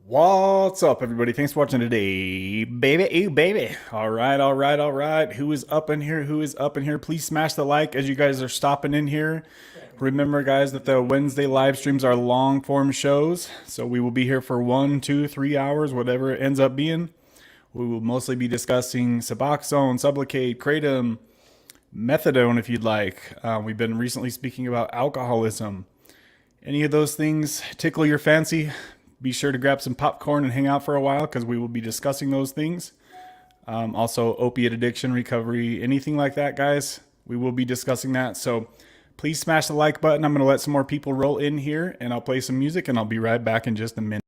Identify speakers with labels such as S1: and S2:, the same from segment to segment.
S1: What's up, everybody? Thanks for watching today, baby. Ooh, baby. All right, all right, all right. Who is up in here? Who is up in here? Please smash the like as you guys are stopping in here. Remember, guys, that the Wednesday live streams are long form shows, so we will be here for 1, 2, 3 hours, whatever it ends up being. We will mostly be discussing Suboxone, Sublocade, Kratom, methadone, if you'd like. We've been recently speaking about alcoholism. Any of those things tickle your fancy? Be sure to grab some popcorn and hang out for a while because we will be discussing those things. Also, opiate addiction, recovery, anything like that, guys. We will be discussing that. So please smash the like button. I'm going to let some more people roll in here and I'll play some music and I'll be right back in just a minute.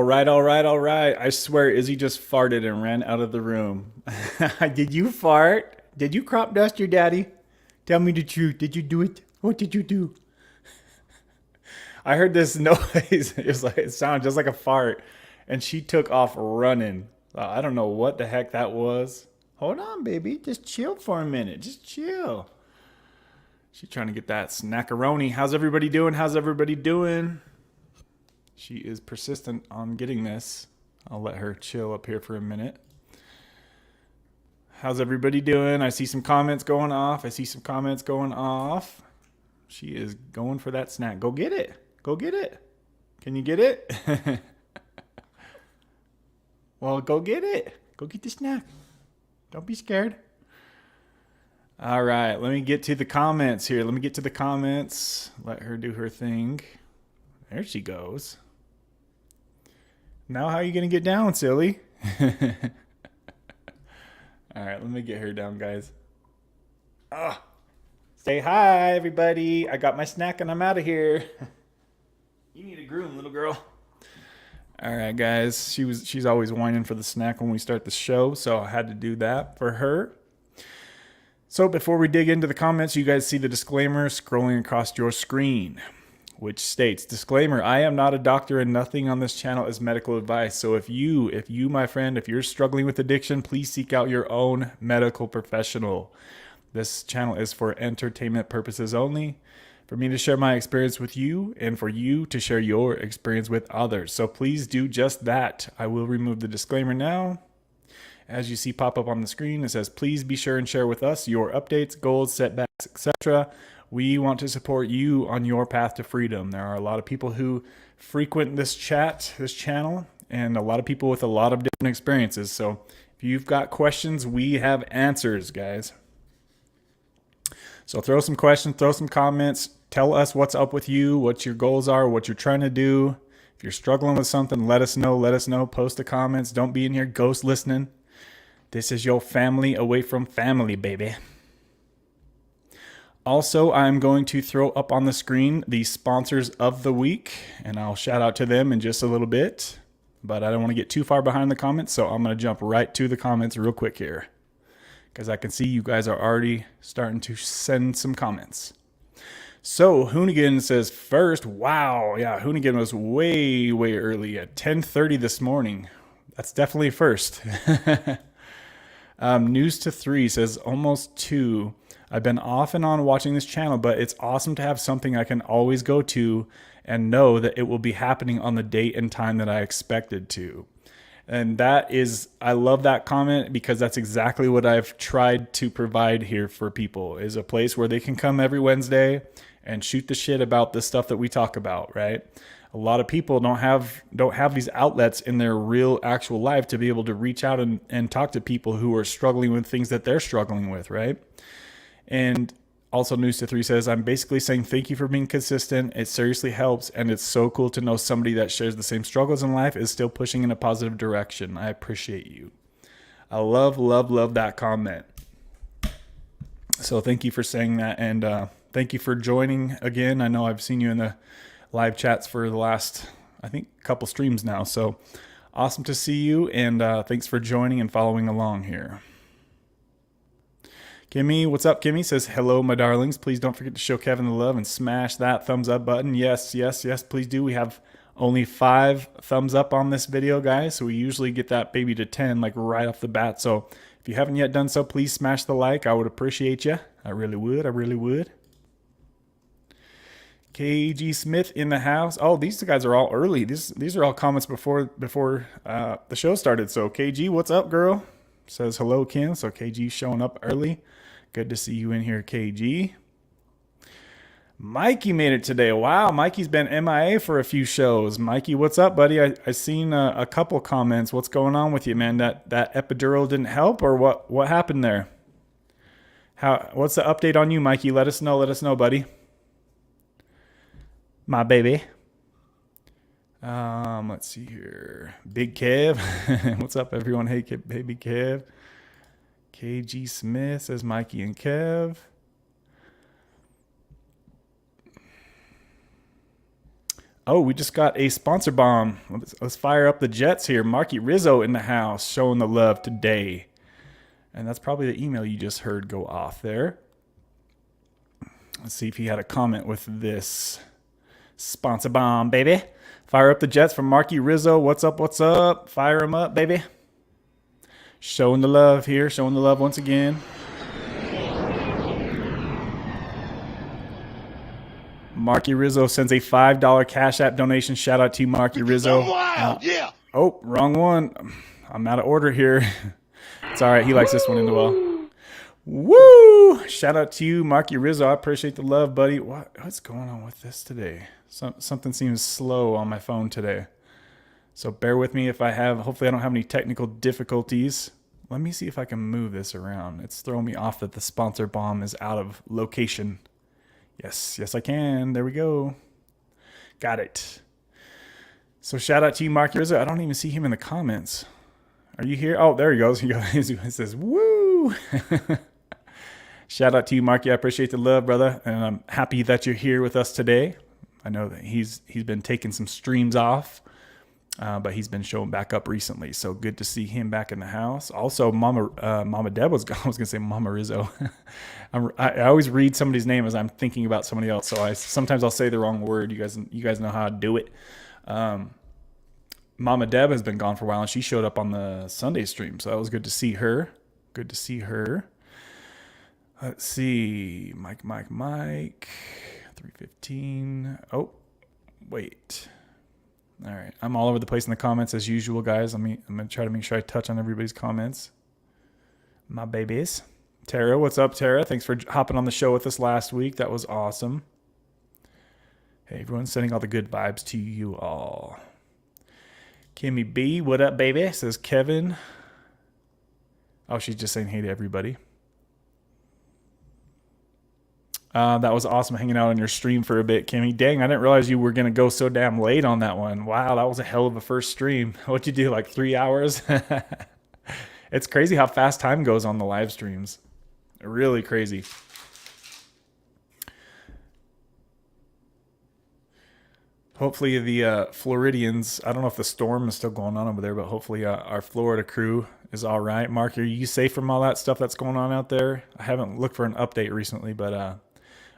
S1: right, all right, all right. I swear Izzy just farted and ran out of the room. Did you fart? Did you crop dust your daddy? Tell me the truth. Did you do it? What did you do? I heard this noise. It sounded just like a fart. And she took off running. I don't know what the heck that was. Hold on, baby. Just chill for a minute. Just chill. She's trying to get that snackaroni. How's everybody doing? How's everybody doing? She is persistent on getting this. I'll let her chill up here for a minute. How's everybody doing? I see some comments going off. I see some comments going off. She is going for that snack. Go get it. Go get it. Can you get it? Well, go get it. Go get the snack. Don't be scared. All right, let me get to the comments here. Let me get to the comments. Let her do her thing. There she goes. Now how are you going to get down, silly? All right, let me get her down, guys. Ah, say hi, everybody. I got my snack and I'm out of here. You need a groom, little girl. All right, guys. She's always whining for the snack when we start the show, so I had to do that for her. So before we dig into the comments, you guys see the disclaimer scrolling across your screen, which states, disclaimer, I am not a doctor and nothing on this channel is medical advice. So if you, my friend, if you're struggling with addiction, please seek out your own medical professional. This channel is for entertainment purposes only, for me to share my experience with you and for you to share your experience with others. So please do just that. I will remove the disclaimer now. As you see pop up on the screen, it says, please be sure and share with us your updates, goals, setbacks, etc. We want to support you on your path to freedom. There are a lot of people who frequent this channel, and a lot of people with a lot of different experiences. So if you've got questions, we have answers, guys. So throw some questions, throw some comments, tell us what's up with you, what your goals are, what you're trying to do. If you're struggling with something, let us know, post the comments. Don't be in here ghost listening. This is your family away from family, baby. Also, I'm going to throw up on the screen the sponsors of the week, and I'll shout out to them in just a little bit, but I don't want to get too far behind the comments, so I'm going to jump right to the comments real quick here, because I can see you guys are already starting to send some comments. So Hoonigan says first, wow, yeah, Hoonigan was way early at 10:30 this morning. That's definitely first. News to 3 says almost 2. I've been off and on watching this channel, but it's awesome to have something I can always go to and know that it will be happening on the date and time that I expected to. And that is, I love that comment, because that's exactly what I've tried to provide here for people, is a place where they can come every Wednesday and shoot the shit about the stuff that we talk about, right? A lot of people don't have these outlets in their real actual life to be able to reach out and talk to people who are struggling with things that they're struggling with, right? And also News to 3 says, I'm basically saying thank you for being consistent. It seriously helps, and it's so cool to know somebody that shares the same struggles in life is still pushing in a positive direction. I appreciate you. I love that comment. So thank you for saying that, and thank you for joining again. I know I've seen you in the live chats for the last, I think, couple streams now. So awesome to see you, and thanks for joining and following along here. Kimmy, what's up, Kimmy? Says, hello, my darlings. Please don't forget to show Kevin the love and smash that thumbs up button. Yes, please do. We have only 5 thumbs up on this video, guys. So we usually get that baby to 10, like right off the bat. So if you haven't yet done so, please smash the like. I would appreciate you. I really would. KG Smith in the house. Oh, these guys are all early. These are all comments before the show started. So KG, what's up, girl? Says hello, Kim. So KG showing up early. Good to see you in here, KG. Mikey made it today. Wow, Mikey's been MIA for a few shows. Mikey, what's up, buddy? I seen a couple comments. What's going on with you, man? That epidural didn't help, or what happened there? What's the update on you, Mikey? Let us know, buddy. My baby. Let's see here. Big Kev. What's up, everyone? Hey, Big Kev. KG Smith says Mikey and Kev. Oh, we just got a sponsor bomb. Let's fire up the Jets here. Marky Rizzo in the house, showing the love today. And that's probably the email you just heard go off there. Let's see if he had a comment with this sponsor bomb, baby. Fire up the Jets from Marky Rizzo. What's up? What's up? Fire him up, baby. Showing the love here. Showing the love once again. Marky Rizzo sends a $5 Cash App donation. Shout out to you, Marky Rizzo.
S2: Yeah.
S1: Oh, wrong one. I'm out of order here. It's all right. He likes this one in the well. Woo! Shout out to you, Marky Rizzo. I appreciate the love, buddy. What's going on with this today? Something seems slow on my phone today. So bear with me if I have, hopefully I don't have any technical difficulties. Let me see if I can move this around. It's throwing me off that the sponsor bomb is out of location. Yes, I can. There we go. Got it. So shout out to you, Marky Rizzo. I don't even see him in the comments. Are you here? Oh, there he goes. He says, woo. Shout out to you, Marky. I appreciate the love, brother. And I'm happy that you're here with us today. I know that he's been taking some streams off, but he's been showing back up recently. So good to see him back in the house. Also, Mama Deb I was going to say Mama Rizzo. I always read somebody's name as I'm thinking about somebody else. So sometimes I'll say the wrong word. You guys know how to do it. Mama Deb has been gone for a while, and she showed up on the Sunday stream. So that was good to see her. Good to see her. Let's see. Mike. 315. Oh, wait. All right. I'm all over the place in the comments as usual, guys. I'm going to try to make sure I touch on everybody's comments. My babies. Tara, what's up, Tara? Thanks for hopping on the show with us last week. That was awesome. Hey, everyone's sending all the good vibes to you all. Kimmy B, what up, baby? Says Kevin. Oh, she's just saying hey to everybody. That was awesome hanging out on your stream for a bit, Kimmy. Dang, I didn't realize you were going to go so damn late on that one. Wow, that was a hell of a first stream. What'd you do, like 3 hours? It's crazy how fast time goes on the live streams. Really crazy. Hopefully the Floridians, I don't know if the storm is still going on over there, but hopefully our Florida crew is all right. Mark, are you safe from all that stuff that's going on out there? I haven't looked for an update recently, but I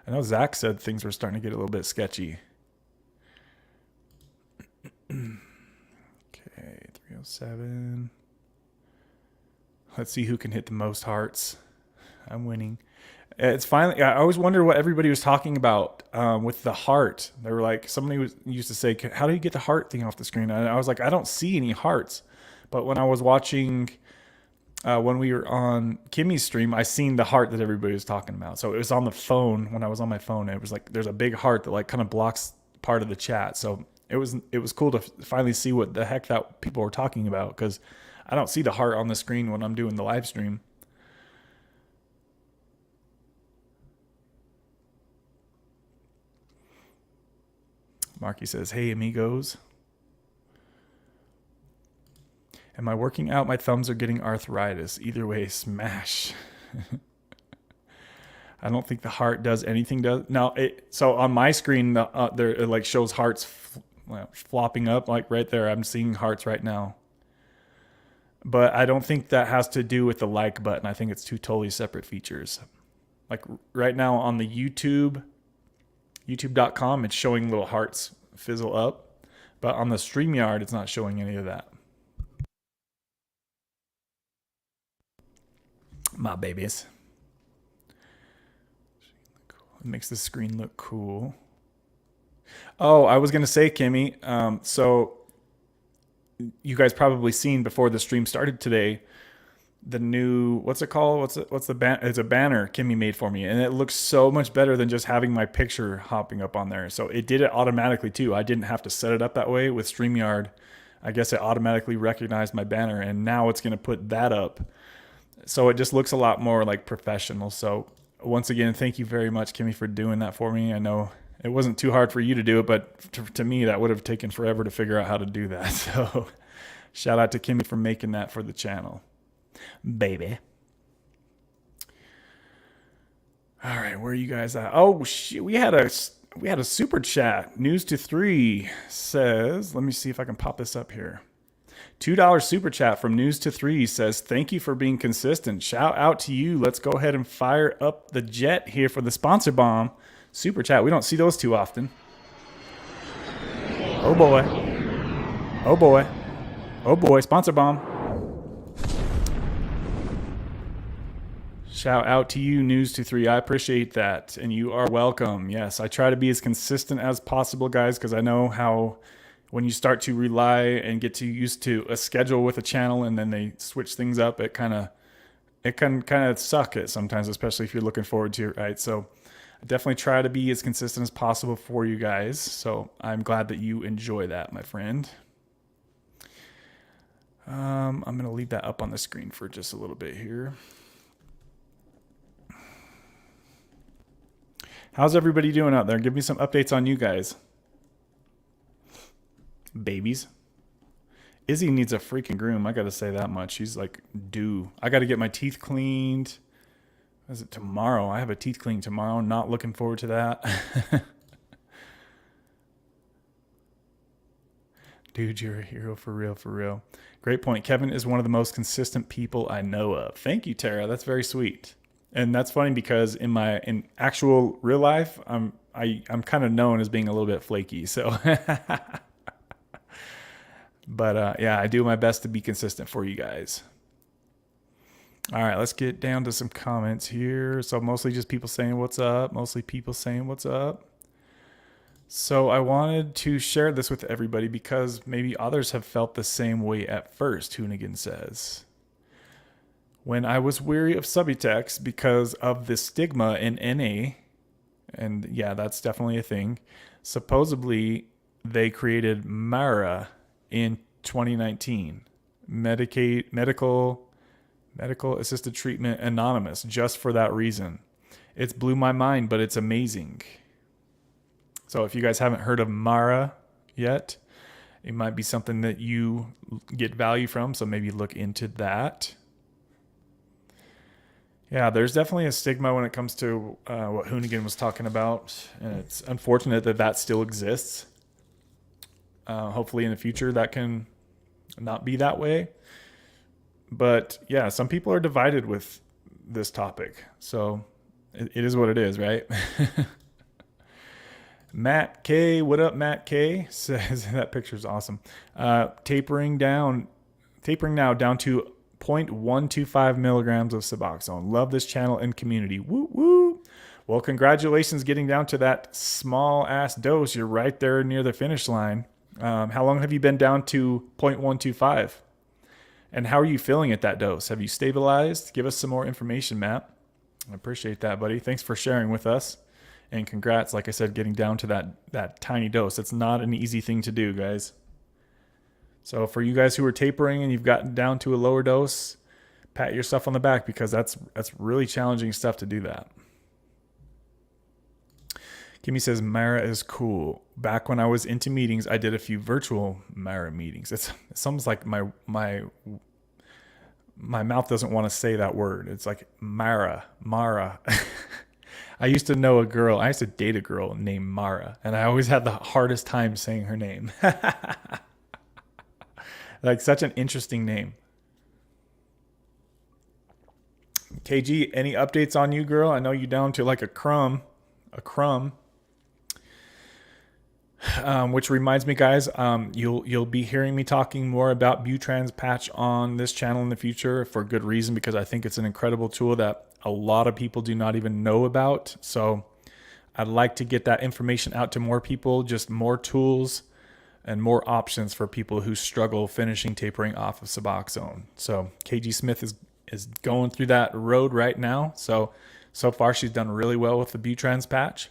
S1: know Zach said things were starting to get a little bit sketchy. Okay, 307. Let's see who can hit the most hearts. I'm winning. It's finally, I always wondered what everybody was talking about with the heart. They were like, used to say, how do you get the heart thing off the screen? And I was like, I don't see any hearts. But when I was watching, when we were on Kimmy's stream, I seen the heart that everybody was talking about. So it was on the phone. When I was on my phone, it was like, there's a big heart that like kind of blocks part of the chat. So it was cool to finally see what the heck that people were talking about, because I don't see the heart on the screen when I'm doing the live stream. Marky says, hey, amigos. Am I working out? My thumbs are getting arthritis. Either way, smash. I don't think the heart does anything. So on my screen, there it like shows hearts flopping up like right there. I'm seeing hearts right now. But I don't think that has to do with the like button. I think it's two totally separate features. Like right now on the YouTube.com, it's showing little hearts fizzle up. But on the StreamYard, it's not showing any of that. My babies. It makes the screen look cool. Oh, I was going to say, Kimmy, so you guys probably seen before the stream started today, the new, what's it called? What's the banner? It's a banner Kimmy made for me, and it looks so much better than just having my picture hopping up on there. So it did it automatically too. I didn't have to set it up that way with StreamYard. I guess it automatically recognized my banner, and now it's going to put that up. So it just looks a lot more like professional. So once again, thank you very much, Kimmy, for doing that for me. I know it wasn't too hard for you to do it, but to me, that would have taken forever to figure out how to do that. So shout out to Kimmy for making that for the channel. Baby. All right, where are you guys at? Oh, shit, we had We had a super chat. News to 3 says, let me see if I can pop this up here. $2 super chat from News to 3 says, thank you for being consistent. Shout out to you. Let's go ahead and fire up the jet here for the sponsor bomb. Super chat. We don't see those too often. Oh boy. Oh boy. Oh boy. Sponsor bomb. Shout out to you, News to 3. I appreciate that. And you are welcome. Yes, I try to be as consistent as possible, guys, because I know how when you start to rely and get too used to a schedule with a channel and then they switch things up, it can kind of suck it sometimes, especially if you're looking forward to it, right? So I definitely try to be as consistent as possible for you guys. So I'm glad that you enjoy that, my friend. I'm going to leave that up on the screen for just a little bit here. How's everybody doing out there? Give me some updates on you guys. Babies. Izzy needs a freaking groom. I got to say that much. She's like due. I got to get my teeth cleaned. Is it tomorrow? I have a teeth clean tomorrow. Not looking forward to that. Dude, you're a hero for real, for real. Great point. Kevin is one of the most consistent people I know of. Thank you, Tara. That's very sweet. And that's funny because in actual real life, I'm kind of known as being a little bit flaky. So, but yeah, I do my best to be consistent for you guys. All right, let's get down to some comments here. So mostly just people saying what's up. Mostly people saying what's up. So I wanted to share this with everybody because maybe others have felt the same way at first, Hoonigan says. When I was weary of Subutex because of the stigma in NA, and yeah, that's definitely a thing, supposedly they created MARA in 2019, Medical Assisted Treatment Anonymous, just for that reason. It's blew my mind, but it's amazing. So if you guys haven't heard of MARA yet, it might be something that you get value from, so maybe look into that. Yeah, there's definitely a stigma when it comes to what Hoonigan was talking about, and it's unfortunate that that still exists. Hopefully in the future that can not be that way. But yeah, some people are divided with this topic, so it is what it is, right? Matt K, what up, Matt K? Says that picture's awesome. Tapering now down to 0.125 milligrams of Suboxone. Love this channel and community. Woo woo. Well, congratulations getting down to that small ass dose. You're right there near the finish line. How long have you been down to 0.125? And how are you feeling at that dose? Have you stabilized? Give us some more information, Matt. I appreciate that, buddy. Thanks for sharing with us. And congrats, like I said, getting down to that tiny dose. It's not an easy thing to do, guys. So for you guys who are tapering and you've gotten down to a lower dose, pat yourself on the back because that's really challenging stuff to do that. Kimmy says, Mara is cool. Back when I was into meetings, I did a few virtual Mara meetings. It's almost like my mouth doesn't want to say that word. It's like Mara. I used to date a girl named Mara, and I always had the hardest time saying her name. Like such an interesting name. KG, any updates on you, girl? I know you down to like a crumb. Which reminds me, guys, you'll be hearing me talking more about Butrans patch on this channel in the future for good reason, because I think it's an incredible tool that a lot of people do not even know about. So I'd like to get that information out to more people, just more tools and more options for people who struggle finishing tapering off of Suboxone. So KG Smith is going through that road right now. So far she's done really well with the Butrans patch.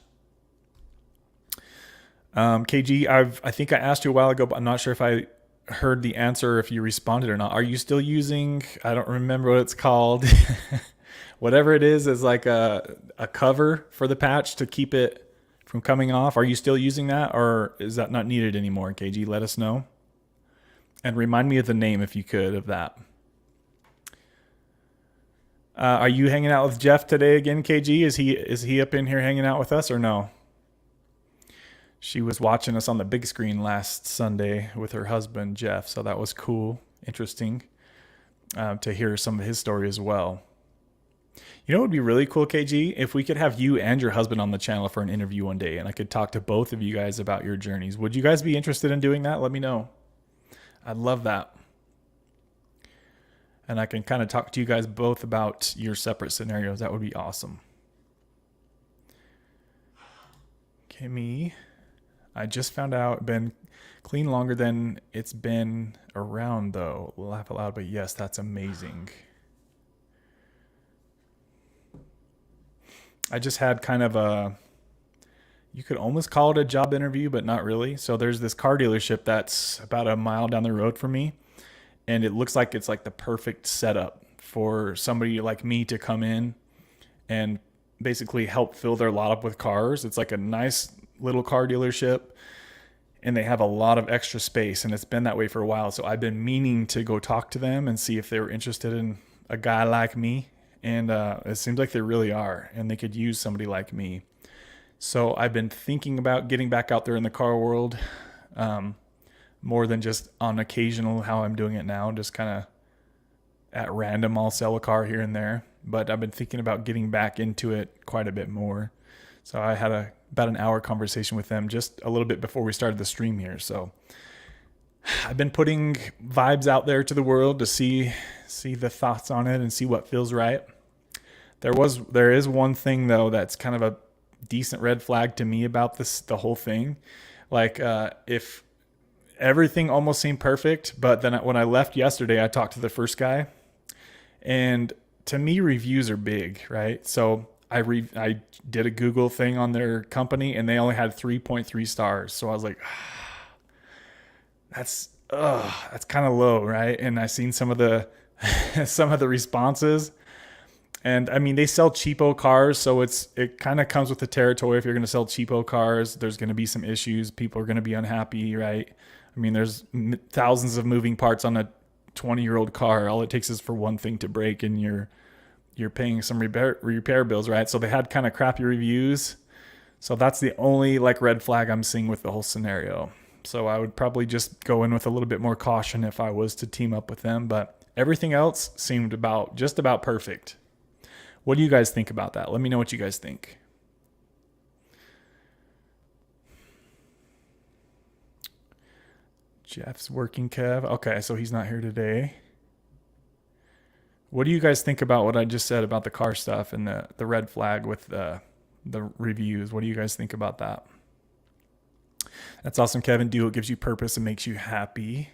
S1: KG, I think I asked you a while ago, but I'm not sure if I heard the answer or if you responded or not. Are you still using, I don't remember what it's called. Whatever it is like a cover for the patch to keep it from coming off. Are you still using that, or is that not needed anymore? KG, let us know. And remind me of the name, if you could, of that. Are you hanging out with Jeff today again, KG? Is he up in here hanging out with us or no? She was watching us on the big screen last Sunday with her husband, Jeff. So that was cool, interesting to hear some of his story as well. You know what would be really cool, KG? If we could have you and your husband on the channel for an interview one day and I could talk to both of you guys about your journeys. Would you guys be interested in doing that? Let me know. I'd love that. And I can kind of talk to you guys both about your separate scenarios. That would be awesome. Kimmy, I just found out been clean longer than it's been around though. Laugh aloud, but yes, that's amazing. I just had kind of you could almost call it a job interview, but not really. So there's this car dealership that's about a mile down the road from me. And it looks like it's like the perfect setup for somebody like me to come in and basically help fill their lot up with cars. It's like a nice little car dealership and they have a lot of extra space and it's been that way for a while. So I've been meaning to go talk to them and see if they were interested in a guy like me. And it seems like they really are, and they could use somebody like me. So I've been thinking about getting back out there in the car world, more than just on occasional how I'm doing it now, just kind of at random I'll sell a car here and there. But I've been thinking about getting back into it quite a bit more. So I had about an hour conversation with them just a little bit before we started the stream here. So I've been putting vibes out there to the world to see the thoughts on it and see what feels right. There is one thing though that's kind of a decent red flag to me about the whole thing. Like if everything almost seemed perfect, but then when I left yesterday, I talked to the first guy, and to me reviews are big, right? So I did a Google thing on their company and they only had 3.3 stars. So I was like, that's kind of low, right? And I seen some of the responses, and I mean they sell cheapo cars, so it kind of comes with the territory. If you're going to sell cheapo cars, there's going to be some issues. People are going to be unhappy, right? I mean, there's thousands of moving parts on a 20-year-old car. All it takes is for one thing to break, and you're paying some repair bills, right? So they had kind of crappy reviews. So that's the only like red flag I'm seeing with the whole scenario. So I would probably just go in with a little bit more caution if I was to team up with them. But everything else seemed just about perfect. What do you guys think about that? Let me know what you guys think. Jeff's working, Kev. Okay, so he's not here today. What do you guys think about what I just said about the car stuff and the red flag with the reviews? What do you guys think about that? That's awesome, Kevin. Do what gives you purpose and makes you happy.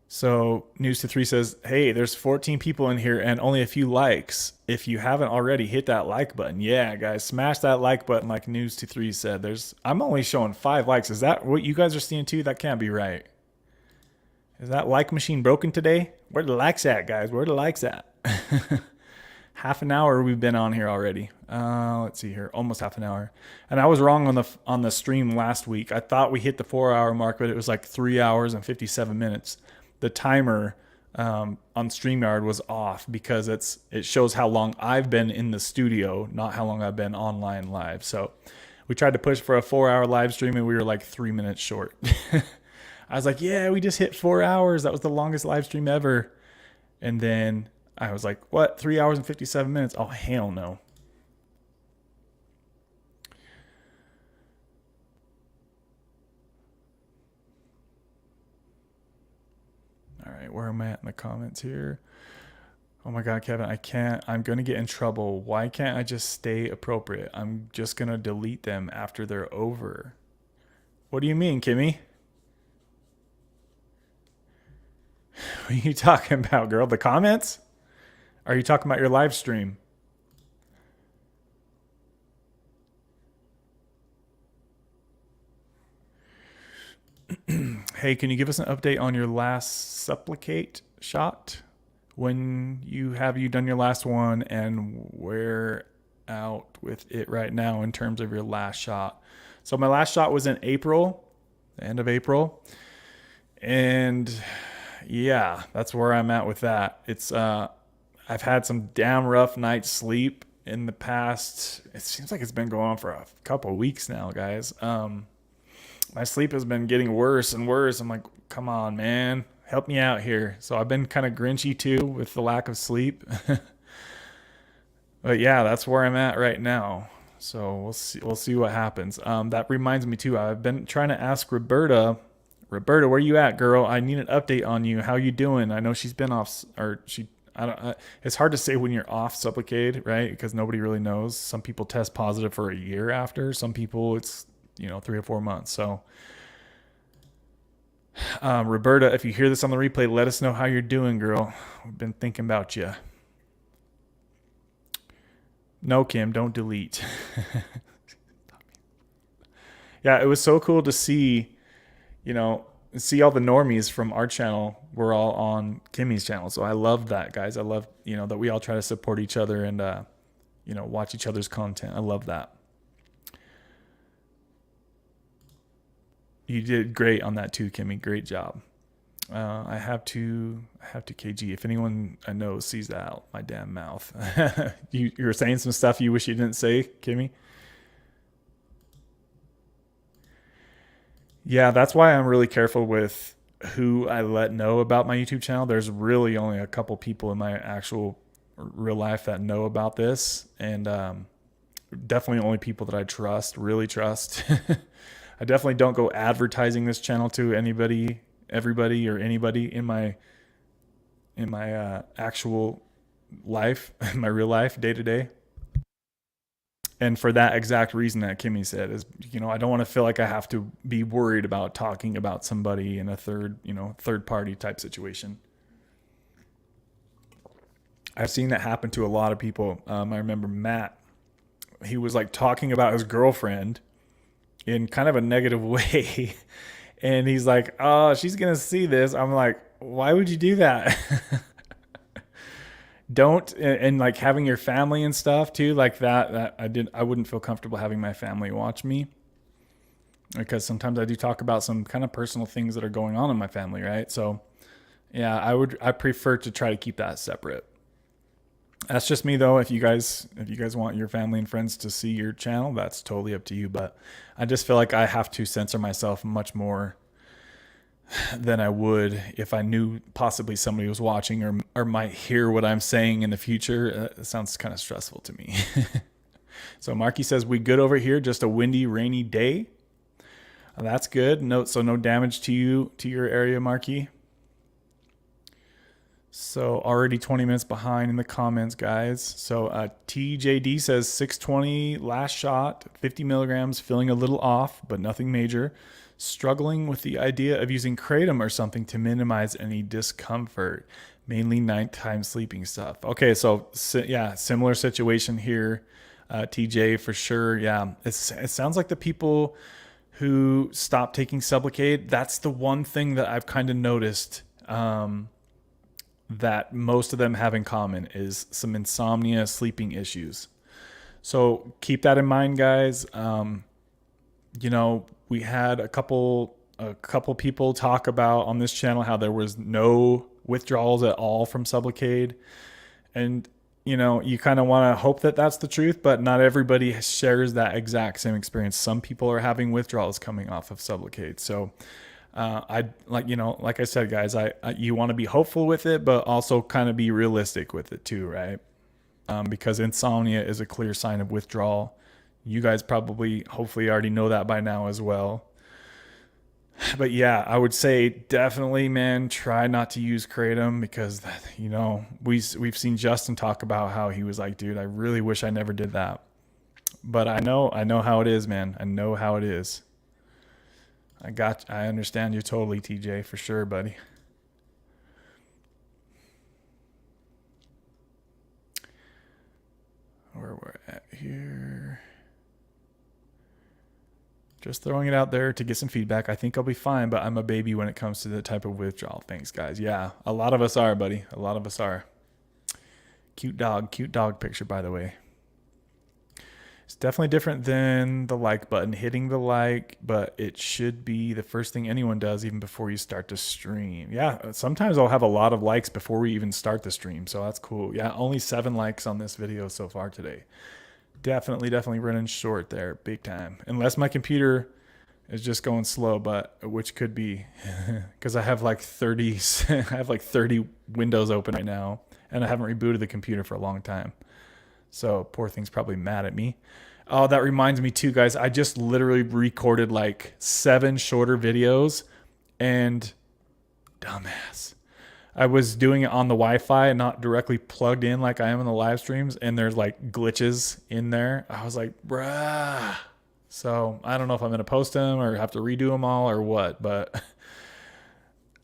S1: So News to 3 says, hey, there's 14 people in here and only a few likes. If you haven't already, hit that like button. Yeah, guys, smash that like button like News to 3 said. I'm only showing 5 likes. Is that what you guys are seeing too? That can't be right. Is that like machine broken today? Where the likes at, guys? Where the likes at? Half an hour we've been on here already. Let's see here, almost half an hour. And I was wrong on the stream last week. I thought we hit the 4-hour mark, but it was like 3 hours and 57 minutes. The timer on StreamYard was off because it shows how long I've been in the studio, not how long I've been online live. So we tried to push for a 4-hour live stream and we were like 3 minutes short. I was like, yeah, we just hit 4 hours. That was the longest live stream ever. And then I was like, what? 3 hours and 57 minutes? Oh, hell no. All right, where am I at in the comments here? Oh my God, Kevin, I'm going to get in trouble. Why can't I just stay appropriate? I'm just going to delete them after they're over. What do you mean, Kimmy? What are you talking about, girl? The comments? Are you talking about your live stream? Hey, can you give us an update on your last Sublocade shot? When have you done your last one, and where out with it right now in terms of your last shot? So my last shot was in April, the end of April. And yeah, that's where I'm at with that. It's I've had some damn rough night's sleep in the past. It seems like it's been going on for a couple of weeks now, guys. My sleep has been getting worse and worse. I'm like, come on, man, help me out here. So I've been kind of grinchy too with the lack of sleep. But yeah, that's where I'm at right now. So we'll see what happens. That reminds me too. I've been trying to ask Roberta. Roberta, where you at, girl? I need an update on you. How you doing? I know she's been off, or she. I don't. It's hard to say when you're off Sublocade, right? Because nobody really knows. Some people test positive for a year after. Some people it's 3 or 4 months. So, Roberta, if you hear this on the replay, let us know how you're doing, girl. We've been thinking about you. No, Kim, don't delete. Yeah, it was so cool to see, see all the normies from our channel were all on Kimmy's channel. So I love that, guys. I love, that we all try to support each other and, watch each other's content. I love that. You did great on that too, Kimmy. Great job. I have to kg. If anyone I know sees that out my damn mouth. You're saying some stuff you wish you didn't say, Kimmy. Yeah, that's why I'm really careful with who I let know about my YouTube channel. There's really only a couple people in my actual real life that know about this, and definitely only people that I trust, really trust. I definitely don't go advertising this channel to anybody, everybody, or anybody in my actual life, my real life, day to day. And for that exact reason that Kimmy said is, I don't want to feel like I have to be worried about talking about somebody in a third party type situation. I've seen that happen to a lot of people. I remember Matt, he was like talking about his girlfriend in kind of a negative way. And he's like, oh, she's going to see this. I'm like, why would you do that? Don't, and like having your family and stuff too, like that I wouldn't feel comfortable having my family watch me, because sometimes I do talk about some kind of personal things that are going on in my family, right? So yeah, I prefer to try to keep that separate. That's just me though. If you guys want your family and friends to see your channel, that's totally up to you. But I just feel like I have to censor myself much more than I would if I knew possibly somebody was watching or might hear what I'm saying in the future. It sounds kind of stressful to me. So Marky says, we good over here, just a windy, rainy day. That's good. So no damage to your area, Marky. So already 20 minutes behind in the comments, guys. So TJD says 620 last shot, 50 milligrams, feeling a little off, but nothing major. Struggling with the idea of using Kratom or something to minimize any discomfort, mainly nighttime sleeping stuff. Okay, so yeah, similar situation here, TJ, for sure. Yeah, it sounds like the people who stopped taking Sublocade, that's the one thing that I've kind of noticed that most of them have in common is some insomnia, sleeping issues. So keep that in mind, guys. We had a couple people talk about on this channel how there was no withdrawals at all from Sublocade. And, you kind of want to hope that that's the truth, but not everybody shares that exact same experience. Some people are having withdrawals coming off of Sublocade. So like I said, guys, you want to be hopeful with it, but also kind of be realistic with it too, right? Because insomnia is a clear sign of withdrawal. You guys hopefully already know that by now as well. But yeah, I would say definitely, man, try not to use Kratom because, we've seen Justin talk about how he was like, dude, I really wish I never did that. But I know how it is, man. I know how it is. I understand you totally, TJ, for sure, buddy. Where we're at here. Just throwing it out there to get some feedback. I think I'll be fine, but I'm a baby when it comes to the type of withdrawal. Thanks, guys. Yeah, a lot of us are, buddy. A lot of us are. Cute dog picture, by the way. It's definitely different than the like button, hitting the like, but it should be the first thing anyone does even before you start to stream. Yeah, sometimes I'll have a lot of likes before we even start the stream, so that's cool. Yeah, only 7 likes on this video so far today. Definitely running short there, big time. Unless my computer is just going slow, but which could be because I have like 30 I have like 30 windows open right now, and I haven't rebooted the computer for a long time. So poor thing's probably mad at me. Oh, that reminds me too, guys. I just literally recorded like 7 shorter videos, and dumbass, I was doing it on the Wi-Fi and not directly plugged in like I am in the live streams, and there's like glitches in there. I was like, bruh. So I don't know if I'm going to post them or have to redo them all or what, but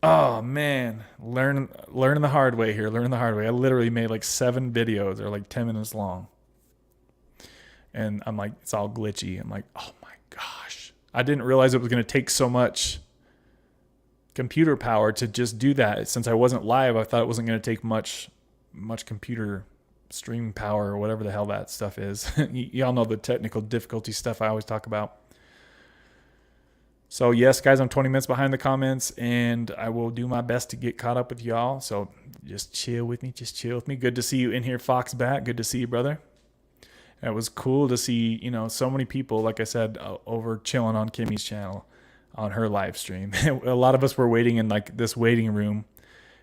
S1: oh man, learning the hard way here, learning the hard way. I literally made like 7 videos. They're like 10 minutes long. And I'm like, it's all glitchy. I'm like, oh my gosh. I didn't realize it was going to take so much computer power to just do that. Since I wasn't live, I thought it wasn't going to take much computer stream power or whatever the hell that stuff is. Y'all know the technical difficulty stuff I always talk about. So yes, guys, I'm 20 minutes behind the comments, and I will do my best to get caught up with y'all. So just chill with me. Just chill with me. Good to see you in here, Fox Bat. Good to see you, brother. It was cool to see, so many people, like I said, over chilling on Kimmy's channel on her live stream. A lot of us were waiting in like this waiting room,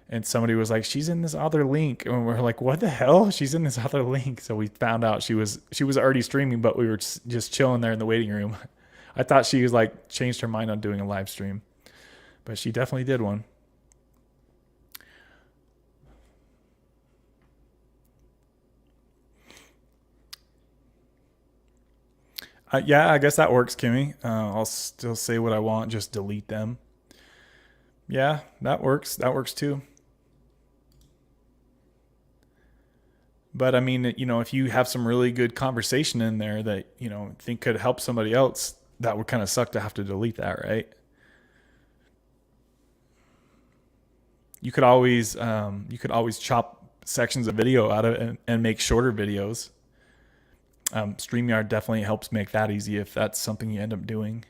S1: and somebody was like, she's in this other link. And we're like, what the hell? She's in this other link. So we found out she was already streaming, but we were just chilling there in the waiting room. I thought she was like changed her mind on doing a live stream, but she definitely did one. Yeah, I guess that works, Kimmy. I'll still say what I want, just delete them. Yeah, that works. That works too. But I mean, if you have some really good conversation in there that, think could help somebody else, that would kind of suck to have to delete that, right? You could always chop sections of video out of it and make shorter videos. StreamYard definitely helps make that easy if that's something you end up doing.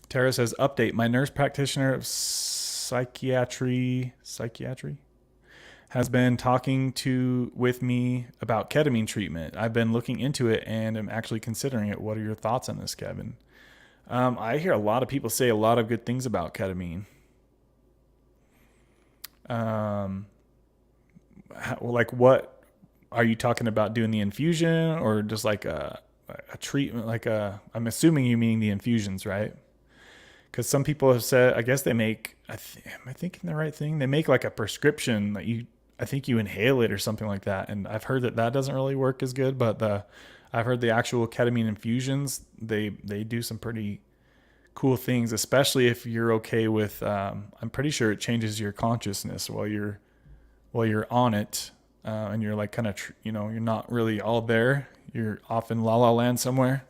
S1: Tara says, update, my nurse practitioner of psychiatry has been talking with me about ketamine treatment. I've been looking into it and am actually considering it. What are your thoughts on this, Kevin? I hear a lot of people say a lot of good things about ketamine. Like what are you talking about, doing the infusion or just like a treatment? I'm assuming you mean the infusions, right? Because some people have said, I guess they make, am I thinking the right thing? They make like a prescription that I think you inhale it or something like that. And I've heard that doesn't really work as good, but I've heard the actual ketamine infusions, they do some pretty cool things, especially if you're okay with, I'm pretty sure it changes your consciousness while you're on it. And you're like kind of, you're not really all there. You're off in La La Land somewhere.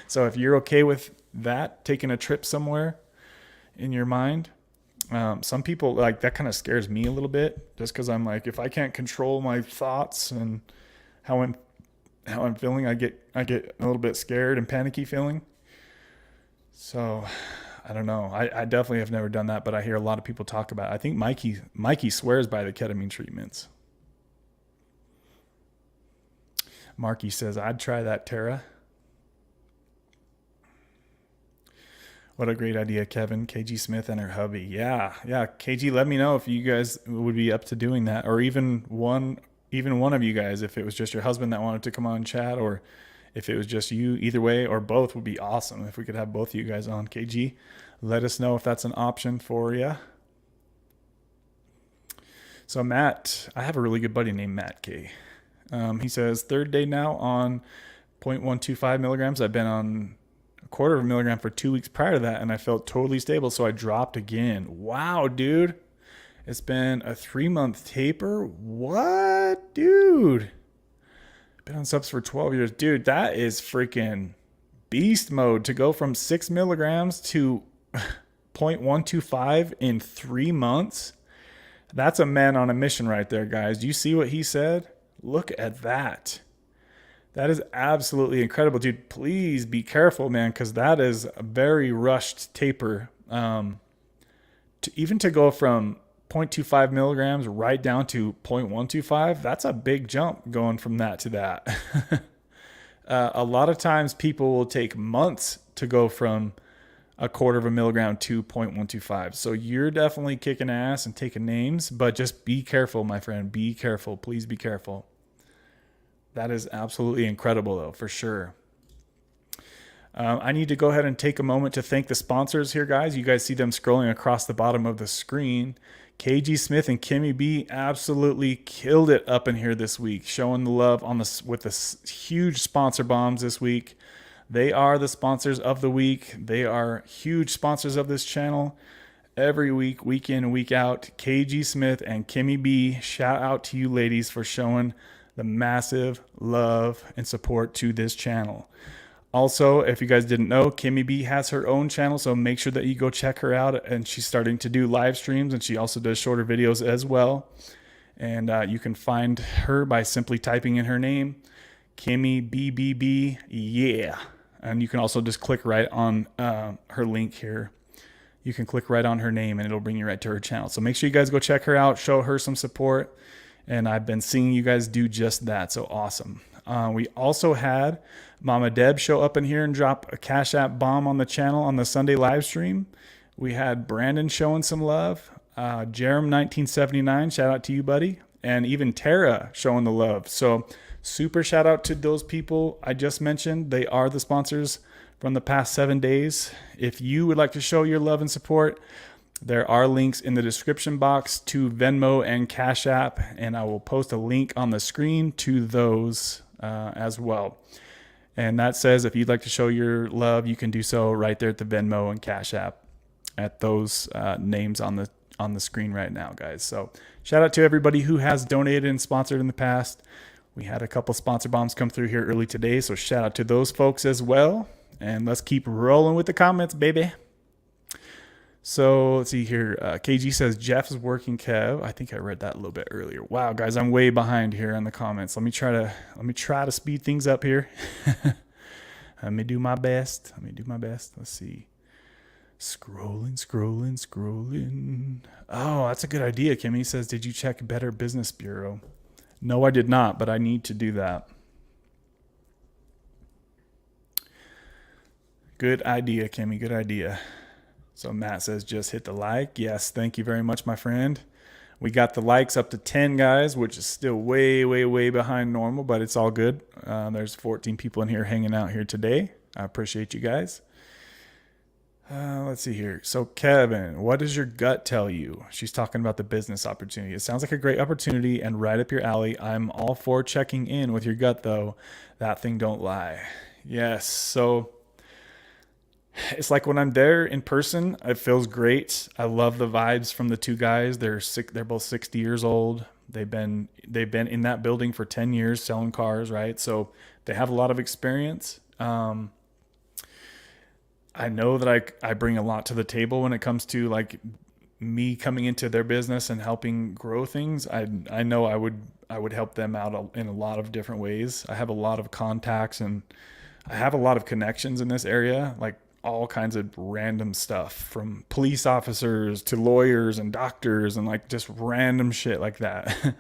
S1: So if you're okay with that, taking a trip somewhere in your mind, some people like that kind of scares me a little bit, just because I'm like, if I can't control my thoughts and how I'm feeling, I get a little bit scared and panicky feeling. So I don't know. I definitely have never done that, but I hear a lot of people talk about it. I think Mikey swears by the ketamine treatments. Marky says, I'd try that, Tara. What a great idea, Kevin. KG Smith and her hubby. Yeah. KG, let me know if you guys would be up to doing that, or even one of you guys, if it was just your husband that wanted to come on and chat, or if it was just you. Either way, or both would be awesome if we could have both of you guys on. KG, let us know if that's an option for you. So Matt, I have a really good buddy named Matt K. He says, 3rd day now on 0.125 milligrams. I've been on a 1/4 milligram for 2 weeks prior to that, and I felt totally stable, so I dropped again. Wow, dude. It's been a 3-month taper. What, dude? Been on subs for 12 years. Dude, that is freaking beast mode to go from 6 milligrams to 0.125 in 3 months. That's a man on a mission right there, guys. Do you see what he said? Look at that. That is absolutely incredible, dude. Please be careful, man, because that is a very rushed taper. To go from 0.25 milligrams right down to 0.125, that's a big jump going from that to that. A lot of times people will take months to go from a quarter of a milligram to 0.125. So you're definitely kicking ass and taking names, but just be careful, my friend. Be careful. Please be careful. That is absolutely incredible, though, for sure. I need to go ahead and take a moment to thank the sponsors here, guys. You guys see them scrolling across the bottom of the screen. KG Smith and Kimmy B absolutely killed it up in here this week, showing the love with the huge sponsor bombs this week. They are the sponsors of the week. They are huge sponsors of this channel. Every week, week in and week out, KG Smith and Kimmy B, shout out to you ladies for showing the massive love and support to this channel. Also, if you guys didn't know, Kimmy B has her own channel, so make sure that you go check her out. And she's starting to do live streams, and she also does shorter videos as well. And you can find her by simply typing in her name, Kimmy BBB, yeah. And you can also just click right on her link here. You can click right on her name, and it'll bring you right to her channel. So make sure you guys go check her out, show her some support. And I've been seeing you guys do just that. So awesome. We also had Mama Deb show up in here and drop a Cashapp bomb on the channel on the Sunday live stream. We had Brandon showing some love. Jerem1979, shout out to you, buddy. And even Tara showing the love. So super shout out to those people I just mentioned. They are the sponsors from the past 7 days. If you would like to show your love and support, there are links in the description box to Venmo and Cash App, and I will post a link on the screen to those as well. And that says if you'd like to show your love, you can do so right there at the Venmo and Cash App at those names on the screen right now, guys. So shout out to everybody who has donated and sponsored in the past. We had a couple sponsor bombs come through here early today, so shout out to those folks as well. And let's keep rolling with the comments, baby. So let's see here. KG says Jeff's working Kev. I think I read that a little bit earlier. Wow, guys, I'm way behind here in the comments. Let me try to speed things up here. Let me do my best. Let's see. Scrolling. Oh, that's a good idea. Kimmy says, did you check Better Business Bureau? No, I did not, but I need to do that. Good idea, Kimmy. Good idea. So Matt says, just hit the like. Yes, thank you very much, my friend. We got the likes up to 10, guys, which is still way, way, way behind normal, but it's all good. There's 14 people in here hanging out here today. I appreciate you guys. Let's see here. So Kevin, what does your gut tell you? She's talking about the business opportunity. It sounds like a great opportunity and right up your alley. I'm all for checking in with your gut, though. That thing don't lie. Yes, so it's like when I'm there in person, it feels great. I love the vibes from the two guys. They're both 60 years old. They've been in that building for 10 years selling cars, right? So they have a lot of experience. I know that I bring a lot to the table when it comes to like me coming into their business and helping grow things. I know I would help them out in a lot of different ways. I have a lot of contacts and I have a lot of connections in this area, like all kinds of random stuff from police officers to lawyers and doctors and like just random shit like that.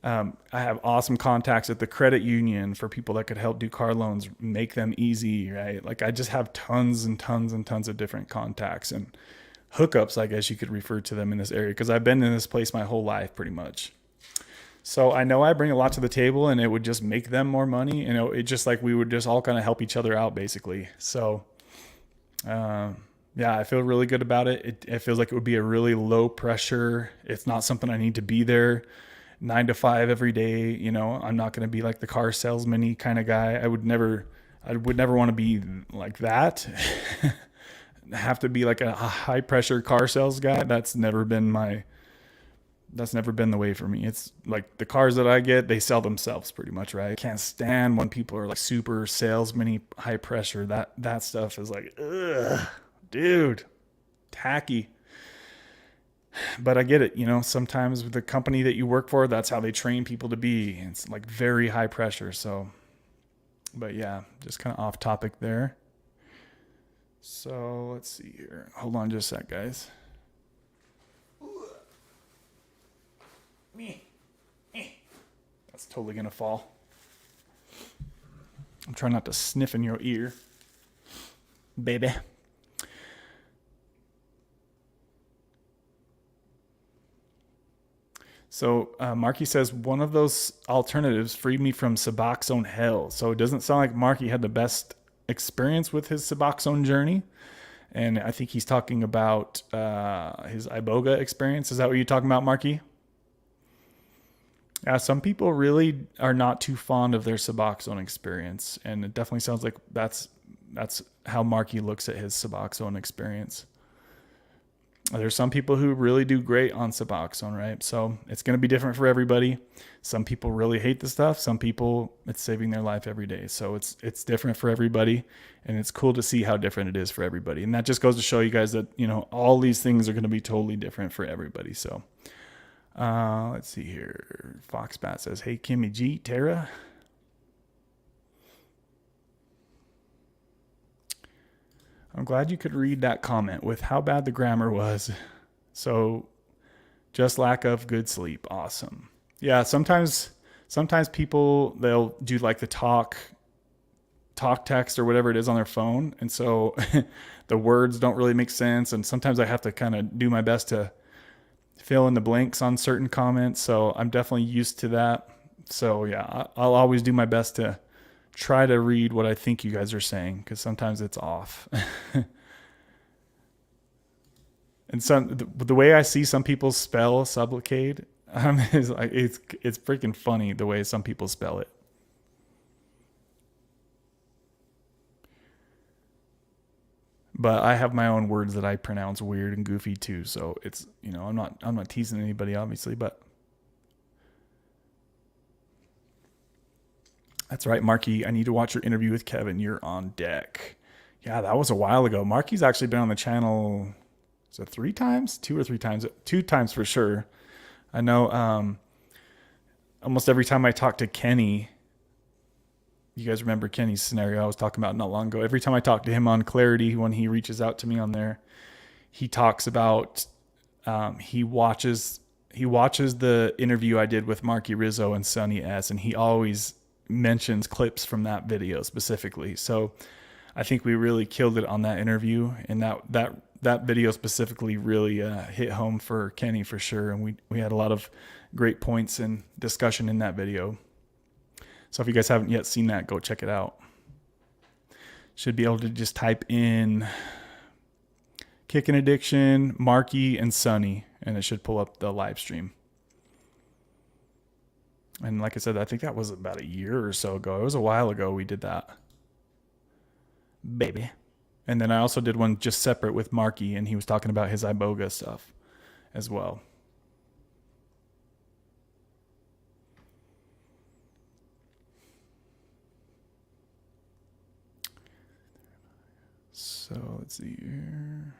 S1: I have awesome contacts at the credit union for people that could help do car loans, make them easy, right? Like I just have tons and tons and tons of different contacts and hookups, I guess you could refer to them in this area, because I've been in this place my whole life pretty much. So I know I bring a lot to the table and it would just make them more money. You know, it just like we would just all kind of help each other out basically. So yeah, I feel really good about it. It feels like it would be a really low pressure. It's not something I need to be there 9 to 5 every day. You know, I'm not going to be like the car salesman-y kind of guy. I would never want to be like that. Have to be like a high pressure car sales guy. That's never been the way for me. It's like the cars that I get, they sell themselves pretty much, right? I can't stand when people are like super salesman-y, high pressure. That stuff is like, ugh. dude, tacky. But I get it. You know, sometimes with the company that you work for, that's how they train people to be. It's like very high pressure. So, but yeah, just kind of off topic there. So let's see here. Hold on just a sec, guys. That's totally going to fall. I'm trying not to sniff in your ear, baby. So Marky says, one of those alternatives freed me from Suboxone hell. So it doesn't sound like Marky had the best experience with his Suboxone journey. And I think he's talking about his Iboga experience. Is that what you're talking about, Marky? Yeah, some people really are not too fond of their Suboxone experience. And it definitely sounds like that's how Marky looks at his Suboxone experience. There's some people who really do great on Suboxone, right? So it's going to be different for everybody. Some people really hate the stuff. Some people, it's saving their life every day. So it's different for everybody. And it's cool to see how different it is for everybody. And that just goes to show you guys that, you know, all these things are going to be totally different for everybody. So let's see here. Foxbat says, hey, Kimmy G, Tara. I'm glad you could read that comment with how bad the grammar was. So just lack of good sleep. Awesome. Yeah, sometimes people, they'll do like the talk text or whatever it is on their phone. And so the words don't really make sense. And sometimes I have to kind of do my best to fill in the blanks on certain comments. So I'm definitely used to that. So yeah, I'll always do my best to try to read what I think you guys are saying, because sometimes it's off. And the way I see some people spell Sublocade, is like it's freaking funny the way some people spell it. But I have my own words that I pronounce weird and goofy too. So it's, you know, I'm not teasing anybody, obviously, but that's right, Marky. I need to watch your interview with Kevin. You're on deck. Yeah, that was a while ago. Marky's actually been on the channel, is it 3 times? 2 or 3 times? 2 times for sure. I know almost every time I talk to Kenny, you guys remember Kenny's scenario I was talking about not long ago. Every time I talk to him on Clarity, when he reaches out to me on there, he talks about he watches the interview I did with Marky Rizzo and Sonny S, and he always mentions clips from that video specifically. So I think we really killed it on that interview, and that video specifically really hit home for Kenny for sure. And we had a lot of great points and discussion in that video. So if you guys haven't yet seen that, go check it out. Should be able to just type in Kickin' Addiction, Marky, and Sonny, and it should pull up the live stream. And like I said, I think that was about a year or so ago. It was a while ago we did that. Baby. And then I also did one just separate with Marky, and he was talking about his Iboga stuff as well. So let's see here.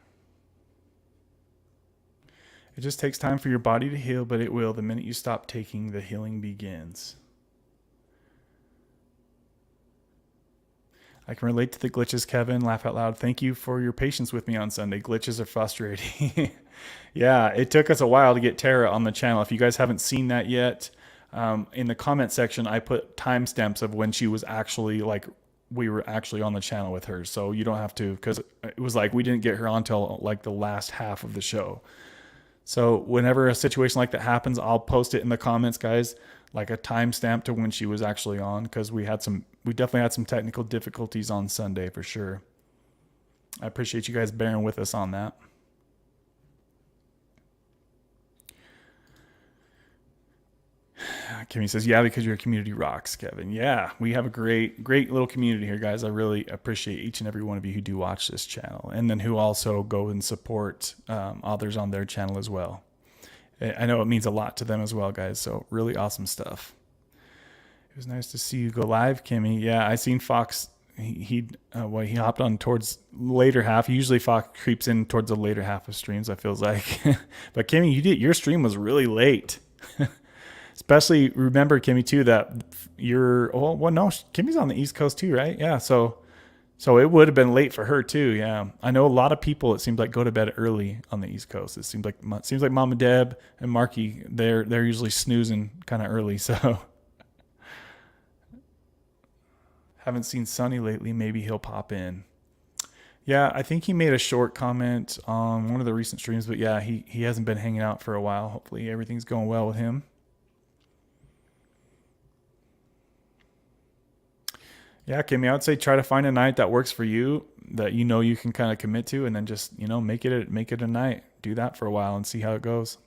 S1: It just takes time for your body to heal, but it will. The minute you stop taking, the healing begins. I can relate to the glitches, Kevin. Laugh out loud. Thank you for your patience with me on Sunday. Glitches are frustrating. Yeah, it took us a while to get Tara on the channel. If you guys haven't seen that yet, in the comment section, I put timestamps of when she was actually like, we were actually on the channel with her. So you don't have to, because it was like we didn't get her on until like the last half of the show. So whenever a situation like that happens, I'll post it in the comments, guys, like a timestamp to when she was actually on, because we definitely had some technical difficulties on Sunday for sure. I appreciate you guys bearing with us on that. Kimmy says, yeah, because your community rocks, Kevin. Yeah, we have a great little community here, guys. I really appreciate each and every one of you who do watch this channel, and then who also go and support others on their channel as well. I know it means a lot to them as well, guys. So really awesome stuff. It was nice to see you go live, Kimmy. Yeah, I seen Fox he hopped on towards later half. Usually Fox creeps in towards the later half of streams, I feels like. But Kimmy, your stream was really late. Especially remember, Kimmy, too, that no, Kimmy's on the East Coast too, right? Yeah, so it would have been late for her too. Yeah, I know a lot of people. It seems like go to bed early on the East Coast. It seems like Mama Deb and Marky, they're usually snoozing kind of early. So haven't seen Sonny lately. Maybe he'll pop in. Yeah, I think he made a short comment on one of the recent streams, but yeah, he hasn't been hanging out for a while. Hopefully everything's going well with him. Yeah, Kimmy, I would say try to find a night that works for you, that you know you can kind of commit to, and then just, make it a night. Do that for a while and see how it goes.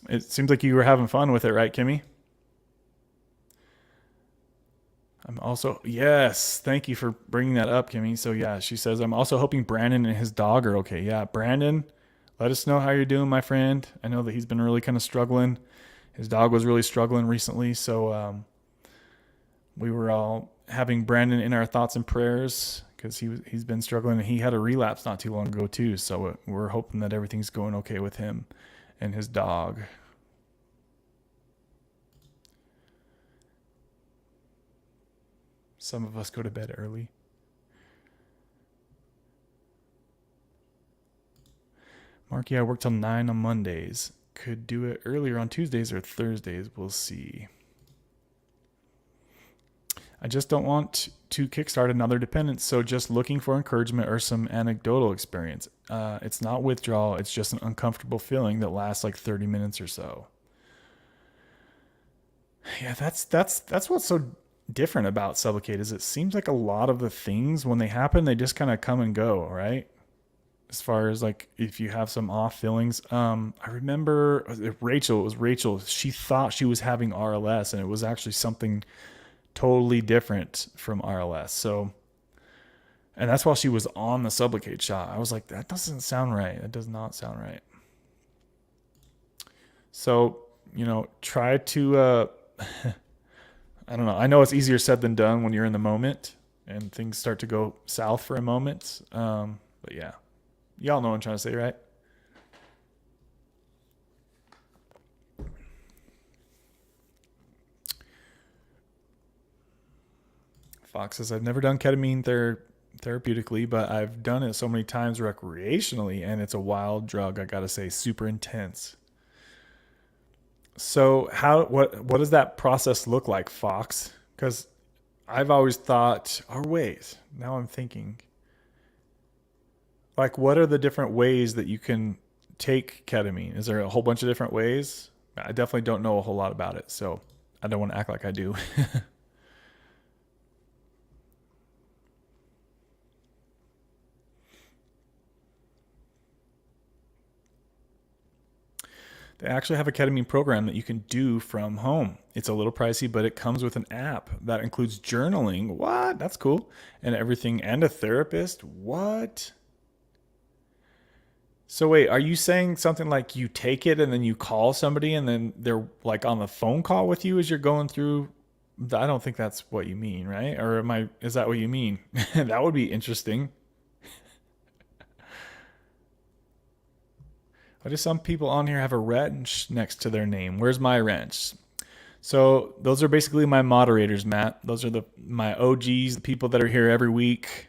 S1: It seems like you were having fun with it, right, Kimmy? Yes, thank you for bringing that up, Kimmy. So yeah, she says, I'm also hoping Brandon and his dog are okay. Yeah, Brandon, let us know how you're doing, my friend. I know that he's been really kind of struggling. His dog was really struggling recently, so we were all having Brandon in our thoughts and prayers because he's been struggling, and he had a relapse not too long ago too. So we're hoping that everything's going okay with him and his dog. Some of us go to bed early. Marky, I work till 9 on Mondays. Could do it earlier on Tuesdays or Thursdays. We'll see. I just don't want to kickstart another dependence, so just looking for encouragement or some anecdotal experience. It's not withdrawal, it's just an uncomfortable feeling that lasts like 30 minutes or so. Yeah, that's what's so different about Sublocade is it seems like a lot of the things when they happen, they just kind of come and go, right? As far as like if you have some off feelings. I remember it was Rachel. She thought she was having RLS, and it was actually something totally different from RLS. So, and that's while she was on the Sublocade shot. I was like, that doesn't sound right. That does not sound right. So, try to, I don't know. I know it's easier said than done when you're in the moment and things start to go south for a moment. But yeah, y'all know what I'm trying to say, right? Fox says, I've never done ketamine therapeutically, but I've done it so many times recreationally, and it's a wild drug. I gotta say, super intense. So what does that process look like, Fox? Because I've always thought, wait, now I'm thinking, like, what are the different ways that you can take ketamine? Is there a whole bunch of different ways? I definitely don't know a whole lot about it, so I don't want to act like I do. They actually have a ketamine program that you can do from home. It's a little pricey, but it comes with an app that includes journaling. What? That's cool. And everything, and a therapist. What? So wait, are you saying something like you take it and then you call somebody and then they're like on the phone call with you as you're going through? I don't think that's what you mean, right? Or is that what you mean? That would be interesting. Why do some people on here have a wrench next to their name? Where's my wrench? So those are basically my moderators, Matt. Those are my OGs, the people that are here every week.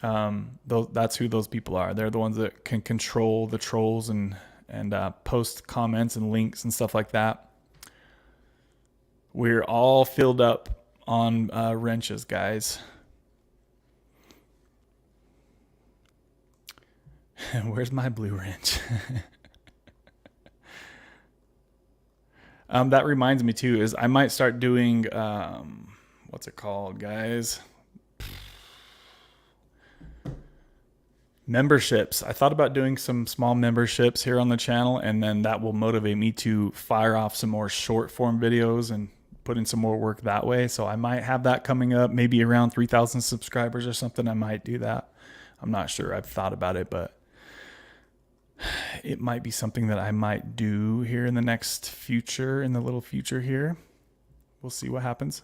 S1: That's who those people are. They're the ones that can control the trolls and post comments and links and stuff like that. We're all filled up on wrenches, guys. Where's my blue wrench? That reminds me too, is I might start doing, what's it called, guys? Memberships. I thought about doing some small memberships here on the channel, and then that will motivate me to fire off some more short form videos and put in some more work that way. So I might have that coming up, maybe around 3,000 subscribers or something. I might do that. I'm not sure. I've thought about it, but it might be something that I might do here in the little future here. We'll see what happens.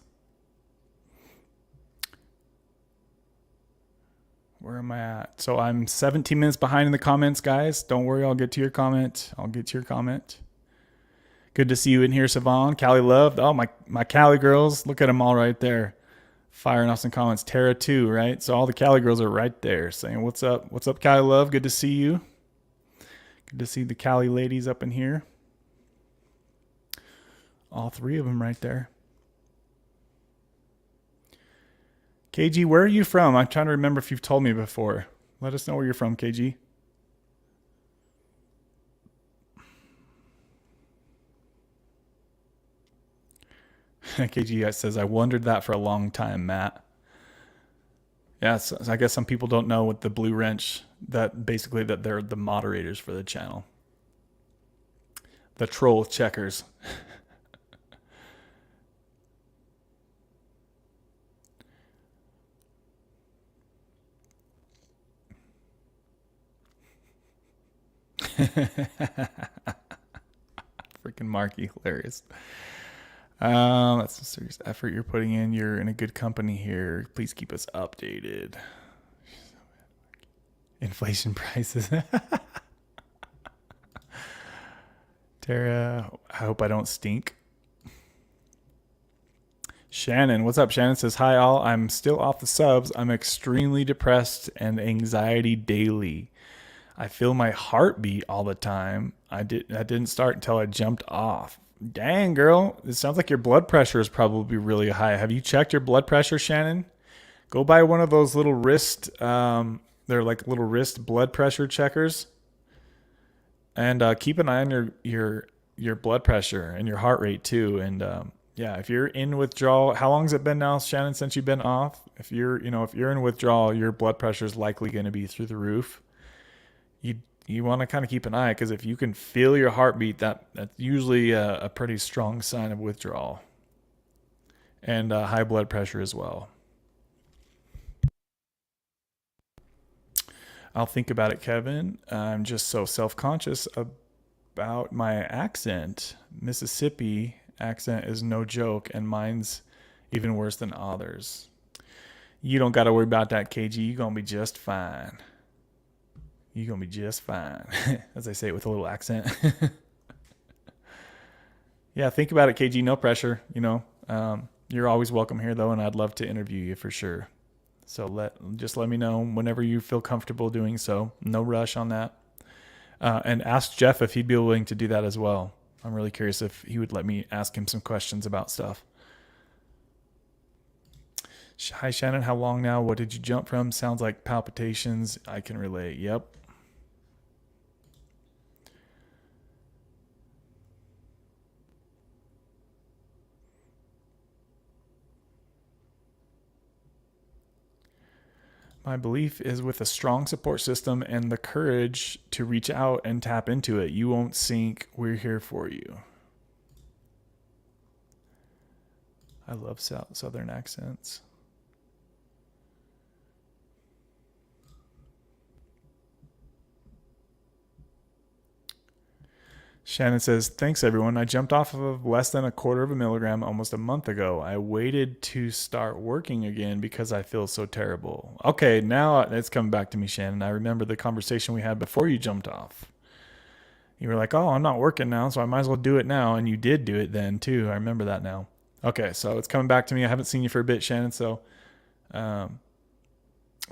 S1: Where am I at? So I'm 17 minutes behind in the comments, guys. Don't worry, I'll get to your comment. Good to see you in here, Savon. Callie Love. Oh, my Callie girls. Look at them all right there. Firing off some comments. Tara too, right? So all the Callie girls are right there saying, what's up? What's up, Callie Love? Good to see you. Good to see the Callie ladies up in here. All three of them right there. KG, where are you from? I'm trying to remember if you've told me before. Let us know where you're from, KG. KG says, I wondered that for a long time, Matt. Yeah, so I guess some people don't know with the Blue Wrench that basically that they're the moderators for the channel. The troll checkers. Freaking Marky, hilarious. That's a serious effort you're putting in. You're in a good company here. Please keep us updated. Inflation prices. Tara, I hope I don't stink. Shannon, what's up? Shannon says, hi all. I'm still off the subs. I'm extremely depressed and anxiety daily. I feel my heartbeat all the time. I didn't start until I jumped off. Dang, girl. It sounds like your blood pressure is probably really high. Have you checked your blood pressure, Shannon? Go buy one of those little wrist, they're like little wrist blood pressure checkers. And keep an eye on your blood pressure and your heart rate too. And yeah, if you're in withdrawal, how long has it been now, Shannon, since you've been off? If you're in withdrawal, your blood pressure is likely going to be through the roof. You want to kind of keep an eye, because if you can feel your heartbeat, that's usually a pretty strong sign of withdrawal. And high blood pressure as well. I'll think about it, Kevin. I'm just so self-conscious about my accent. Mississippi accent is no joke, and mine's even worse than others. You don't got to worry about that, KG. You're going to be just fine. You're going to be just fine. As I say it with a little accent. Yeah, think about it, KG. No pressure. You're always welcome here, though, and I'd love to interview you for sure. So just let me know whenever you feel comfortable doing so. No rush on that. And ask Jeff if he'd be willing to do that as well. I'm really curious if he would let me ask him some questions about stuff. Hi, Shannon. How long now? What did you jump from? Sounds like palpitations. I can relate. Yep. My belief is with a strong support system and the courage to reach out and tap into it, you won't sink. We're here for you. I love Southern accents. Shannon says, thanks everyone. I jumped off of less than 1/4 milligram almost a month ago. I waited to start working again because I feel so terrible. Okay, now it's coming back to me, Shannon. I remember the conversation we had before you jumped off. You were like, oh, I'm not working now, so I might as well do it now. And you did do it then too. I remember that now. Okay, so it's coming back to me. I haven't seen you for a bit, Shannon, so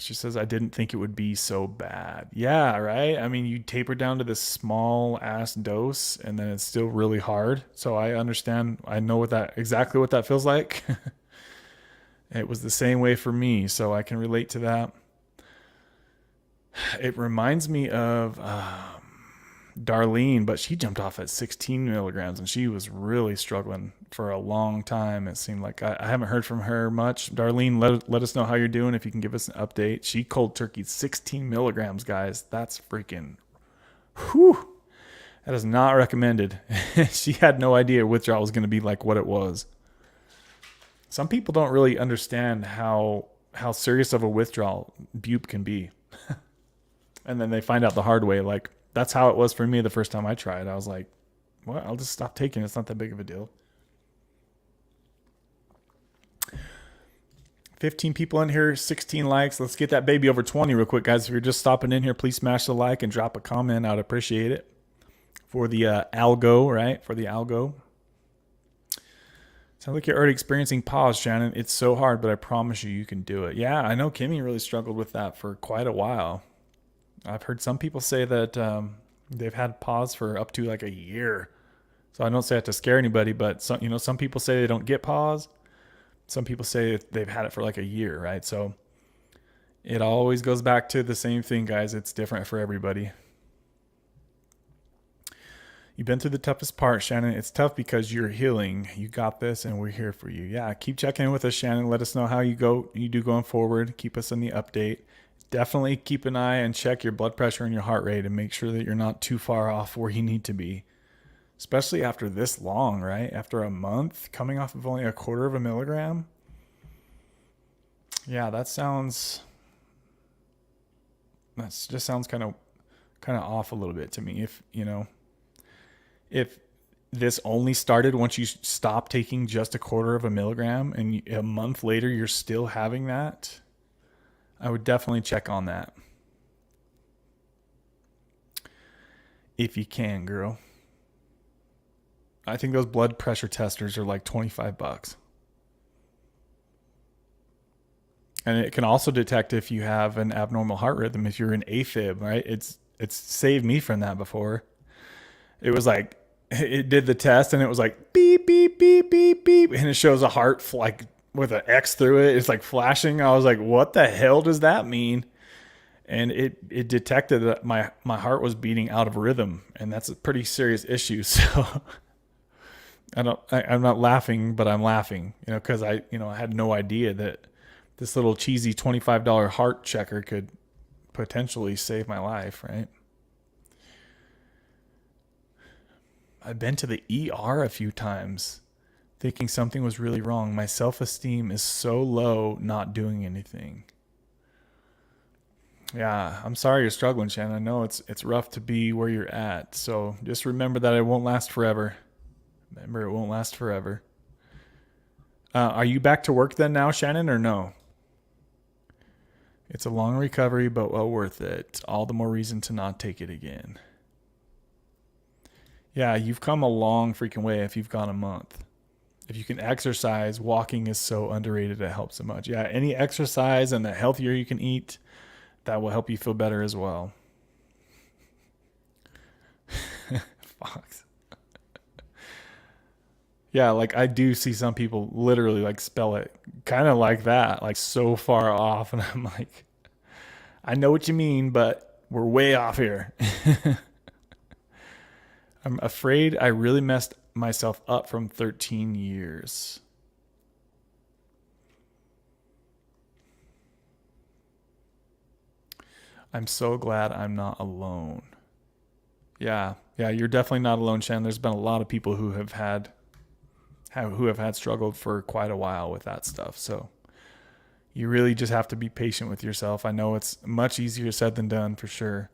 S1: she says, I didn't think it would be so bad. Yeah, right? I mean, you taper down to this small ass dose and then it's still really hard. So I understand. I know exactly what that feels like. It was the same way for me, so I can relate to that. It reminds me of Darlene, but she jumped off at 16 milligrams and she was really struggling for a long time. It seemed like I haven't heard from her much. Darlene, let us know how you're doing. If you can give us an update. She cold turkeyed 16 milligrams, guys. That's freaking, whew. That is not recommended. She had no idea withdrawal was going to be like what it was. Some people don't really understand how serious of a withdrawal bupe can be. And then they find out the hard way. Like, that's how it was for me the first time I tried. I was like, well, I'll just stop taking it. It's not that big of a deal. 15 people in here, 16 likes. Let's get that baby over 20 real quick, guys. If you're just stopping in here, please smash the like and drop a comment. I'd appreciate it. For the algo, right? For the algo. Sounds like you're already experiencing pause, Shannon. It's so hard, but I promise you, you can do it. Yeah, I know Kimmy really struggled with that for quite a while. I've heard some people say that they've had pause for up to like a year. So I don't say that to scare anybody, but some people say they don't get pause. Some people say they've had it for like a year, right? So it always goes back to the same thing, guys. It's different for everybody. You've been through the toughest part, Shannon. It's tough because you're healing. You got this, and we're here for you. Yeah, keep checking in with us, Shannon. Let us know how you do going forward. Keep us in the update. Definitely keep an eye and check your blood pressure and your heart rate and make sure that you're not too far off where you need to be. Especially after this long, right? After a month, coming off of only 1/4 milligram. Yeah, that just sounds kind of off a little bit to me. If this only started once you stop taking just 1/4 milligram and a month later you're still having that, I would definitely check on that. If you can, girl. I think those blood pressure testers are like $25. And it can also detect if you have an abnormal heart rhythm, if you're an AFib, right? It's saved me from that before. It was like, it did the test and it was like beep, beep, beep, beep, beep. And it shows a heart like with an X through it. It's like flashing. I was like, what the hell does that mean? And it detected that my heart was beating out of rhythm. And that's a pretty serious issue. So I'm not laughing, but I'm laughing, because I had no idea that this little cheesy $25 heart checker could potentially save my life, right? I've been to the ER a few times thinking something was really wrong. My self-esteem is so low not doing anything. Yeah, I'm sorry you're struggling, Shannon. I know it's rough to be where you're at. So just remember that it won't last forever. Remember, it won't last forever. Are you back to work then now, Shannon, or no? It's a long recovery, but well worth it. All the more reason to not take it again. Yeah, you've come a long freaking way if you've gone a month. If you can exercise, walking is so underrated. It helps so much. Yeah, any exercise and the healthier you can eat, that will help you feel better as well. Fox. Yeah, like I do see some people literally like spell it kind of like that, like so far off. And I'm like, I know what you mean, but we're way off here. I'm afraid I really messed myself up from 13 years. I'm so glad I'm not alone. Yeah, you're definitely not alone, Shan. There's been a lot of people who have had struggled for quite a while with that stuff. So you really just have to be patient with yourself. I know it's much easier said than done for sure.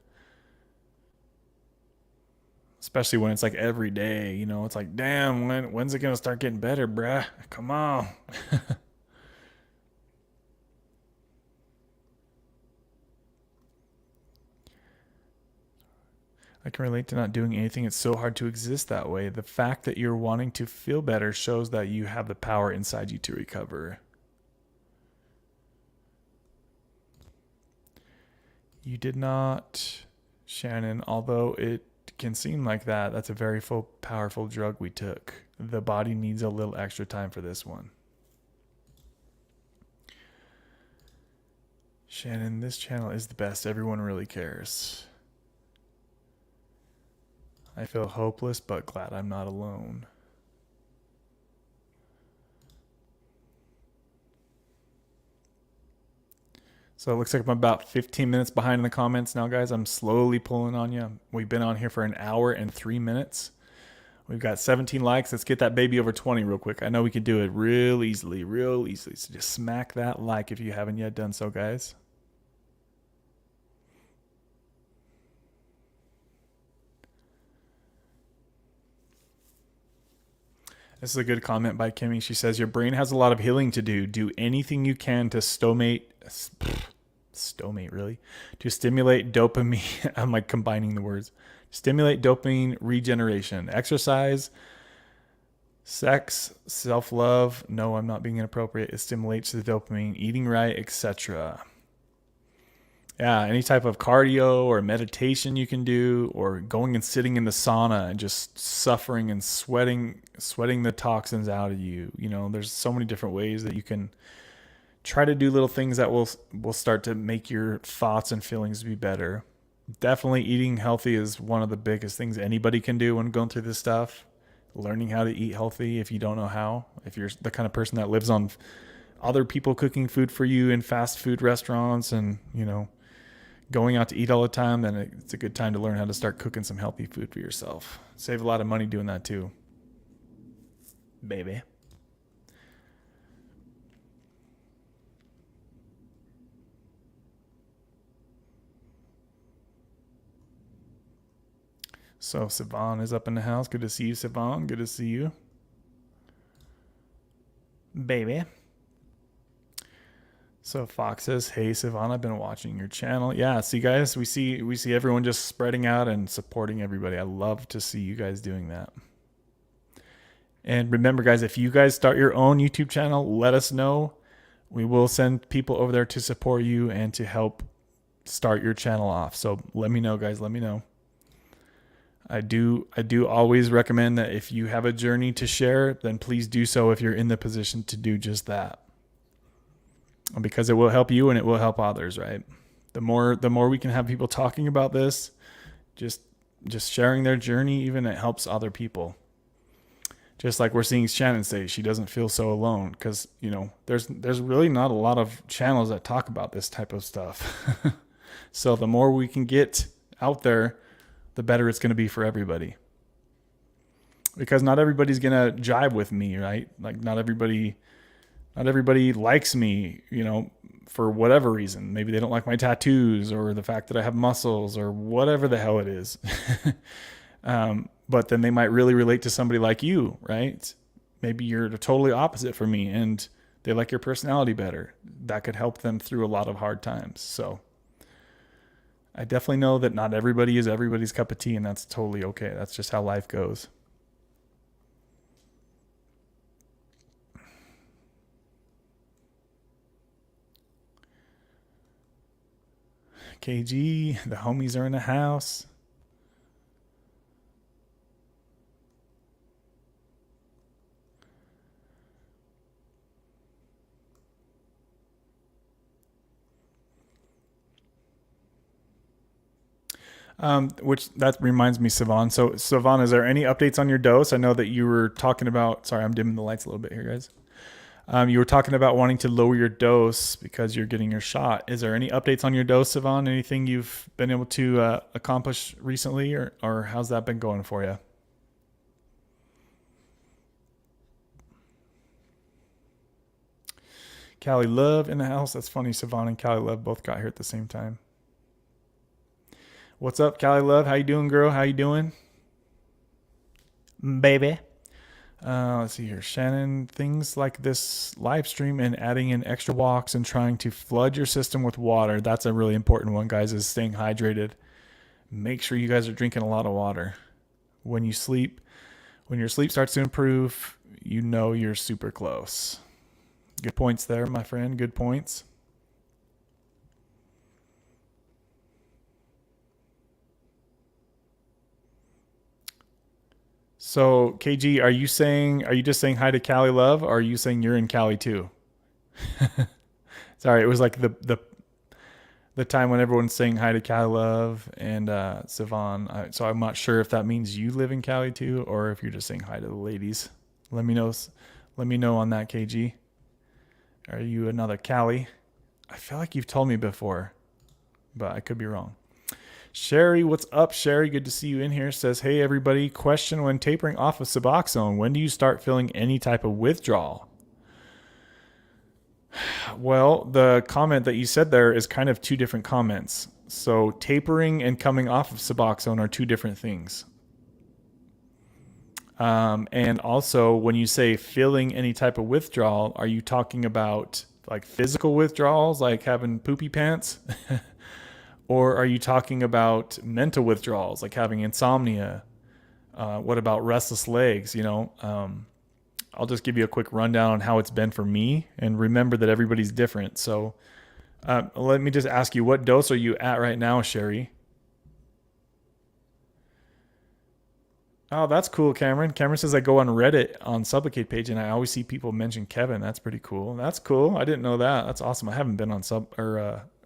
S1: Especially when it's like every day, it's like, damn, when's it going to start getting better, bruh? Come on. I can relate to not doing anything. It's so hard to exist that way. The fact that you're wanting to feel better shows that you have the power inside you to recover. You did not, Shannon, although it can seem like that. That's a very powerful drug we took. The body needs a little extra time for this one. Shannon, this channel is the best. Everyone really cares. I feel hopeless, but glad I'm not alone. So it looks like I'm about 15 minutes behind in the comments now, guys. I'm slowly pulling on you. We've been on here for 1 hour and 3 minutes. We've got 17 likes. Let's get that baby over 20 real quick. I know we can do it real easily. So just smack that like if you haven't yet done so, guys. This is a good comment by Kimmy. She says, your brain has a lot of healing to do. Do anything you can to stimulate really? To stimulate dopamine. I'm like combining the words. Stimulate dopamine regeneration. Exercise, sex, self-love. No, I'm not being inappropriate. It stimulates the dopamine. Eating right, etc. Yeah, any type of cardio or meditation you can do, or going and sitting in the sauna and just suffering and sweating the toxins out of you. You know, there's so many different ways that you can try to do little things that will start to make your thoughts and feelings be better. Definitely eating healthy is one of the biggest things anybody can do when going through this stuff. Learning how to eat healthy if you don't know how. If you're the kind of person that lives on other people cooking food for you in fast food restaurants and, you know, going out to eat all the time, then it's a good time to learn how to start cooking some healthy food for yourself. Save a lot of money doing that too, baby. So Siobhan is up in the house. Good to see you, Siobhan. Good to see you, baby. So Fox says, hey, Savannah, I've been watching your channel. Yeah, see, guys, we see everyone just spreading out and supporting everybody. I love to see you guys doing that. And remember, guys, if you guys start your own YouTube channel, let us know. We will send people over there to support you and to help start your channel off. So let me know, guys. Let me know. I do always recommend that if you have a journey to share, then please do so if you're in the position to do just that. Because it will help you and it will help others, right? The more we can have people talking about this, just sharing their journey, even it helps other people. Just like we're seeing Shannon say, she doesn't feel so alone because, you know, there's really not a lot of channels that talk about this type of stuff. So the more we can get out there, the better it's going to be for everybody. Because not everybody's going to jive with me, right? Like not everybody likes me, you know, for whatever reason. Maybe they don't like my tattoos or the fact that I have muscles or whatever the hell it is. But then they might really relate to somebody like you, right? Maybe you're the totally opposite for me and they like your personality better. That could help them through a lot of hard times. So I definitely know that not everybody is everybody's cup of tea, and that's totally okay. That's just how life goes. KG, the homies are in the house. Which that reminds me, Siobhan. So, Siobhan, is there any updates on your dose? I know that you were talking about. Sorry, I'm dimming the lights a little bit here, guys. You were talking about wanting to lower your dose because you're getting your shot. Is there any updates on your dose, Siobhan? Anything you've been able to accomplish recently, or how's that been going for you? Callie Love in the house. That's funny. Siobhan and Callie Love both got here at the same time. What's up, Callie Love? How you doing, girl? How you doing, baby? Let's see here. Shannon, things like this live stream and adding in extra walks and trying to flood your system with water. That's a really important one, guys, is staying hydrated. Make sure you guys are drinking a lot of water. When your sleep starts to improve, you know you're super close. Good points there, my friend. Good points. So, KG, are you just saying hi to Callie Love, or are you saying you're in Cali too? Sorry, it was like the time when everyone's saying hi to Callie Love and Siobhan. So I'm not sure if that means you live in Cali too, or if you're just saying hi to the ladies. Let me know. Let me know on that, KG. Are you another Cali? I feel like you've told me before, but I could be wrong. Sherry, what's up, Sherry? Good to see you in here. Says, hey, everybody. Question: when tapering off of Suboxone, when do you start feeling any type of withdrawal? Well, the comment that you said there is kind of two different comments. So tapering and coming off of Suboxone are two different things. And also, when you say feeling any type of withdrawal, are you talking about like physical withdrawals, like having poopy pants? Or are you talking about mental withdrawals, like having insomnia? What about restless legs? I'll just give you a quick rundown on how it's been for me, and remember that everybody's different. So let me just ask you, what dose are you at right now, Sherry? Oh, that's cool, Cameron. Cameron says I go on Reddit on Sublocade page, and I always see people mention Kevin. That's pretty cool. That's cool. I didn't know that. That's awesome. I haven't been on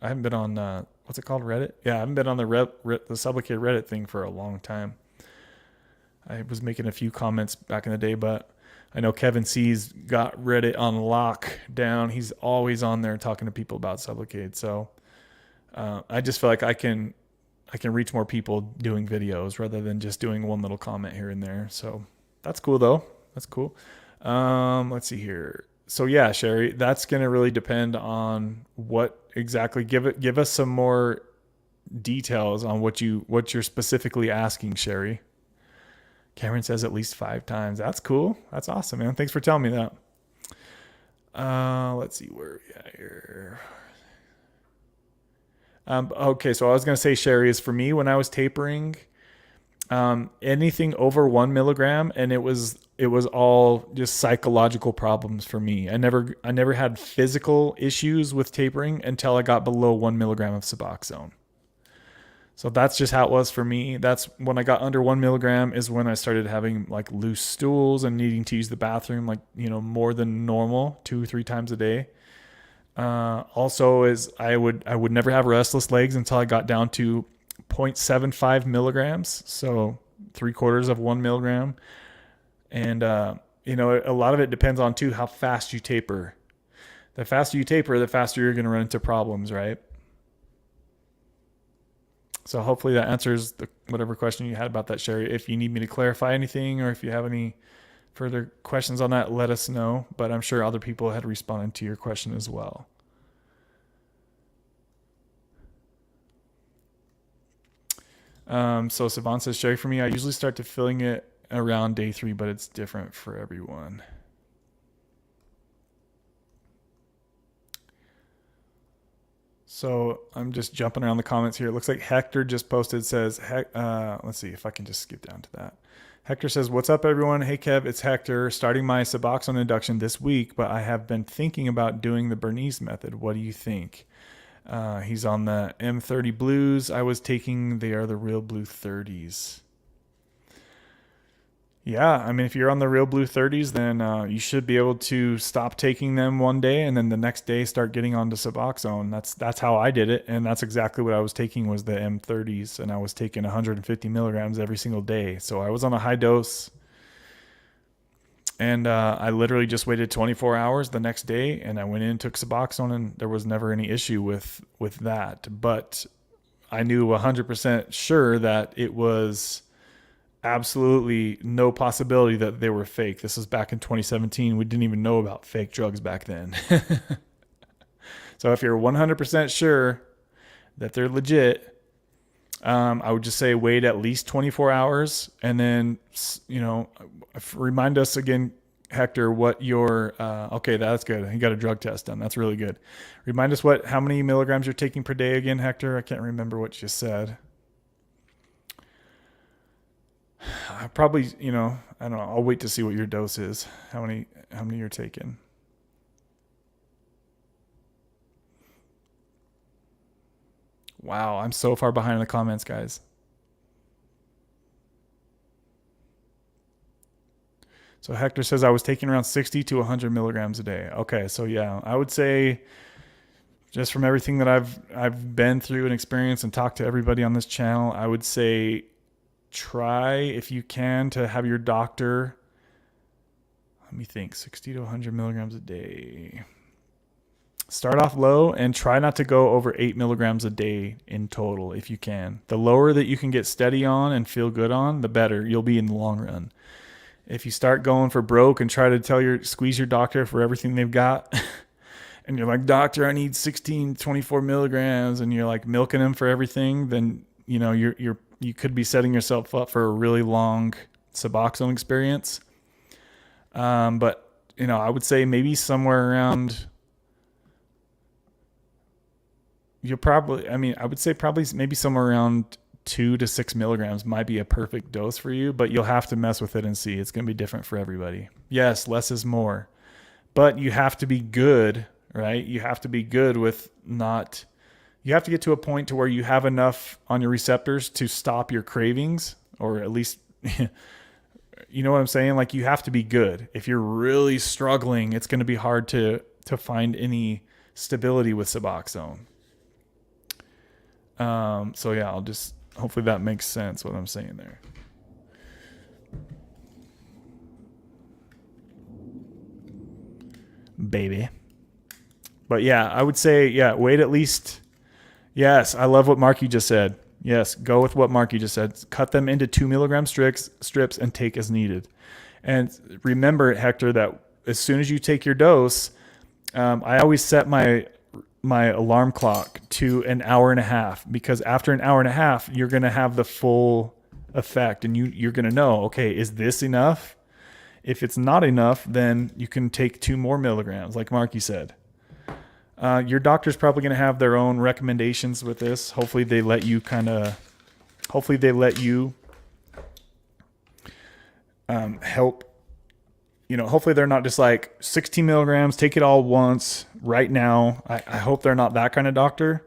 S1: I haven't been on what's it called, Reddit? Yeah, I haven't been on the Sublocade Reddit thing for a long time. I was making a few comments back in the day, but I know Kevin C's got Reddit on lockdown. He's always on there talking to people about Sublocade. So I just feel like I can reach more people doing videos rather than just doing one little comment here and there. So that's cool though. That's cool. Let's see here. So yeah, Sherry, that's going to really depend on what exactly. Give us some more details on what you're specifically asking, Sherry. Cameron says at least 5 times. That's cool. That's awesome, man. Thanks for telling me that. Let's see where are we at here. Okay, so I was going to say, Sherry, is for me when I was tapering, anything over 1 milligram, and it was all just psychological problems for me. I never had physical issues with tapering until I got below 1 milligram of Suboxone. So that's just how it was for me. That's when I got under 1 milligram is when I started having like loose stools and needing to use the bathroom like, more than normal, 2-3 times a day. Also is I would never have restless legs until I got down to 0.75 milligrams. So 3/4 of 1 milligram. And, a lot of it depends on too, how fast you taper. The faster you taper, the faster you're going to run into problems, right? So hopefully that answers whatever question you had about that, Sherry. If you need me to clarify anything or if you have any further questions on that, let us know. But I'm sure other people had responded to your question as well. So Savant says, Sherry, for me, I usually start to feeling it around day 3, but it's different for everyone. So I'm just jumping around the comments here. It looks like Hector just posted, says, let's see if I can just skip down to that. Hector says, what's up, everyone? Hey, Kev, it's Hector. Starting my Suboxone induction this week, but I have been thinking about doing the Bernice method. What do you think? He's on the M30 blues. I was taking, they are the real blue 30s. Yeah, I mean, if you're on the real blue 30s, then you should be able to stop taking them one day and then the next day start getting onto Suboxone. That's how I did it, and that's exactly what I was taking was the M30s, and I was taking 150 milligrams every single day. So I was on a high dose, and I literally just waited 24 hours the next day, and I went in and took Suboxone, and there was never any issue with that. But I knew 100% sure that it was absolutely no possibility that they were fake. This was back in 2017. We didn't even know about fake drugs back then. So if you're 100% sure that they're legit, I would just say wait at least 24 hours and then, remind us again, Hector, what your, okay, that's good. You got a drug test done. That's really good. Remind us how many milligrams you're taking per day again, Hector. I can't remember what you said. I probably, I don't know. I'll wait to see what your dose is. How many you're taking. Wow, I'm so far behind in the comments, guys. So Hector says I was taking around 60 to 100 milligrams a day. Okay, so yeah, I would say just from everything that I've been through and experienced and talked to everybody on this channel, I would say try, if you can, to have your doctor, let me think, 60 to 100 milligrams a day. Start off low and try not to go over 8 milligrams a day in total if you can. The lower that you can get steady on and feel good on, the better you'll be in the long run. If you start going for broke and try to squeeze your doctor for everything they've got, and you're like, doctor, I need 16, 24 milligrams, and you're like milking them for everything, then you could be setting yourself up for a really long Suboxone experience. But I would say maybe somewhere around, I would say probably maybe somewhere around 2 to 6 milligrams might be a perfect dose for you, but you'll have to mess with it and see. It's going to be different for everybody. Yes, less is more, but you have to be good, right? You have to be good with you have to get to a point to where you have enough on your receptors to stop your cravings, or at least, you know what I'm saying? Like, you have to be good. If you're really struggling, it's going to be hard to find any stability with Suboxone. So yeah, hopefully that makes sense what I'm saying there. Baby. But yeah, I would say, wait at least. Yes, I love what Marky just said. Yes, go with what Marky just said. Cut them into 2 milligram strips and take as needed. And remember, Hector, that as soon as you take your dose, I always set my alarm clock to an hour and a half, because after an hour and a half, you're going to have the full effect, and you're going to know, okay, is this enough? If it's not enough, then you can take 2 more milligrams, like Marky said. Your doctor's probably going to have their own recommendations with this. Hopefully they let you help. Hopefully they're not just like 16 milligrams, take it all once right now. I hope they're not that kind of doctor.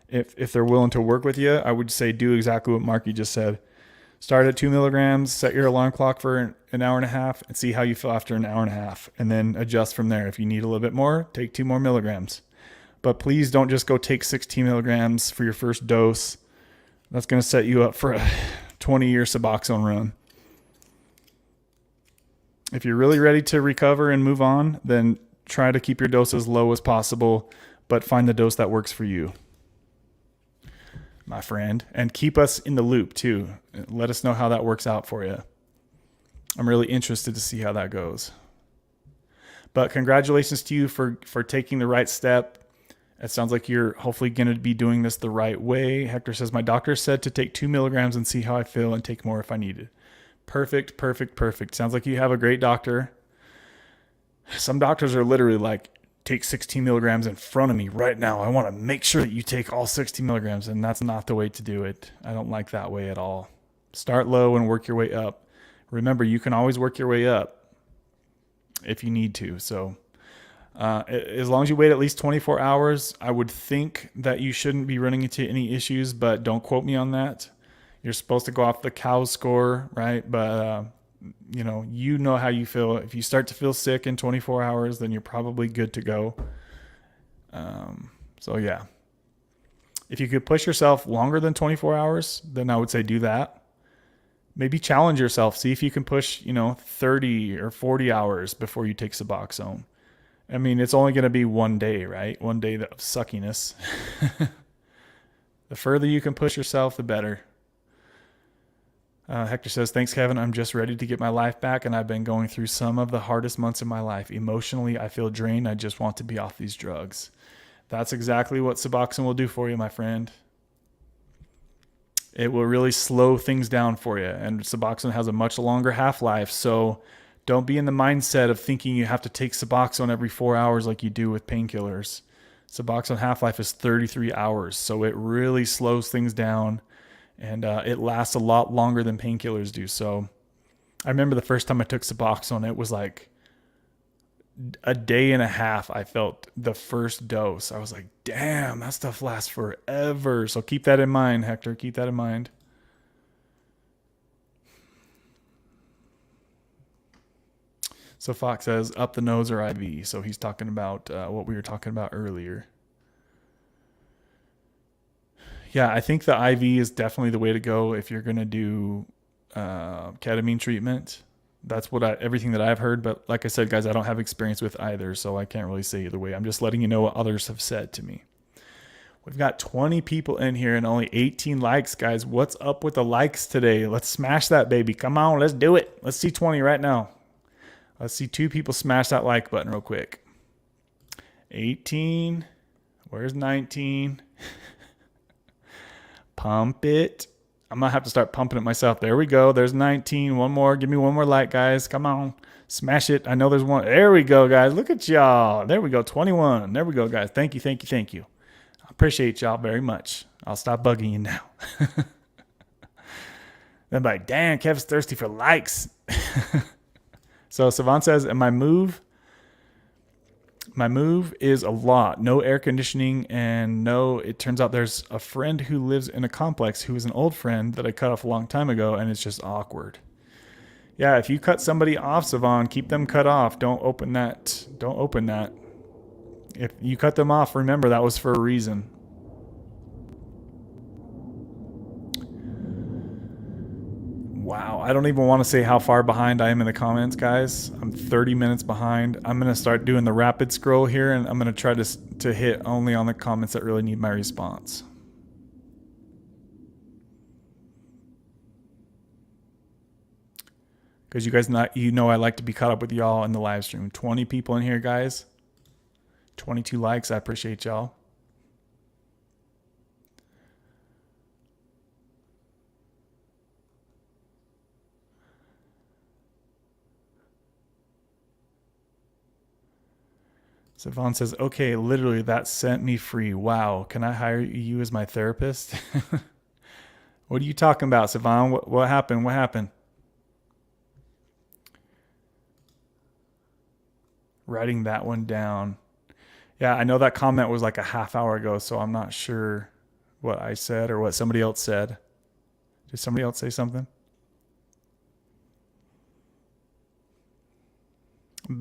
S1: If they're willing to work with you, I would say do exactly what Marky just said. Start at 2 milligrams, set your alarm clock for an hour and a half, and see how you feel after an hour and a half, and then adjust from there. If you need a little bit more, take 2 more milligrams. But please don't just go take 16 milligrams for your first dose. That's going to set you up for a 20-year Suboxone run. If you're really ready to recover and move on, then try to keep your dose as low as possible, but find the dose that works for you, my friend. And keep us in the loop too. Let us know how that works out for you. I'm really interested to see how that goes. But congratulations to you for taking the right step. It sounds like you're hopefully going to be doing this the right way. Hector says, my doctor said to take 2 milligrams and see how I feel and take more if I needed. Perfect, perfect, perfect. Sounds like you have a great doctor. Some doctors are literally like, take 16 milligrams in front of me right now. I want to make sure that you take all 60 milligrams. And that's not the way to do it. I don't like that way at all. Start low and work your way up. Remember, you can always work your way up if you need to. So as long as you wait at least 24 hours, I would think that you shouldn't be running into any issues, but don't quote me on that. You're supposed to go off the cow score, right? But, you know how you feel. If you start to feel sick in 24 hours, then you're probably good to go. So yeah, if you could push yourself longer than 24 hours, then I would say do that. Maybe challenge yourself. See if you can push, 30 or 40 hours before you take Suboxone. I mean, it's only going to be one day, right? One day of suckiness. The further you can push yourself, the better. Hector says, thanks, Kevin. I'm just ready to get my life back, and I've been going through some of the hardest months of my life. Emotionally, I feel drained. I just want to be off these drugs. That's exactly what Suboxone will do for you, my friend. It will really slow things down for you, and Suboxone has a much longer half-life, so don't be in the mindset of thinking you have to take Suboxone every 4 hours like you do with painkillers. Suboxone half-life is 33 hours, so it really slows things down. And it lasts a lot longer than painkillers do. So I remember the first time I took Suboxone, it was like a day and a half I felt the first dose. I was like, damn, that stuff lasts forever. So keep that in mind, Hector. Keep that in mind. So Fox says, up the nose or IV. So he's talking about what we were talking about earlier. Yeah, I think the IV is definitely the way to go if you're going to do ketamine treatment. That's everything that I've heard. But like I said, guys, I don't have experience with either, so I can't really say either way. I'm just letting you know what others have said to me. We've got 20 people in here and only 18 likes, guys. What's up with the likes today? Let's smash that, baby. Come on, let's do it. Let's see 20 right now. Let's see 2 people smash that like button real quick. 18. Where's 19? Pump it I'm going to have to start pumping it myself. There we go. There's 19. One more. Give me one more like, guys. Come on. Smash it. I know there's one. There we go, guys. Look at y'all. There we go. 21. There we go, guys. Thank you. Thank you. Thank you. I appreciate y'all very much. I'll stop bugging you now. Then like, damn, Kevin's thirsty for likes. So Savant says, and my move is a lot. No air conditioning, and no, it turns out there's a friend who lives in a complex who is an old friend that I cut off a long time ago, and it's just awkward. Yeah, if you cut somebody off, Savant, keep them cut off. Don't open that. Don't open that. If you cut them off, remember that was for a reason. Wow, I don't even want to say how far behind I am in the comments, guys. I'm 30 minutes behind. I'm going to start doing the rapid scroll here, and I'm going to try to hit only on the comments that really need my response. Because you guys I like to be caught up with y'all in the live stream. 20 people in here, guys. 22 likes. I appreciate y'all. Savon says, okay, literally that sent me free. Wow. Can I hire you as my therapist? What are you talking about, Savon? What happened? What happened? Writing that one down. Yeah, I know that comment was like a half hour ago, so I'm not sure what I said or what somebody else said. Did somebody else say something?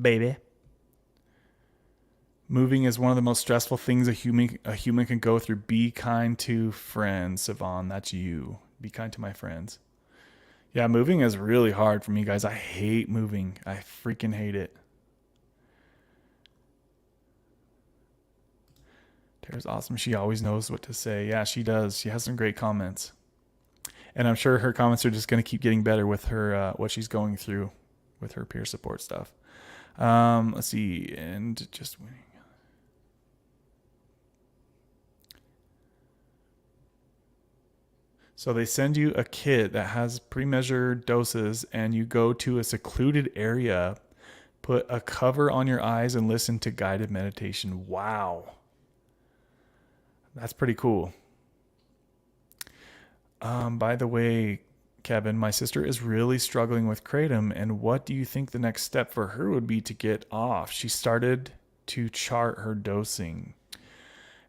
S1: Baby. Moving is one of the most stressful things a human can go through. Be kind to friends, Savon. That's you. Be kind to my friends. Yeah, moving is really hard for me, guys. I hate moving. I freaking hate it. Tara's awesome. She always knows what to say. Yeah, she does. She has some great comments. And I'm sure her comments are just going to keep getting better with her what she's going through with her peer support stuff. Let's see. And just winning. So they send you a kit that has pre-measured doses, and you go to a secluded area, put a cover on your eyes, and listen to guided meditation. Wow. That's pretty cool. By the way, Kevin, my sister is really struggling with Kratom, and what do you think the next step for her would be to get off? She started to chart her dosing.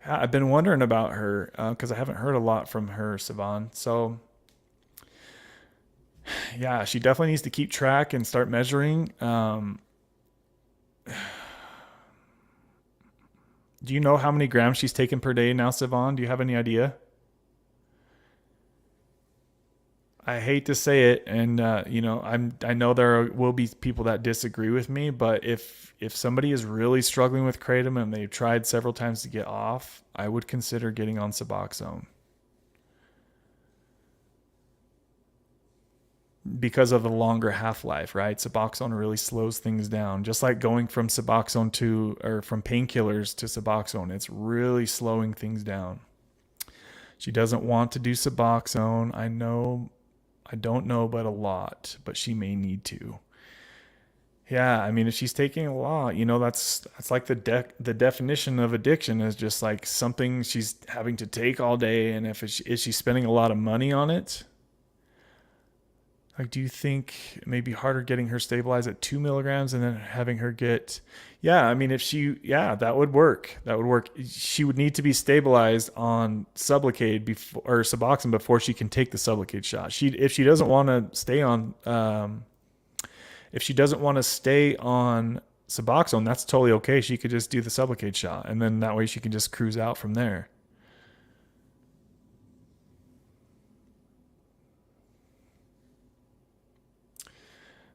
S1: I've been wondering about her because I haven't heard a lot from her, Savon. So, yeah, she definitely needs to keep track and start measuring. Do you know how many grams she's taken per day now, Savon? Do you have any idea? I hate to say it, and I know will be people that disagree with me, but if somebody is really struggling with Kratom and they've tried several times to get off, I would consider getting on Suboxone. Because of the longer half-life, right? Suboxone really slows things down. Just like going from Suboxone from painkillers to Suboxone, it's really slowing things down. She doesn't want to do Suboxone. I don't know about a lot, but she may need to. Yeah, I mean, if she's taking a lot, that's like the definition of addiction is just like something she's having to take all day. And is she spending a lot of money on it? Like, do you think it may be harder getting her stabilized at 2 milligrams and then having her get, yeah, I mean, that would work. That would work. She would need to be stabilized on Sublocade or Suboxone before she can take the Sublocade shot. If she doesn't want to stay on Suboxone, that's totally okay. She could just do the Sublocade shot, and then that way she can just cruise out from there.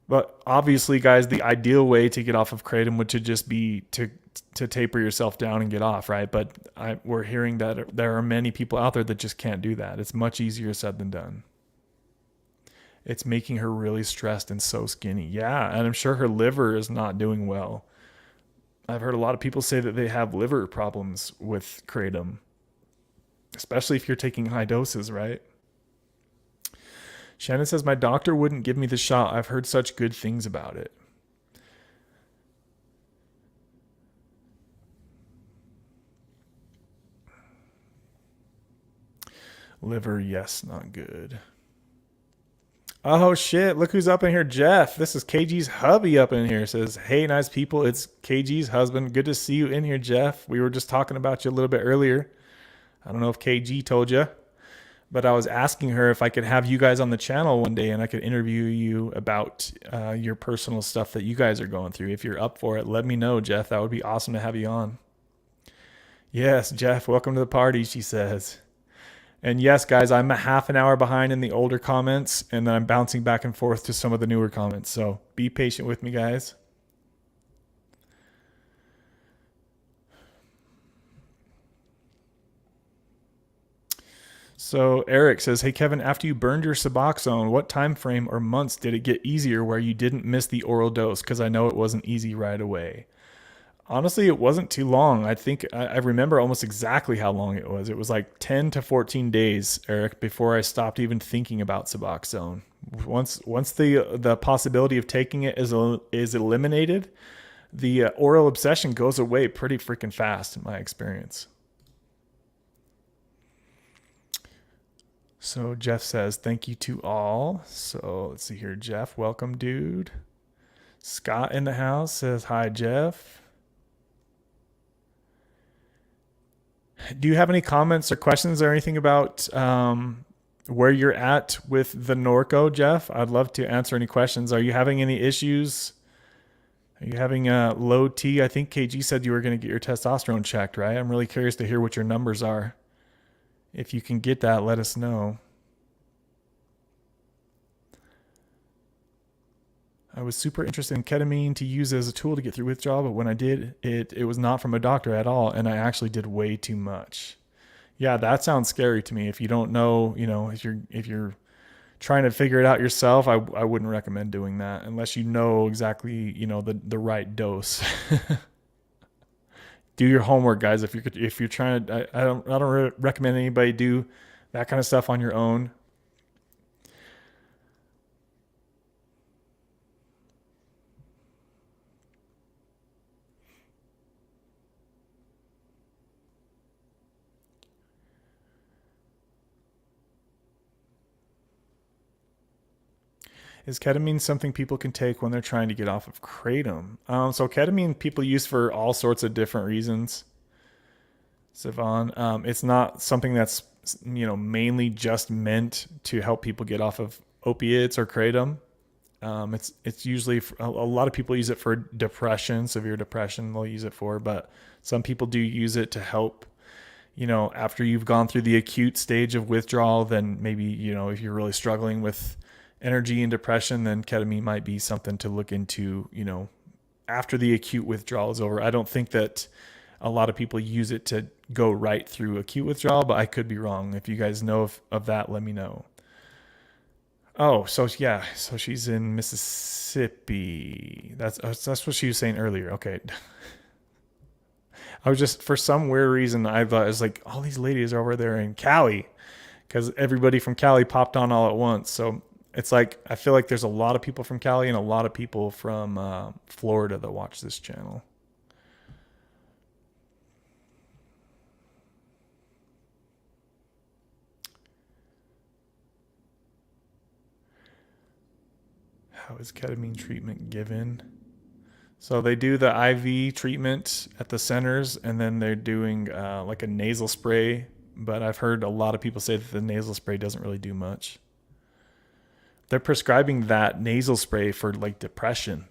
S1: But obviously, guys, the ideal way to get off of Kratom would to just be to taper yourself down and get off, right? But we're hearing that there are many people out there that just can't do that. It's much easier said than done. It's making her really stressed and so skinny. Yeah, and I'm sure her liver is not doing well. I've heard a lot of people say that they have liver problems with Kratom, especially if you're taking high doses, right? Shannon says, my doctor wouldn't give me the shot. I've heard such good things about it. Liver, yes, not good. Oh shit, look who's up in here, Jeff. This is KG's hubby up in here. Says, hey, nice people, it's KG's husband. Good to see you in here, Jeff. We were just talking about you a little bit earlier. I don't know if KG told you, but I was asking her if I could have you guys on the channel one day and I could interview you about your personal stuff that you guys are going through. If you're up for it, let me know, Jeff. That would be awesome to have you on. Yes, Jeff, welcome to the party, she says. And yes, guys, I'm a half an hour behind in the older comments, and then I'm bouncing back and forth to some of the newer comments. So be patient with me, guys. So Eric says, hey, Kevin, after you burned your Suboxone, what time frame or months did it get easier where you didn't miss the oral dose? Because I know it wasn't easy right away. Honestly, it wasn't too long. I think I remember almost exactly how long it was. It was like 10 to 14 days, Eric, before I stopped even thinking about Suboxone. Once the possibility of taking it is eliminated, the oral obsession goes away pretty freaking fast in my experience. So Jeff says, thank you to all. So let's see here. Jeff, welcome, dude. Scott in the house says, hi, Jeff. Do you have any comments or questions or anything about where you're at with the Norco, Jeff? I'd love to answer any questions. Are you having any issues? Are you having a low T? I think KG said you were going to get your testosterone checked, right? I'm really curious to hear what your numbers are. If you can get that, let us know. I was super interested in ketamine to use as a tool to get through withdrawal, but when I did, it was not from a doctor at all, and I actually did way too much. Yeah, that sounds scary to me. If you don't know, if you're trying to figure it out yourself, I wouldn't recommend doing that unless you know exactly, the right dose. Do your homework, guys. If you're trying to, I don't recommend anybody do that kind of stuff on your own. Is ketamine something people can take when they're trying to get off of Kratom? So ketamine people use for all sorts of different reasons. Sivan, it's not something that's mainly just meant to help people get off of opiates or Kratom. It's usually a lot of people use it for depression, severe depression. They'll use it for, but some people do use it to help. After you've gone through the acute stage of withdrawal, then maybe if you're really struggling with energy and depression, then ketamine might be something to look into, after the acute withdrawal is over. I don't think that a lot of people use it to go right through acute withdrawal, but I could be wrong. If you guys know of that, let me know. Oh, so yeah, so she's in Mississippi. That's what she was saying earlier. Okay. I was just, for some weird reason, I thought it was like, all these ladies are over there in Cali, because everybody from Cali popped on all at once. So it's like, I feel like there's a lot of people from Cali and a lot of people from Florida that watch this channel. How is ketamine treatment given? So they do the IV treatment at the centers, and then they're doing like a nasal spray. But I've heard a lot of people say that the nasal spray doesn't really do much. They're prescribing that nasal spray for like depression.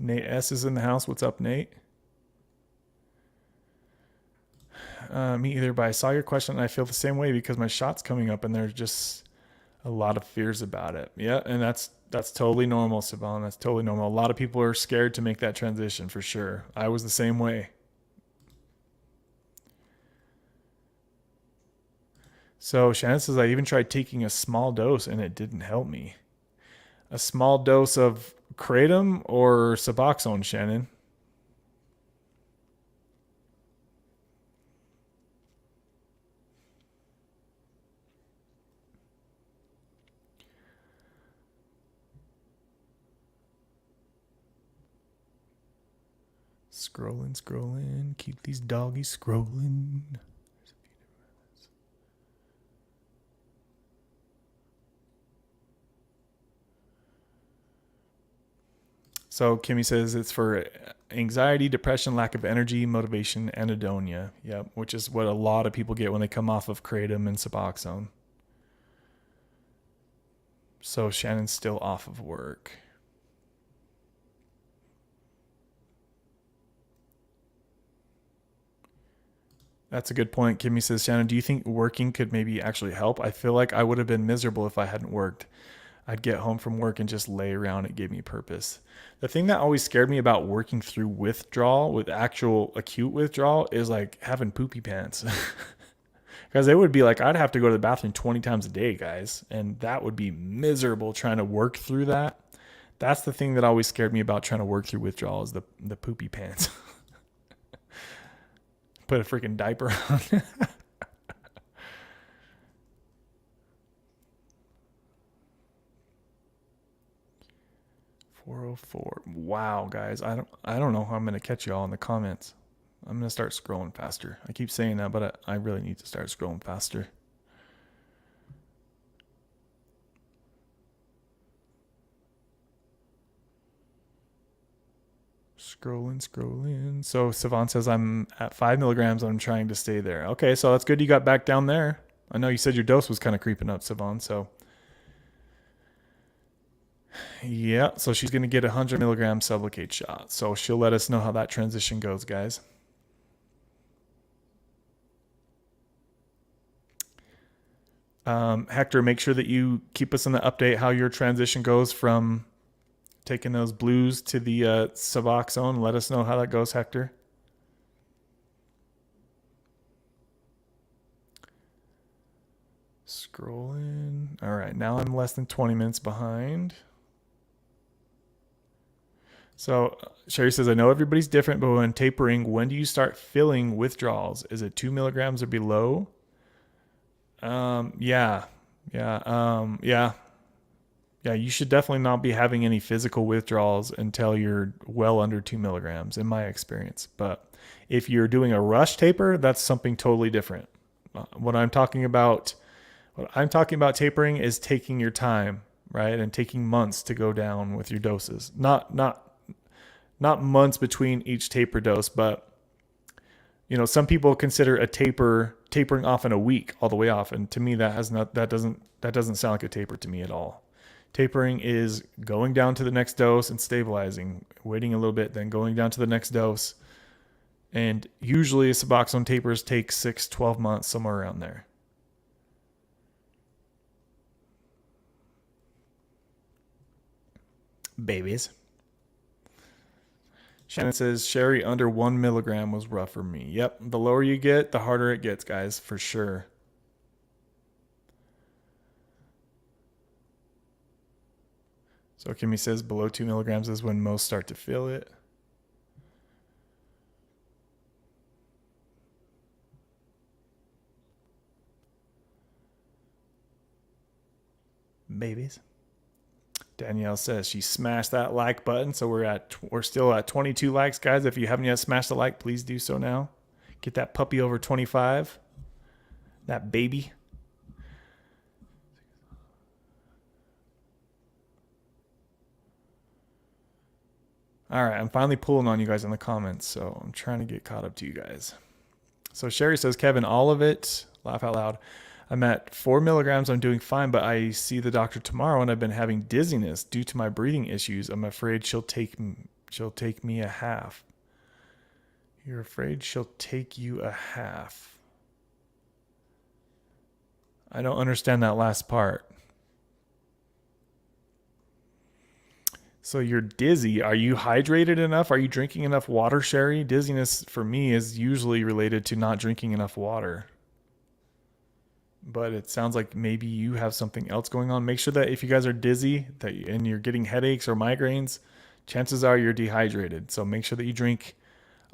S1: Nate S is in the house. What's up, Nate? Me either, but I saw your question and I feel the same way because my shot's coming up and there's just a lot of fears about it. Yeah, and that's totally normal, Saban. That's totally normal. A lot of people are scared to make that transition for sure. I was the same way. So Shannon says, I even tried taking a small dose and it didn't help me. A small dose of Kratom or Suboxone, Shannon? Scrolling. Keep these doggies scrolling. So Kimmy says it's for anxiety, depression, lack of energy, motivation, anhedonia. Yep, which is what a lot of people get when they come off of Kratom and Suboxone. So Shannon's still off of work. That's a good point. Kimmy says, Shannon, do you think working could maybe actually help? I feel like I would have been miserable if I hadn't worked. I'd get home from work and just lay around. It gave me purpose. The thing that always scared me about working through withdrawal, with actual acute withdrawal, is like having poopy pants. Because it would be like I'd have to go to the bathroom 20 times a day, guys. And that would be miserable trying to work through that. That's the thing that always scared me about trying to work through withdrawal is the poopy pants. Put a freaking diaper on. 404. Wow, guys. I don't know how I'm gonna catch you all in the comments. I'm gonna start scrolling faster. I keep saying that, but I really need to start scrolling faster. Scrolling. So Savant says I'm at 5 milligrams. I'm trying to stay there. Okay, so that's good. You got back down there. I know you said your dose was kind of creeping up, Savant. So yeah, so she's going to get a 100 milligram Sublocade shot. So she'll let us know how that transition goes, guys. Hector, make sure that you keep us in the update how your transition goes from taking those blues to the Suboxone. Let us know how that goes, Hector. Scrolling. All right, now I'm less than 20 minutes behind. So Sherry says, I know everybody's different, but when tapering, when do you start feeling withdrawals? Is it 2 milligrams or below? Yeah. You should definitely not be having any physical withdrawals until you're well under 2 milligrams, in my experience. But if you're doing a rush taper, that's something totally different. What I'm talking about tapering is taking your time, right, and taking months to go down with your doses. Not months between each taper dose, but some people consider a tapering off in a week all the way off, and to me that doesn't sound like a taper to me at all. Tapering is going down to the next dose and stabilizing, waiting a little bit, then going down to the next dose. And usually Suboxone tapers take 6-12 months, somewhere around there. Babies. Shannon says, Sherry, under 1 milligram was rough for me. Yep, the lower you get, the harder it gets, guys, for sure. So Kimmy says below 2 milligrams is when most start to feel it. Babies. Danielle says she smashed that like button, so we're still at 22 likes, guys. If you haven't yet smashed the like, please do so now. Get that puppy over 25. That baby. All right, I'm finally pulling on you guys in the comments, so I'm trying to get caught up to you guys. So Sherry says, Kevin, all of it, laugh out loud. I'm at 4 milligrams. I'm doing fine, but I see the doctor tomorrow and I've been having dizziness due to my breathing issues. I'm afraid she'll take me a half. You're afraid she'll take you a half. I don't understand that last part. So you're dizzy. Are you hydrated enough? Are you drinking enough water, Sherry? Dizziness for me is usually related to not drinking enough water. But it sounds like maybe you have something else going on. Make sure that if you guys are dizzy and you're getting headaches or migraines, chances are you're dehydrated. So make sure that you drink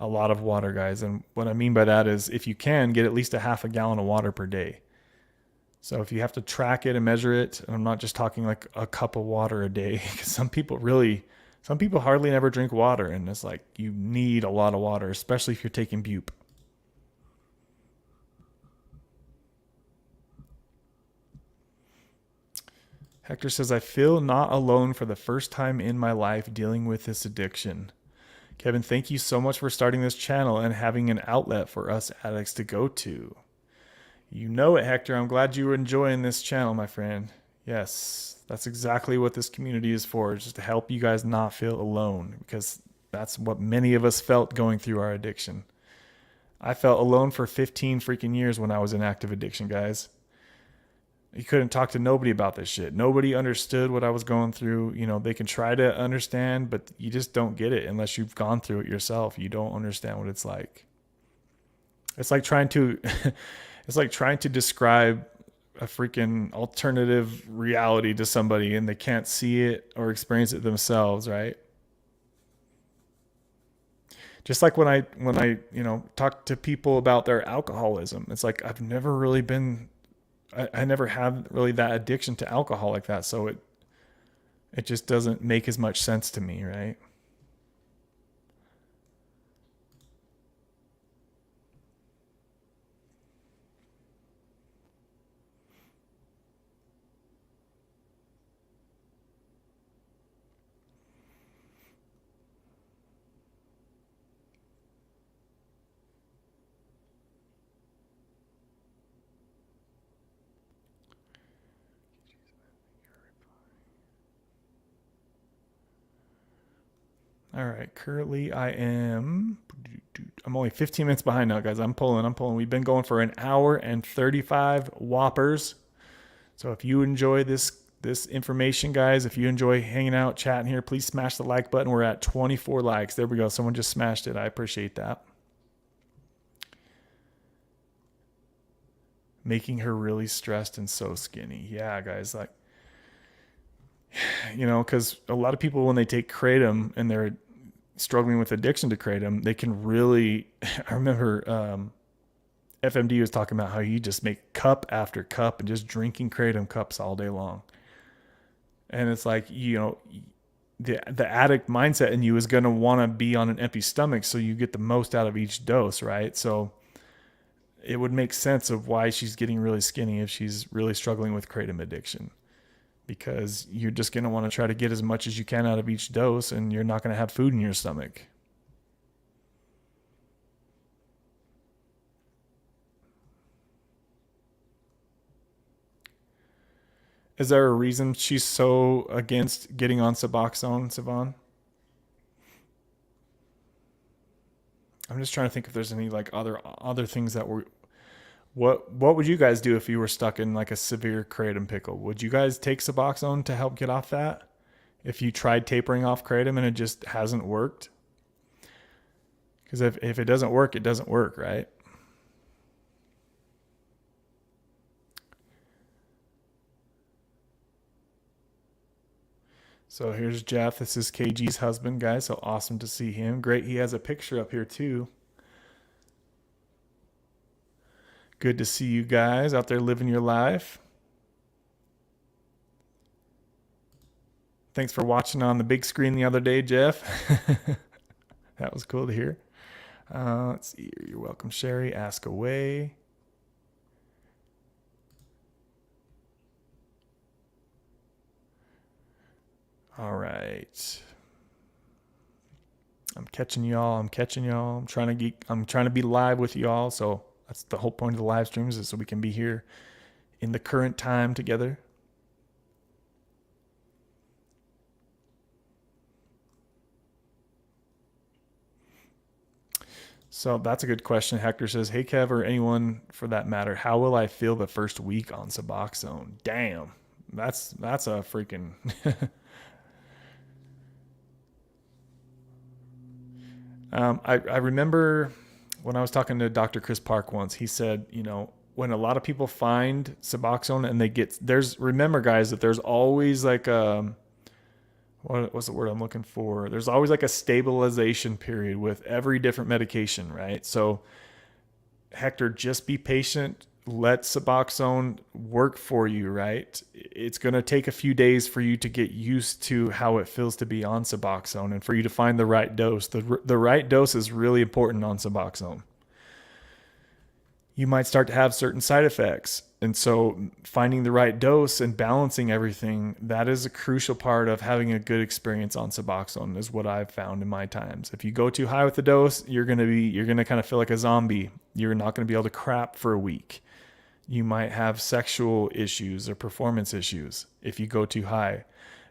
S1: a lot of water, guys. And what I mean by that is if you can, get at least a half a gallon of water per day. So if you have to track it and measure it, and I'm not just talking like a cup of water a day, because some people really Some people hardly ever drink water, and it's like you need a lot of water, especially if you're taking bupe. Hector says, I feel not alone for the first time in my life dealing with this addiction. Kevin, thank you so much for starting this channel and having an outlet for us addicts to go to. You know it, Hector. I'm glad you were enjoying this channel, my friend. Yes, that's exactly what this community is for, just to help you guys not feel alone, because that's what many of us felt going through our addiction. I felt alone for 15 freaking years when I was in active addiction, guys. You couldn't talk to nobody about this shit. Nobody understood what I was going through. You know, they can try to understand, but you just don't get it unless you've gone through it yourself. You don't understand what it's like. It's like trying to describe a freaking alternative reality to somebody and they can't see it or experience it themselves, right? Just like when I talk to people about their alcoholism, it's like I've never really been I never had really that addiction to alcohol like that. So it just doesn't make as much sense to me, right? All right, currently I'm only 15 minutes behind now, guys. I'm pulling. We've been going for an hour and 35 whoppers. So if you enjoy this information, guys, if you enjoy hanging out, chatting here, please smash the like button. We're at 24 likes. There we go. Someone just smashed it. I appreciate that. Making her really stressed and so skinny. Yeah, guys, like, you know, because a lot of people, when they take Kratom and they're struggling with addiction to Kratom, they can really, I remember FMD was talking about how you just make cup after cup and just drinking Kratom cups all day long. And it's like, you know, the addict mindset in you is going to want to be on an empty stomach so you get the most out of each dose, right? So it would make sense of why she's getting really skinny if she's really struggling with Kratom addiction. Because you're just going to want to try to get as much as you can out of each dose, and you're not going to have food in your stomach. Is there a reason she's so against getting on Suboxone, Siobhan? I'm just trying to think if there's any like other things that were. What would you guys do if you were stuck in like a severe Kratom pickle? Would you guys take Suboxone to help get off that? If you tried tapering off Kratom and it just hasn't worked? Because if it doesn't work, it doesn't work, right? So here's Jeff. This is KG's husband, guys. So awesome to see him. Great. He has a picture up here too. Good to see you guys out there living your life. Thanks for watching on the big screen the other day, Jeff. That was cool to hear. Let's see here. You're welcome, Sherry. Ask away. All right. I'm catching y'all. I'm trying to be live with y'all. So that's the whole point of the live streams, is so we can be here in the current time together. So that's a good question. Hector says, hey, Kev, or anyone for that matter, how will I feel the first week on Suboxone? Damn, that's a freaking... I remember when I was talking to Dr. Chris Park once, he said, you know, when a lot of people find Suboxone and remember guys, that there's always like what was the word I'm looking for? There's always like a stabilization period with every different medication, right? So Hector, just be patient let Suboxone work for you, right? It's going to take a few days for you to get used to how it feels to be on Suboxone and for you to find the right dose. The right dose is really important on Suboxone. You might start to have certain side effects. And so finding the right dose and balancing everything, that is a crucial part of having a good experience on Suboxone, is what I've found in my times. If you go too high with the dose, you're going to kind of feel like a zombie. You're not going to be able to crap for a week. You might have sexual issues or performance issues if you go too high.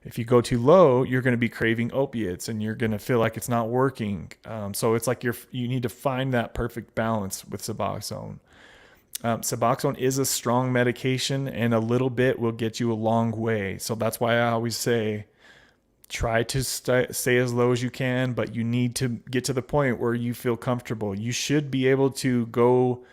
S1: If you go too low, you're going to be craving opiates and you're going to feel like it's not working. So it's like you need to find that perfect balance with Suboxone. Suboxone is a strong medication, and a little bit will get you a long way. So that's why I always say, try to stay as low as you can, but you need to get to the point where you feel comfortable. You should be able to go.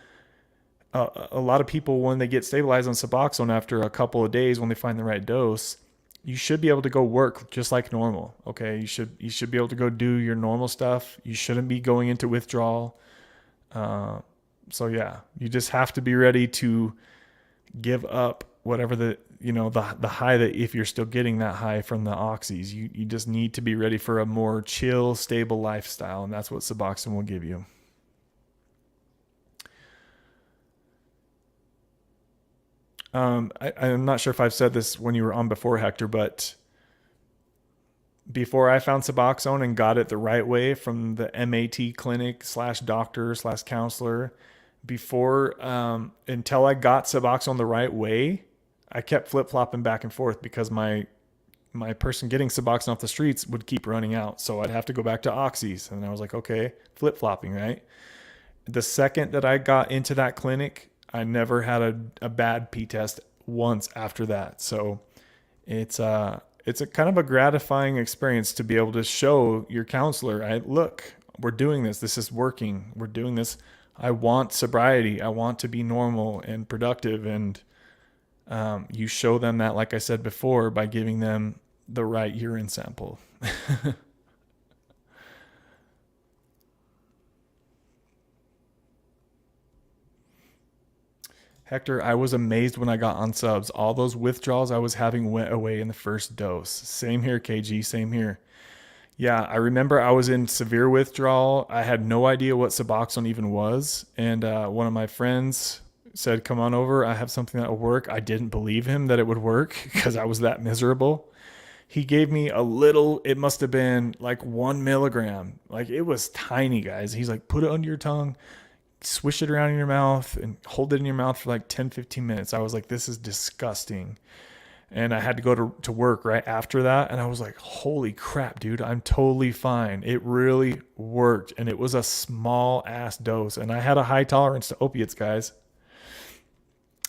S1: A lot of people, when they get stabilized on Suboxone after a couple of days, when they find the right dose, you should be able to go work just like normal. Okay, you should be able to go do your normal stuff. You shouldn't be going into withdrawal. So yeah, you just have to be ready to give up whatever the high, that if you're still getting that high from the oxys, you just need to be ready for a more chill, stable lifestyle. And that's what Suboxone will give you. I'm not sure if I've said this when you were on before, Hector, but before I found Suboxone and got it the right way from the MAT clinic / doctor / counselor, until I got Suboxone the right way, I kept flip-flopping back and forth because my person getting Suboxone off the streets would keep running out. So I'd have to go back to oxys. And I was like, okay, flip-flopping, right? The second that I got into that clinic, I never had a bad P test once after that. So it's a kind of a gratifying experience to be able to show your counselor, look, we're doing this. This is working. We're doing this. I want sobriety. I want to be normal and productive. And you show them that, like I said before, by giving them the right urine sample. Hector, I was amazed when I got on subs. All those withdrawals I was having went away in the first dose. Same here, KG. Same here. Yeah, I remember I was in severe withdrawal. I had no idea what Suboxone even was. And one of my friends said, come on over. I have something that will work. I didn't believe him that it would work because I was that miserable. He gave me a little, it must have been like 1 milligram. Like, it was tiny, guys. He's like, put it under your tongue, swish it around in your mouth, and hold it in your mouth for like 10-15 minutes. I was like, this is disgusting. And I had to go to work right after that. And I was like, holy crap, dude, I'm totally fine. It really worked. And it was a small ass dose. And I had a high tolerance to opiates, guys.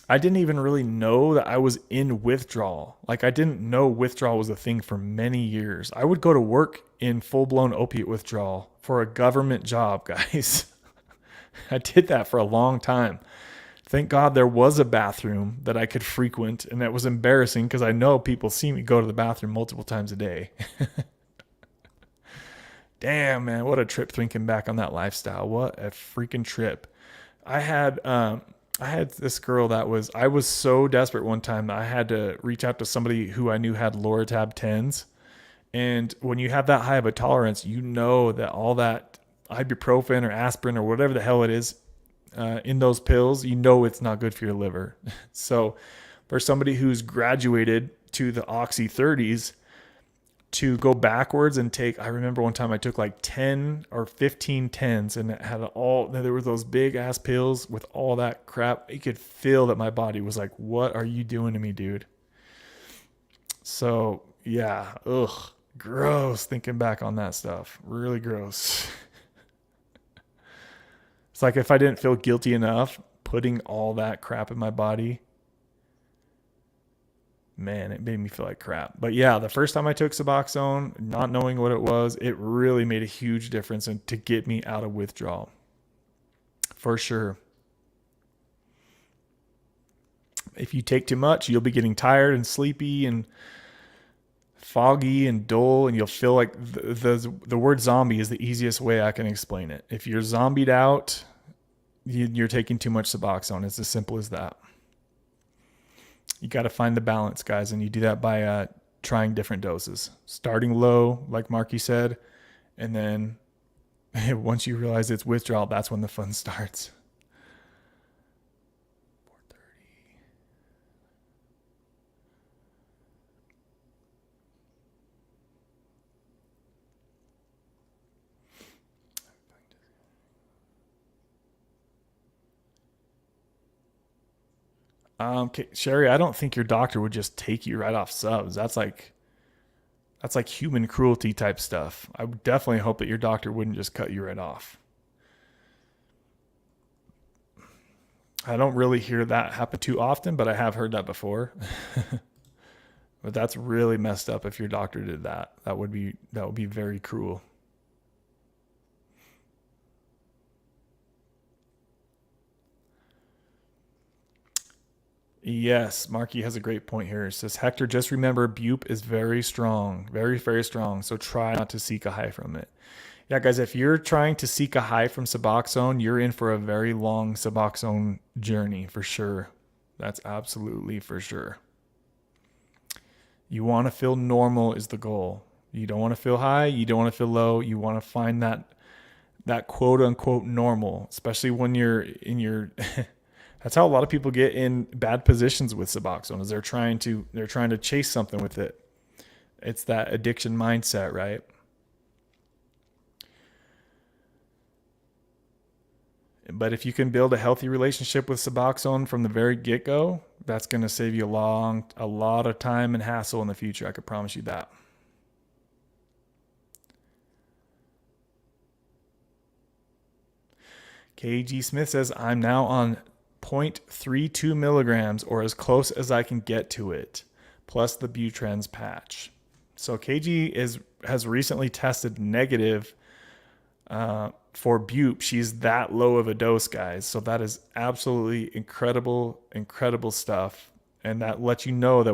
S1: I didn't even really know that I was in withdrawal. Like, I didn't know withdrawal was a thing for many years. I would go to work in full-blown opiate withdrawal for a government job, guys. I did that for a long time. Thank God there was a bathroom that I could frequent, and that was embarrassing because I know people see me go to the bathroom multiple times a day. Damn, man, what a trip thinking back on that lifestyle. What a freaking trip. I had this girl I was so desperate one time that I had to reach out to somebody who I knew had Loratab 10s. And when you have that high of a tolerance, you know that all that ibuprofen or aspirin or whatever the hell it is in those pills, you know it's not good for your liver. So for somebody who's graduated to the Oxy 30s, to go backwards and I remember one time I took like 10 or 15 10s, and it had there were those big ass pills with all that crap. You could feel that my body was like, what are you doing to me, dude? So yeah, gross thinking back on that stuff. Really gross. It's like if I didn't feel guilty enough putting all that crap in my body, man, it made me feel like crap. But yeah, the first time I took Suboxone, not knowing what it was, it really made a huge difference to get me out of withdrawal. For sure. If you take too much, you'll be getting tired and sleepy and foggy and dull, and you'll feel like the word zombie is the easiest way I can explain it. If you're zombied out, you're taking too much Suboxone. It's as simple as that. You got to find the balance, guys, and you do that by trying different doses. Starting low, like Marky said, and then once you realize it's withdrawal, that's when the fun starts. 4:30. Sherry, I don't think your doctor would just take you right off subs. That's like human cruelty type stuff. I would definitely hope that your doctor wouldn't just cut you right off. I don't really hear that happen too often, but I have heard that before. But that's really messed up if your doctor did that. That would be very cruel. Yes, Marky has a great point here. It says, Hector, just remember bupe is very strong, very, very strong. So try not to seek a high from it. Yeah, guys, if you're trying to seek a high from Suboxone, you're in for a very long Suboxone journey for sure. That's absolutely for sure. You want to feel normal is the goal. You don't want to feel high. You don't want to feel low. You want to find that quote unquote normal, especially when you're in your that's how a lot of people get in bad positions with Suboxone, is they're trying to chase something with it. It's that addiction mindset, right? But if you can build a healthy relationship with Suboxone from the very get-go, that's going to save you a lot of time and hassle in the future. I could promise you that. KG Smith says, I'm now on 0.32 milligrams, or as close as I can get to it, plus the Butrans patch. So KG has recently tested negative for bupe. She's that low of a dose, guys. So that is absolutely incredible, incredible stuff. And that lets you know that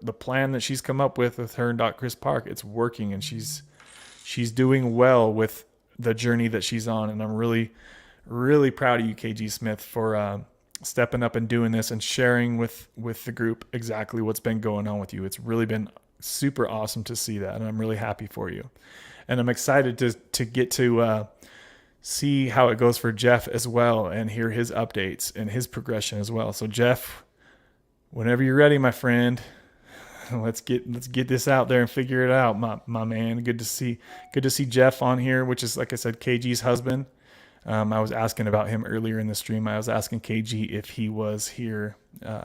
S1: the plan that she's come up with her and Dr. Chris Park, it's working, and she's doing well with the journey that she's on. And I'm really, really proud of you, KG Smith, for stepping up and doing this and sharing with the group exactly what's been going on with you. It's really been super awesome to see that, and I'm really happy for you. And I'm excited to get to see how it goes for Jeff as well, and hear his updates and his progression as well. So Jeff, whenever you're ready, my friend, let's get this out there and figure it out, my man. Good to see Jeff on here, which is, like I said, KG's husband. I was asking about him earlier in the stream. I was asking KG if he was here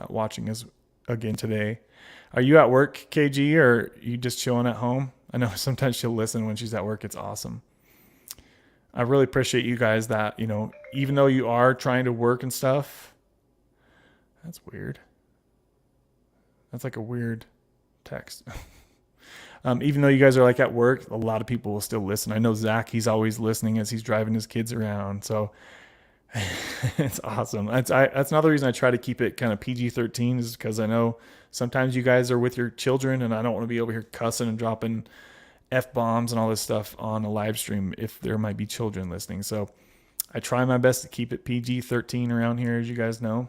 S1: watching us again today. Are you at work, KG, or are you just chilling at home? I know sometimes she'll listen when she's at work. It's awesome. I really appreciate you guys that, even though you are trying to work and stuff. That's weird. That's like a weird text. Even though you guys are like at work, a lot of people will still listen. I know Zach, he's always listening as he's driving his kids around. So it's awesome. That's another reason I try to keep it kind of PG-13, is because I know sometimes you guys are with your children, and I don't want to be over here cussing and dropping F-bombs and all this stuff on a live stream if there might be children listening. So I try my best to keep it PG-13 around here, as you guys know.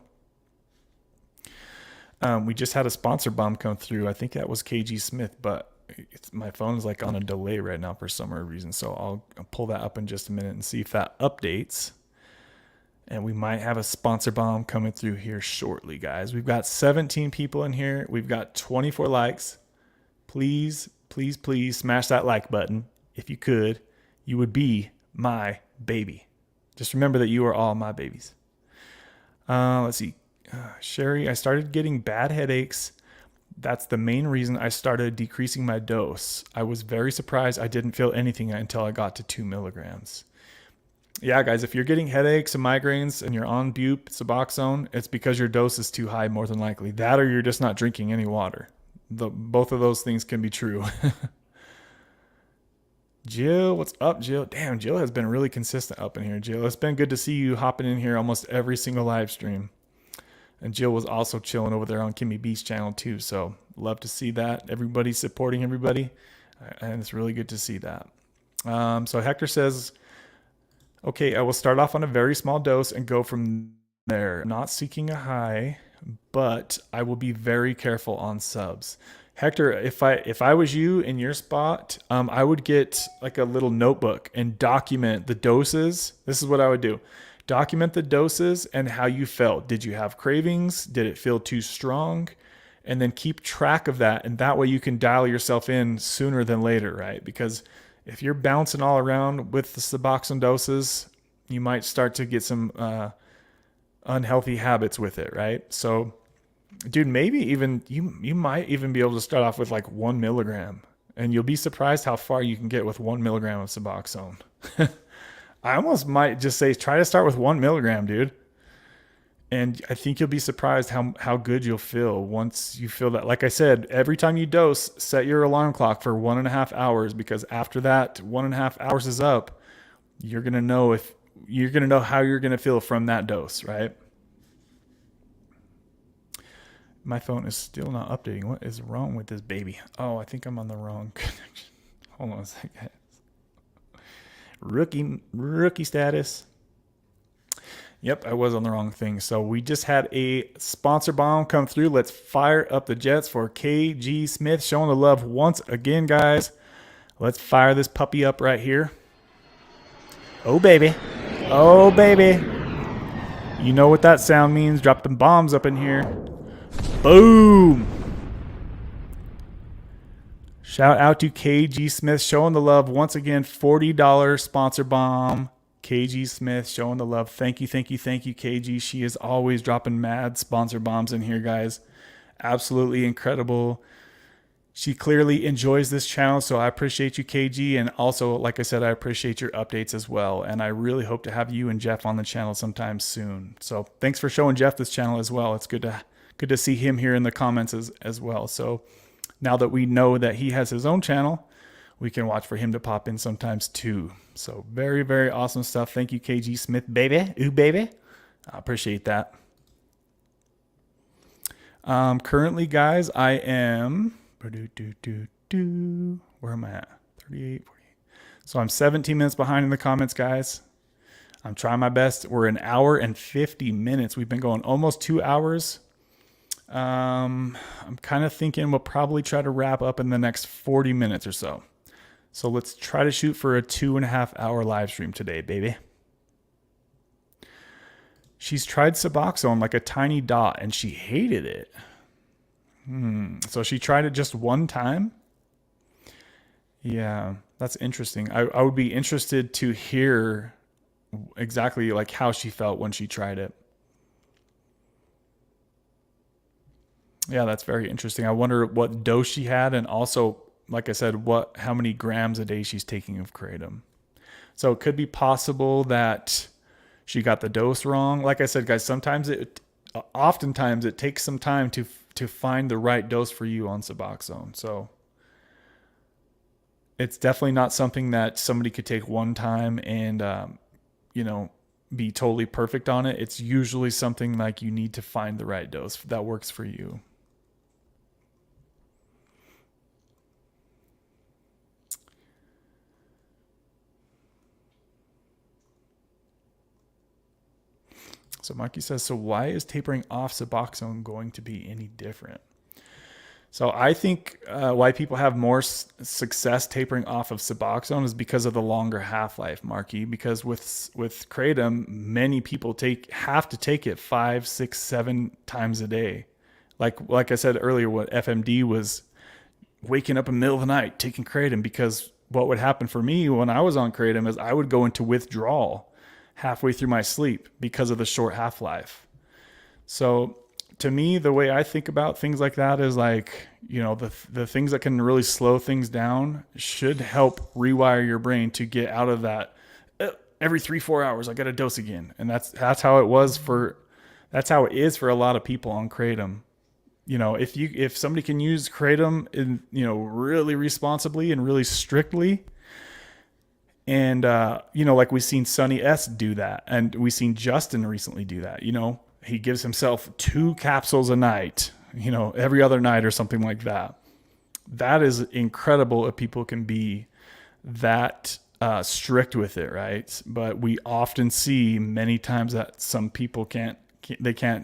S1: We just had a sponsor bomb come through. I think that was KG Smith, but my phone is like on a delay right now for some reason. So I'll pull that up in just a minute and see if that updates. And we might have a sponsor bomb coming through here shortly, guys. We've got 17 people in here. We've got 24 likes. Please, please, please smash that like button. If you could, you would be my baby. Just remember that you are all my babies. Let's see. Sherry, I started getting bad headaches. That's the main reason I started decreasing my dose. I was very surprised I didn't feel anything until I got to 2 milligrams. Yeah, guys, if you're getting headaches and migraines and you're on bupe, Suboxone, it's because your dose is too high, more than likely. That, or you're just not drinking any water. Both of those things can be true. Jill, what's up, Jill? Damn, Jill has been really consistent up in here, Jill. It's been good to see you hopping in here almost every single live stream. And Jill was also chilling over there on Kimmy B's channel too. So love to see that. Everybody's supporting everybody. And it's really good to see that. So Hector says, Okay, I will start off on a very small dose and go from there. Not seeking a high, but I will be very careful on subs. Hector, if I was you in your spot, I would get like a little notebook and document the doses. This is what I would do. Document the doses and how you felt. Did you have cravings? Did it feel too strong? And then keep track of that. And that way you can dial yourself in sooner than later, right? Because if you're bouncing all around with the Suboxone doses, you might start to get some unhealthy habits with it, right? So, dude, maybe even you might even be able to start off with like 1 milligram, and you'll be surprised how far you can get with 1 milligram of Suboxone. I almost might just say try to start with 1 milligram, dude. And I think you'll be surprised how good you'll feel once you feel that. Like I said, every time you dose, set your alarm clock for 1.5 hours, because after that 1.5 hours is up, you're gonna know how you're gonna feel from that dose, right? My phone is still not updating. What is wrong with this baby? Oh, I think I'm on the wrong connection. Hold on a second. Rookie status. Yep, I was on the wrong thing. So we just had a sponsor bomb come through. Let's fire up the jets for KG Smith, showing the love once again, guys. Let's fire this puppy up right here. Oh, baby. Oh, baby. You know what that sound means. Drop them bombs up in here. Boom. Shout out to KG Smith, showing the love once again. $40 sponsor bomb. KG Smith showing the love. Thank you, KG. She is always dropping mad sponsor bombs in here, guys. Absolutely incredible. She clearly enjoys this channel, so I appreciate you, KG. And also, like I said, I appreciate your updates as well. And I really hope to have you and Jeff on the channel sometime soon. So thanks for showing Jeff this channel as well. It's good to see him here in the comments as well. So now that we know that he has his own channel, we can watch for him to pop in sometimes too. So very, very awesome stuff. Thank you, KG Smith, baby. Ooh, baby. I appreciate that. Currently, guys, I am... Where am I at? 38, 48. So I'm 17 minutes behind in the comments, guys. I'm trying my best. We're an hour and 50 minutes. We've been going almost 2 hours. I'm kind of thinking we'll probably try to wrap up in the next 40 minutes or so. So let's try to shoot for a 2.5 hour live stream today, baby. She's tried Suboxone like a tiny dot and she hated it. So she tried it just one time? Yeah, that's interesting. I would be interested to hear exactly like how she felt when she tried it. Yeah, that's very interesting. I wonder what dose she had, and also, like I said, how many grams a day she's taking of Kratom. So it could be possible that she got the dose wrong. Like I said, guys, oftentimes it takes some time to find the right dose for you on Suboxone. So it's definitely not something that somebody could take one time and, be totally perfect on it. It's usually something like you need to find the right dose that works for you. So Mikey says, so why is tapering off Suboxone going to be any different? So I think why people have more success tapering off of Suboxone is because of the longer half-life, Marky. Because with Kratom, many people have to take it 5, 6, 7 times a day. Like I said earlier, what FMD was waking up in the middle of the night taking Kratom, because what would happen for me when I was on Kratom is I would go into withdrawal halfway through my sleep because of the short half-life. So to me, the way I think about things like that is like, the things that can really slow things down should help rewire your brain to get out of that every 3-4 hours I got a dose again. And that's how it is for a lot of people on Kratom. If somebody can use Kratom in, really responsibly and really strictly, and, like we've seen Sonny S do that. And we've seen Justin recently do that. He gives himself 2 capsules a night, every other night or something like that. That is incredible if people can be that strict with it, right? But we often see many times that some people can't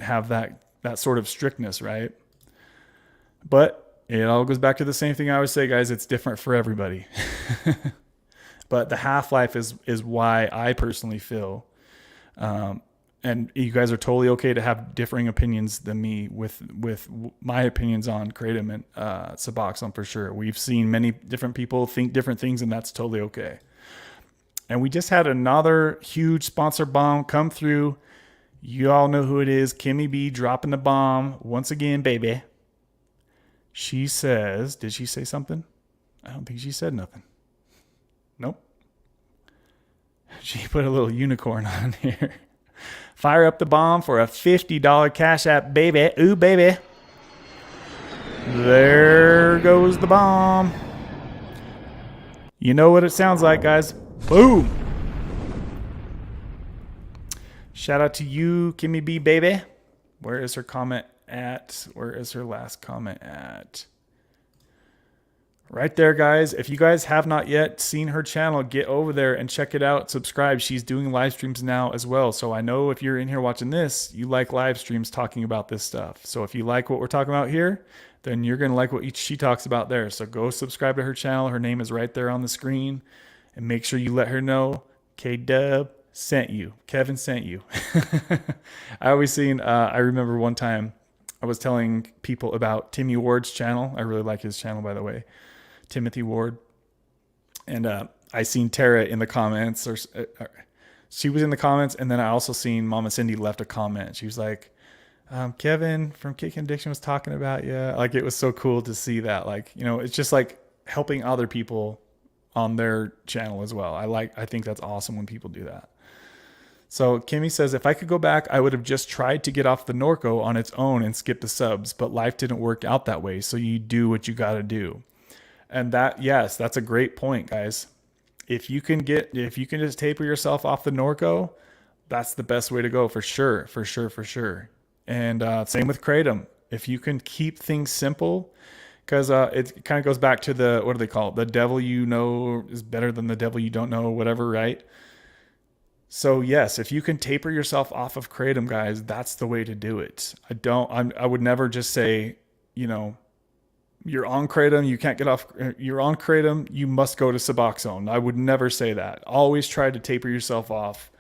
S1: have that sort of strictness, right? But it all goes back to the same thing I always say, guys. It's different for everybody. But the half-life is why I personally feel, and you guys are totally okay to have differing opinions than me with my opinions on Kratom and Suboxone for sure. We've seen many different people think different things, and that's totally okay. And we just had another huge sponsor bomb come through. You all know who it is. Kimmy B dropping the bomb once again, baby. She says, did she say something? I don't think she said nothing. Nope. She put a little unicorn on here. Fire up the bomb for a $50 Cash App, baby. Ooh, baby. There goes the bomb. You know what it sounds like, guys. Boom. Shout out to you, Kimmy B, baby. Where is her comment at? Where is her last comment at? Right there, guys. If you guys have not yet seen her channel, get over there and check it out. Subscribe. She's doing live streams now as well. So I know if you're in here watching this, you like live streams talking about this stuff. So if you like what we're talking about here, then you're going to like what she talks about there. So go subscribe to her channel. Her name is right there on the screen. And make sure you let her know K-Dub sent you. Kevin sent you. I remember one time I was telling people about Timmy Ward's channel. I really like his channel, by the way. Timothy Ward. And I seen Tara in the comments, or she was in the comments, and then I also seen Mama Cindy left a comment. She was like, Kevin from Kicking Addiction was talking about you. Like, it was so cool to see that. Like, you know, it's just like helping other people on their channel as well. I think that's awesome when people do that. So Kimmy says, if I could go back, I would have just tried to get off the Norco on its own and skip the subs, but life didn't work out that way. So you do what you got to do. And that's a great point, guys. If you can just taper yourself off the Norco, that's the best way to go for sure. And same with Kratom. If you can keep things simple, because it kind of goes back to what do they call it? The devil you know is better than the devil you don't know, whatever, right? So yes, if you can taper yourself off of Kratom, guys, that's the way to do it. I would never just say, you know, you're on Kratom, you can't get off. You're on Kratom, you must go to Suboxone. I would never say that. Always try to taper yourself off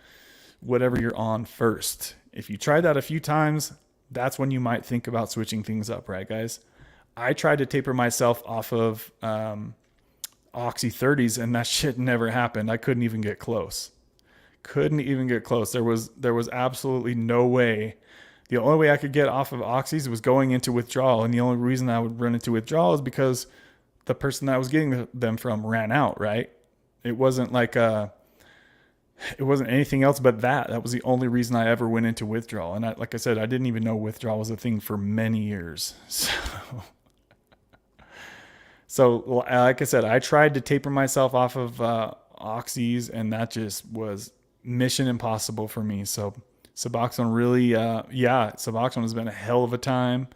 S1: whatever you're on first. If you try that a few times, that's when you might think about switching things up, right, guys? I tried to taper myself off of Oxy 30s, and that shit never happened. I couldn't even get close. There was absolutely no way. The only way I could get off of Oxys was going into withdrawal. And the only reason I would run into withdrawal is because the person that I was getting them from ran out, right? It wasn't like it wasn't anything else but that. That was the only reason I ever went into withdrawal. And like I said, I didn't even know withdrawal was a thing for many years. So like I said, I tried to taper myself off of Oxys, and that just was mission impossible for me. So Suboxone really, Suboxone has been a hell of a time.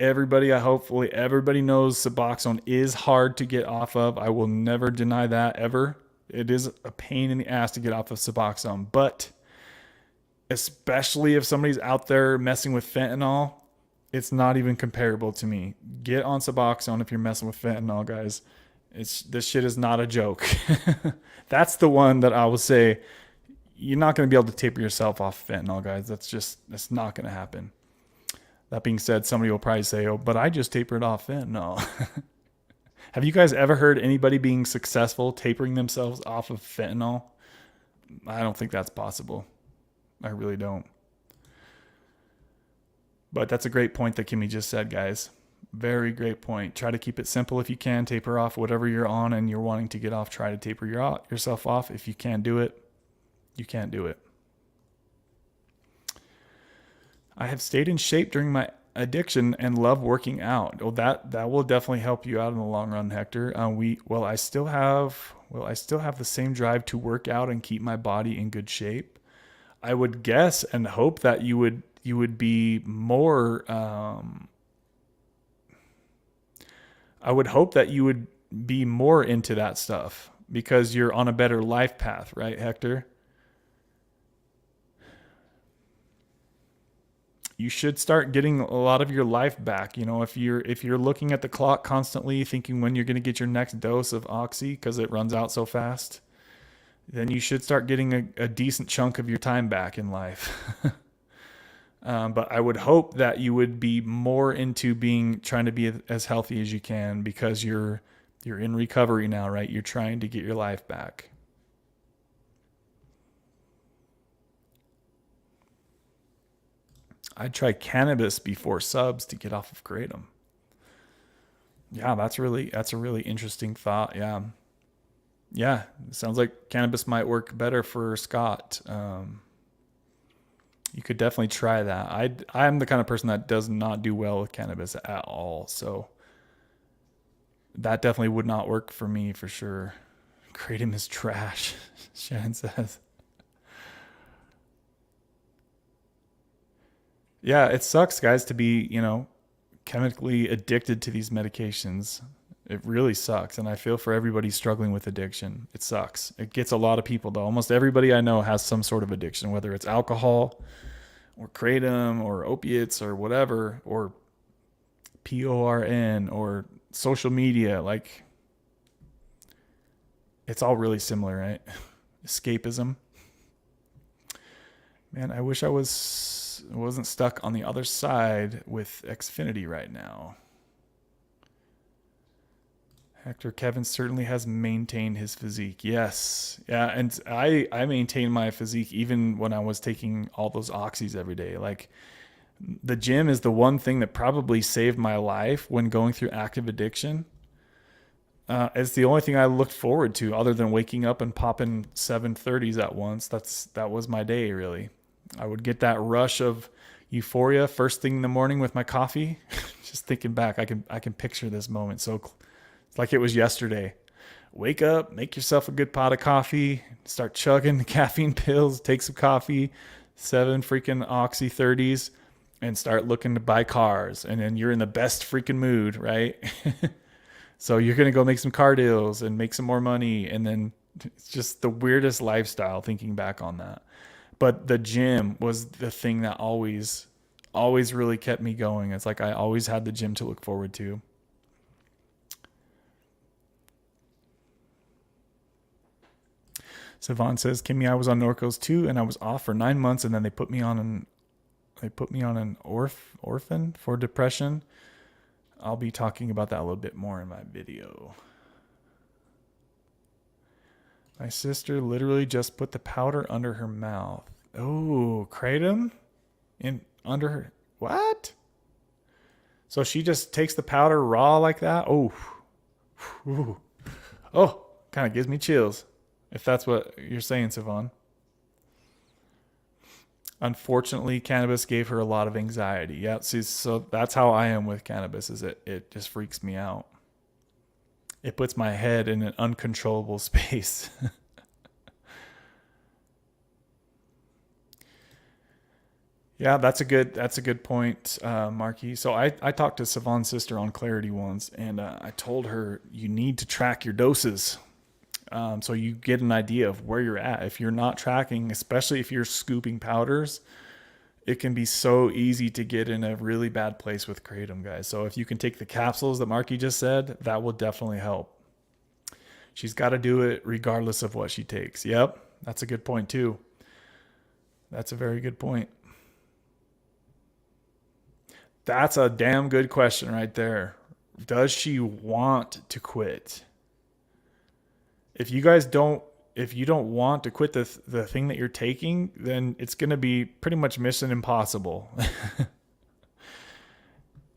S1: Hopefully everybody knows Suboxone is hard to get off of. I will never deny that ever. It is a pain in the ass to get off of Suboxone, but especially if somebody's out there messing with fentanyl, it's not even comparable to me. Get on Suboxone if you're messing with fentanyl, guys. This shit is not a joke. That's the one that I will say, you're not going to be able to taper yourself off fentanyl, guys. That's not going to happen. That being said, somebody will probably say, oh, but I just tapered off fentanyl. Have you guys ever heard anybody being successful tapering themselves off of fentanyl? I don't think that's possible. I really don't. But that's a great point that Kimmy just said, guys. Very great point. Try to keep it simple if you can. Taper off whatever you're on and you're wanting to get off. Try to taper yourself off. If you can't do it, you can't do it. I have stayed in shape during my addiction and love working out. Well, that will definitely help you out in the long run, Hector. I still have the same drive to work out and keep my body in good shape. I would guess and hope that you would be more. I would hope that you would be more into that stuff, because you're on a better life path, right, Hector? You should start getting a lot of your life back. You know, if you're looking at the clock constantly, thinking when you're going to get your next dose of oxy because it runs out so fast, then you should start getting a decent chunk of your time back in life. But I would hope that you would be more into trying to be as healthy as you can, because you're in recovery now, right? You're trying to get your life back. I'd try cannabis before subs to get off of Kratom. Yeah, that's a really interesting thought. Yeah. Yeah, it sounds like cannabis might work better for Scott. You could definitely try that. I'm the kind of person that does not do well with cannabis at all, so that definitely would not work for me for sure. Kratom is trash, Shannon says. Yeah, it sucks, guys, to be, chemically addicted to these medications. It really sucks, and I feel for everybody struggling with addiction. It sucks. It gets a lot of people, though. Almost everybody I know has some sort of addiction, whether it's alcohol or kratom or opiates or whatever, or PORN or social media. Like, it's all really similar, right? Escapism. Man, I wish I wasn't stuck on the other side with Xfinity right now. Hector Kevin certainly has maintained his physique. Yes. Yeah, and I maintained my physique even when I was taking all those oxys every day. Like, the gym is the one thing that probably saved my life when going through active addiction. It's the only thing I looked forward to other than waking up and popping 730s at once. That was my day, really. I would get that rush of euphoria first thing in the morning with my coffee. Just thinking back, I can picture this moment. So it's like it was yesterday. Wake up, make yourself a good pot of coffee, start chugging the caffeine pills, take some coffee, 7 freaking Oxy 30s, and start looking to buy cars. And then you're in the best freaking mood, right? So you're going to go make some car deals and make some more money. And then it's just the weirdest lifestyle thinking back on that. But the gym was the thing that always really kept me going. It's like I always had the gym to look forward to. Savon says, Kimmy, I was on Norcos too, and I was off for 9 months, and then they put me on an orphan for depression. I'll be talking about that a little bit more in my video. My sister literally just put the powder under her mouth. Oh, Kratom? Under her. What? So she just takes the powder raw like that? Oh. Ooh. Oh, kind of gives me chills. If that's what you're saying, Savon. Unfortunately, cannabis gave her a lot of anxiety. Yeah, see, so that's how I am with cannabis, is it just freaks me out. It puts my head in an uncontrollable space. Yeah, that's a good point, Marky. So I talked to Savon's sister on Clarity once, and I told her you need to track your doses. So you get an idea of where you're at. If you're not tracking, especially if you're scooping powders, it can be so easy to get in a really bad place with Kratom, guys. So if you can take the capsules that Marky just said, that will definitely help. She's got to do it regardless of what she takes. Yep, that's a good point too. That's a very good point. That's a damn good question right there. Does she want to quit? If you don't want to quit the thing that you're taking, then it's going to be pretty much mission impossible.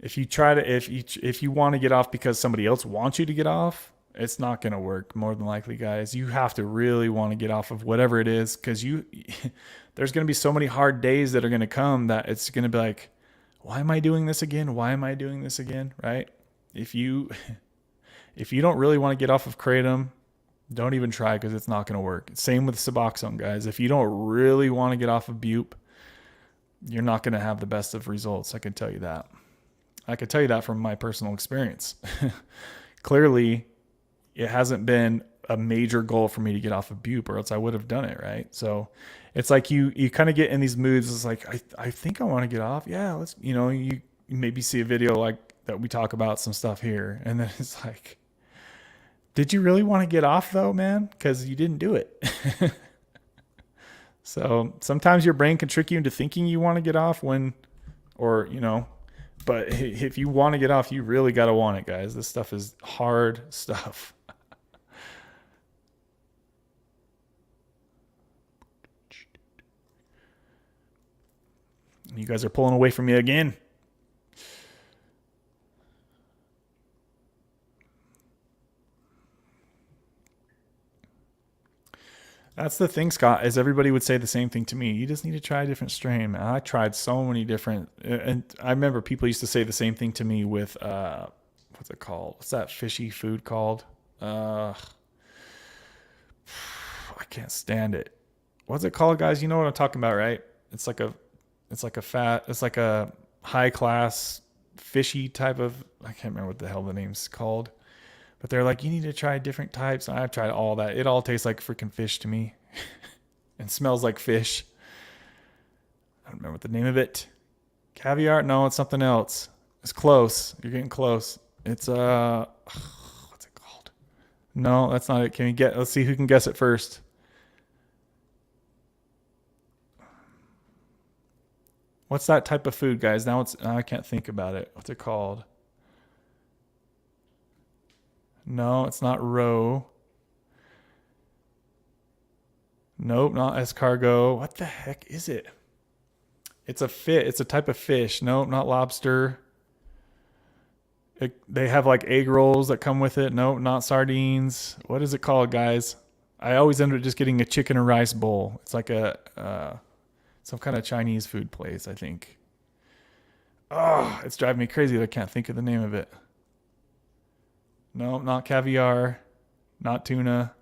S1: If you want to get off because somebody else wants you to get off, it's not going to work more than likely, guys. You have to really want to get off of whatever it is, because there's going to be so many hard days that are going to come that it's going to be like, why am I doing this again? Why am I doing this again? Right? If you don't really want to get off of Kratom, don't even try, because it's not going to work. Same with Suboxone, guys. If you don't really want to get off of Bupe, you're not going to have the best of results. I can tell you that. I can tell you that from my personal experience. Clearly, it hasn't been a major goal for me to get off of Bupe, or else I would have done it, right? So it's like you kind of get in these moods. It's like, I think I want to get off. Yeah, let's, you maybe see a video like that we talk about some stuff here. And then it's like, did you really want to get off though, man? Because you didn't do it. So sometimes your brain can trick you into thinking you want to get off but if you want to get off, you really got to want it, guys. This stuff is hard stuff. You guys are pulling away from me again. That's the thing, Scott, is everybody would say the same thing to me. You just need to try a different strain. Man, I tried so many different, and I remember people used to say the same thing to me with, what's it called? What's that fishy food called? I can't stand it. What's it called, guys? You know what I'm talking about, right? It's like a high class fishy type of, I can't remember what the hell the name's called. But they're like, you need to try different types. And I've tried all that. It all tastes like freaking fish to me and smells like fish. I don't remember what the name of it. Caviar? No, it's something else. It's close. You're getting close. It's, what's it called? No, that's not it. Let's see who can guess it first. What's that type of food, guys? Now I can't think about it. What's it called? No, it's not roe. Nope, not escargot. What the heck is it? It's a type of fish. Nope, not lobster. They have like egg rolls that come with it. Nope, not sardines. What is it called, guys? I always end up just getting a chicken and rice bowl. It's like some kind of Chinese food place, I think. Oh, it's driving me crazy that I can't think of the name of it. No, not caviar, not tuna.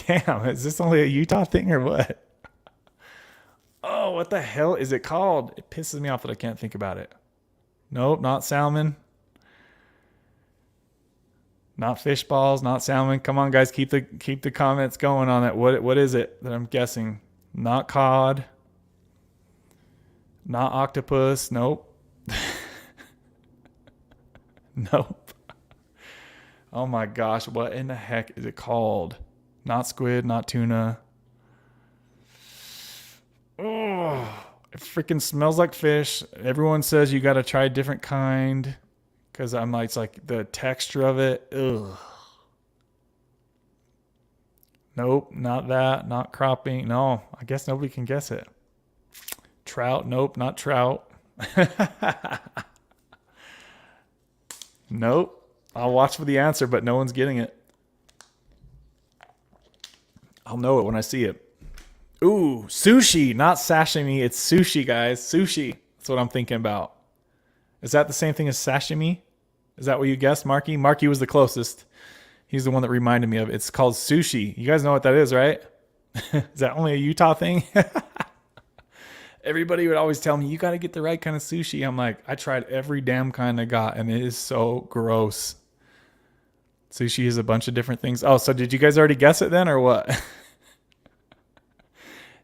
S1: Damn, is this only a Utah thing or what? Oh, what the hell is it called? It pisses me off that I can't think about it. Nope, not salmon. Not fish balls, not salmon. Come on, guys, keep the comments going on that. What is it that I'm guessing? Not cod. Not octopus. Nope. Nope. Oh my gosh, what in the heck is it called? Not squid, not tuna. Oh, it freaking smells like fish. Everyone says you got to try a different kind because I'm like, it's like the texture of it. Ugh. Nope, not that. Not crappie. No, I guess nobody can guess it. Trout. Nope, not trout. Nope. I'll watch for the answer, but no one's getting it. I'll know it when I see it. Ooh, sushi, not sashimi. It's sushi, guys. Sushi. That's what I'm thinking about. Is that the same thing as sashimi? Is that what you guessed, Marky? Marky was the closest. He's the one that reminded me of it. It's called sushi. You guys know what that is, right? Is that only a Utah thing? Everybody would always tell me, you got to get the right kind of sushi. I'm like, I tried every damn kind I got, and it is so gross. Sushi is a bunch of different things. Oh, so did you guys already guess it then, or what?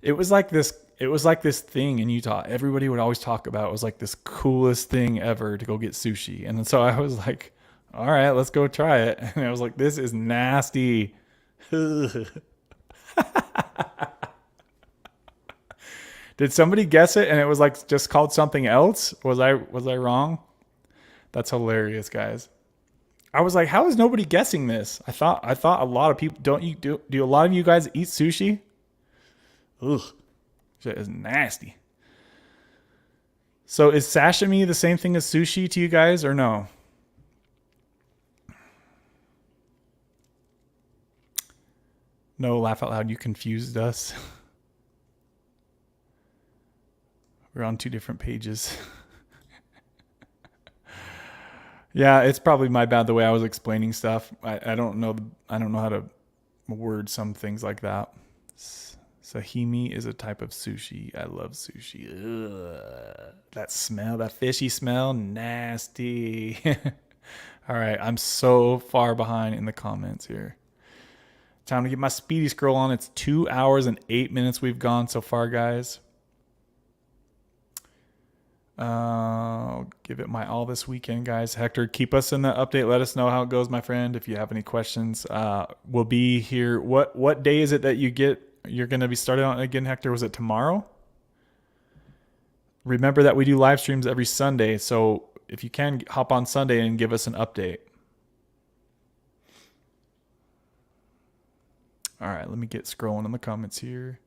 S1: It was like this thing in Utah. Everybody would always talk about it. It was like this coolest thing ever to go get sushi. And then so I was like, all right, let's go try it. And I was like, this is nasty. Did somebody guess it and it was like just called something else? Was I wrong? That's hilarious, guys. I was like, how is nobody guessing this? I thought a lot of people do a lot of you guys eat sushi? Ugh. Shit is nasty. So is sashimi the same thing as sushi to you guys or no? No, laugh out loud. You confused us. We're on two different pages. Yeah, it's probably my bad the way I was explaining stuff. I don't know how to word some things like that. Sashimi is a type of sushi. I love sushi. Ugh. That smell, that fishy smell, nasty. All right, I'm so far behind in the comments here. Time to get my speedy scroll on. It's 2 hours and 8 minutes we've gone so far, guys. I'll give it my all this weekend, guys. Hector, keep us in the update. Let us know how it goes, my friend. If you have any questions, we'll be here. What day is it that you're going to be starting on again, Hector? Was it tomorrow? Remember that we do live streams every Sunday, so if you can, hop on Sunday and give us an update. All right, let me get scrolling in the comments here.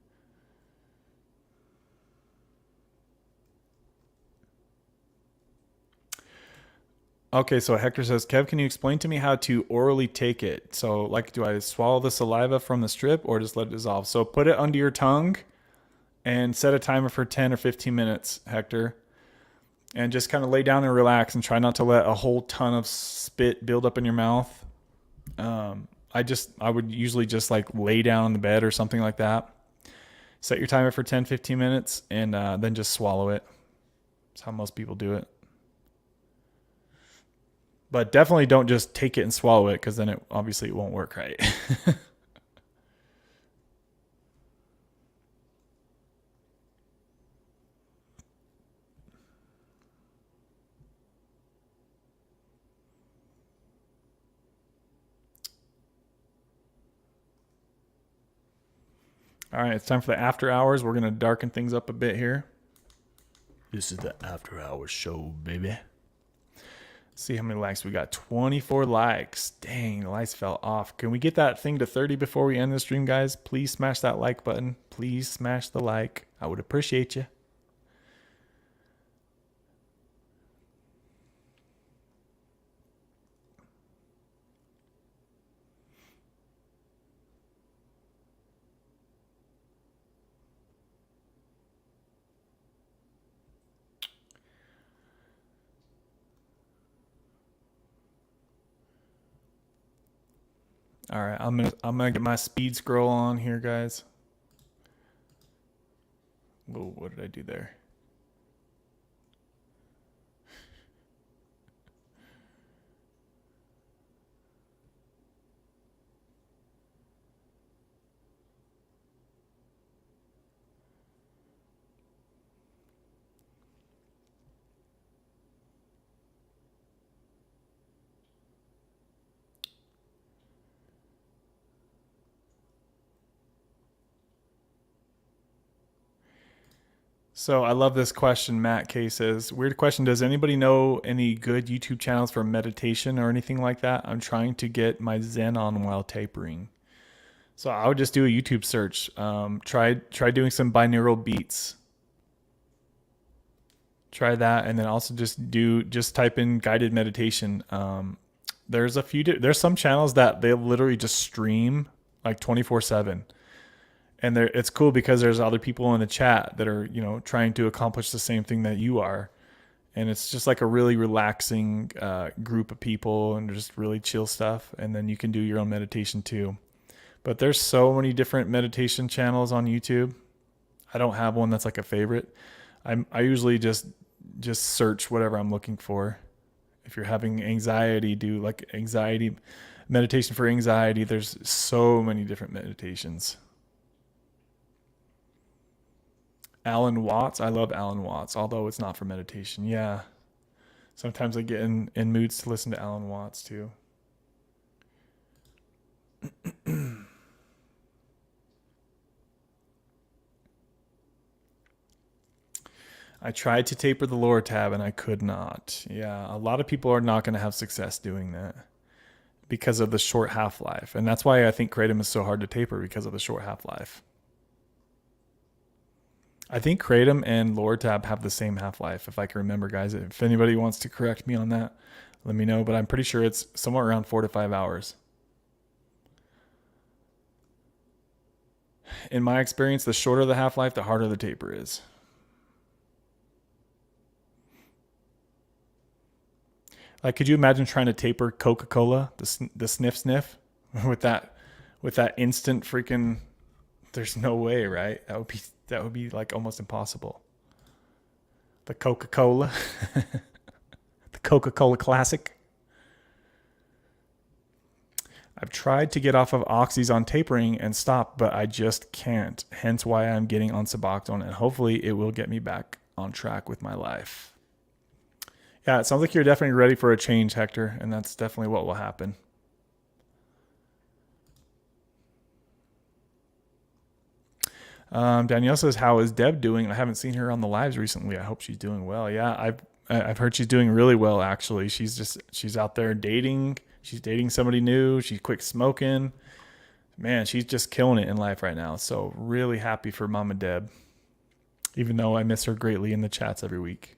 S1: Okay, so Hector says, Kev, can you explain to me how to orally take it? So, like, do I swallow the saliva from the strip or just let it dissolve? So put it under your tongue and set a timer for 10 or 15 minutes, Hector. And just kind of lay down and relax and try not to let a whole ton of spit build up in your mouth. I would usually just like lay down on the bed or something like that. Set your timer for 10, 15 minutes and then just swallow it. That's how most people do it. But definitely don't just take it and swallow it because then it won't work right. All right, it's time for the after hours. We're going to darken things up a bit here. This is the after hours show, baby. See how many likes we got. 24 likes. Dang, the lights fell off. Can we get that thing to 30 before we end the stream, guys? Please smash that like button. Please smash the like. I would appreciate you. All right, I'm gonna get my speed scroll on here, guys. Whoa, what did I do there? So I love this question. Matt K says, weird question. Does anybody know any good YouTube channels for meditation or anything like that? I'm trying to get my Zen on while tapering. So I would just do a YouTube search. Try doing some binaural beats. Try that, and then also just type in guided meditation. There's some channels that they literally just stream like 24/7. And it's cool because there's other people in the chat that are, trying to accomplish the same thing that you are. And it's just like a really relaxing group of people and just really chill stuff. And then you can do your own meditation too. But there's so many different meditation channels on YouTube. I don't have one that's like a favorite. I usually just search whatever I'm looking for. If you're having anxiety, do like anxiety meditation for anxiety. There's so many different meditations. Alan Watts. I love Alan Watts, although it's not for meditation. Yeah. Sometimes I get in moods to listen to Alan Watts too. I tried to taper the lower tab and I could not. Yeah, a lot of people are not going to have success doing that because of the short half-life. And that's why I think Kratom is so hard to taper, because of the short half-life. I think Kratom and lower tab have the same half-life, if I can remember, guys. If anybody wants to correct me on that, let me know. But I'm pretty sure it's somewhere around 4 to 5 hours. In my experience, the shorter the half-life, the harder the taper is. Like, could you imagine trying to taper Coca-Cola, the sniff, with that instant freaking? There's no way, right? That would be like almost impossible. The Coca-Cola, the Coca-Cola Classic. I've tried to get off of oxys on tapering and stop, but I just can't. Hence why I'm getting on Suboxone, and hopefully it will get me back on track with my life. Yeah, it sounds like you're definitely ready for a change, Hector, and that's definitely what will happen. Danielle says, "How is Deb doing? I haven't seen her on the lives recently. I hope she's doing well." Yeah, I've heard she's doing really well. Actually, she's out there dating. She's dating somebody new. She's quit smoking. Man, she's just killing it in life right now. So really happy for Mama Deb, even though I miss her greatly in the chats every week.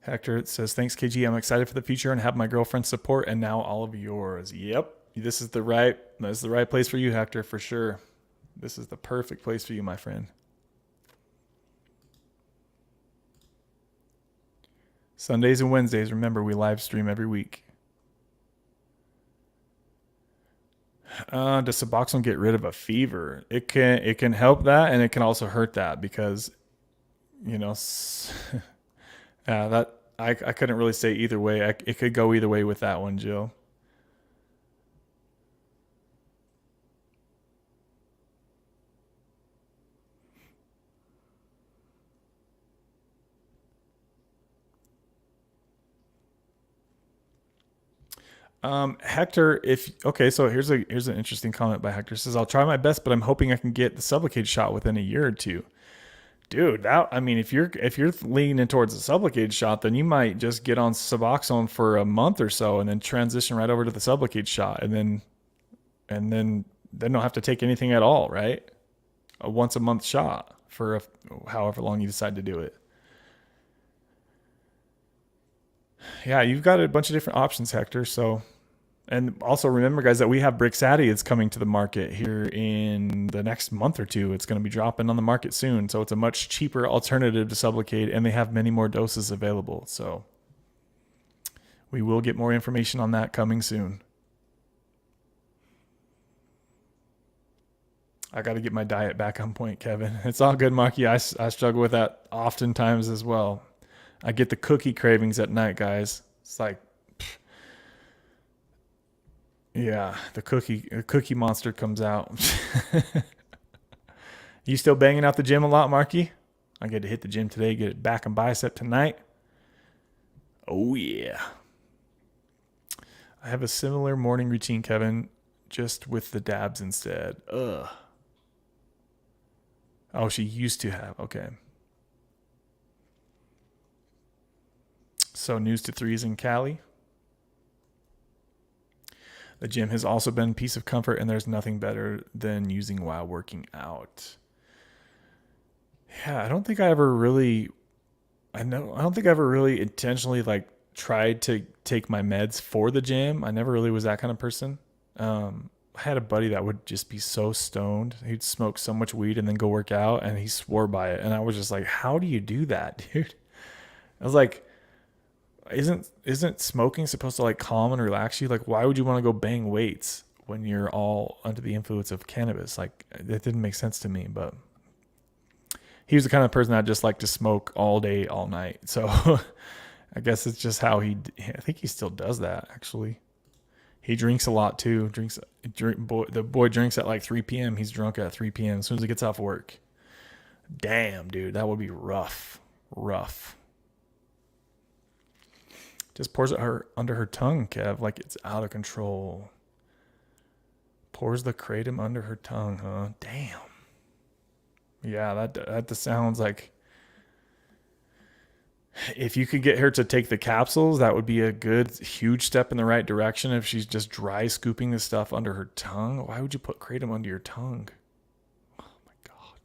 S1: Hector says, "Thanks, KG. I'm excited for the future and have my girlfriend's support and now all of yours." Yep. This is the right place for you, Hector, for sure. This is the perfect place for you, my friend. Sundays and Wednesdays, remember, we live stream every week. Does Suboxone get rid of a fever? It can help that, and it can also hurt that because, that I couldn't really say either way. It could go either way with that one, Jill. Hector, so here's an interesting comment by Hector. It says, "I'll try my best, but I'm hoping I can get the Sublocade shot within a year or two." Dude, if you're leaning towards the Sublocade shot, then you might just get on Suboxone for a month or so, and then transition right over to the Sublocade shot, and then don't have to take anything at all, right? A once a month shot for however long you decide to do it. Yeah, you've got a bunch of different options, Hector. So, and also remember, guys, that we have Brixadi. It's coming to the market here in the next month or two. It's going to be dropping on the market soon. So it's a much cheaper alternative to Sublocade, and they have many more doses available. So we will get more information on that coming soon. I got to get my diet back on point, Kevin. It's all good, Marky. I struggle with that oftentimes as well. I get the cookie cravings at night, guys. It's like, yeah, the cookie monster comes out. You still banging out the gym a lot, Marky? I get to hit the gym today, get it back and bicep tonight. Oh, yeah. I have a similar morning routine, Kevin, just with the dabs instead. Ugh. Oh, she used to have. Okay. So news to threes in Cali. The gym has also been a piece of comfort, and there's nothing better than using while working out. Yeah, I don't think I ever really intentionally tried to take my meds for the gym. I never really was that kind of person. I had a buddy that would just be so stoned. He'd smoke so much weed and then go work out, and he swore by it. And I was just like, how do you do that, dude? I was like, isn't smoking supposed to calm and relax you? Why would you want to go bang weights when you're all under the influence of cannabis? That didn't make sense to me, but he was the kind of person that just liked to smoke all day, all night. So I guess it's just how I think he still does that, actually. He drinks a lot too. The boy drinks at 3 p.m. He's drunk at 3 p.m. as soon as he gets off work. Damn, dude, that would be rough. Just pours it under her tongue, Kev, like it's out of control. Pours the kratom under her tongue, huh? Damn. Yeah, that sounds like if you could get her to take the capsules, that would be a good, huge step in the right direction. If she's just dry scooping this stuff under her tongue, why would you put kratom under your tongue? Oh my God.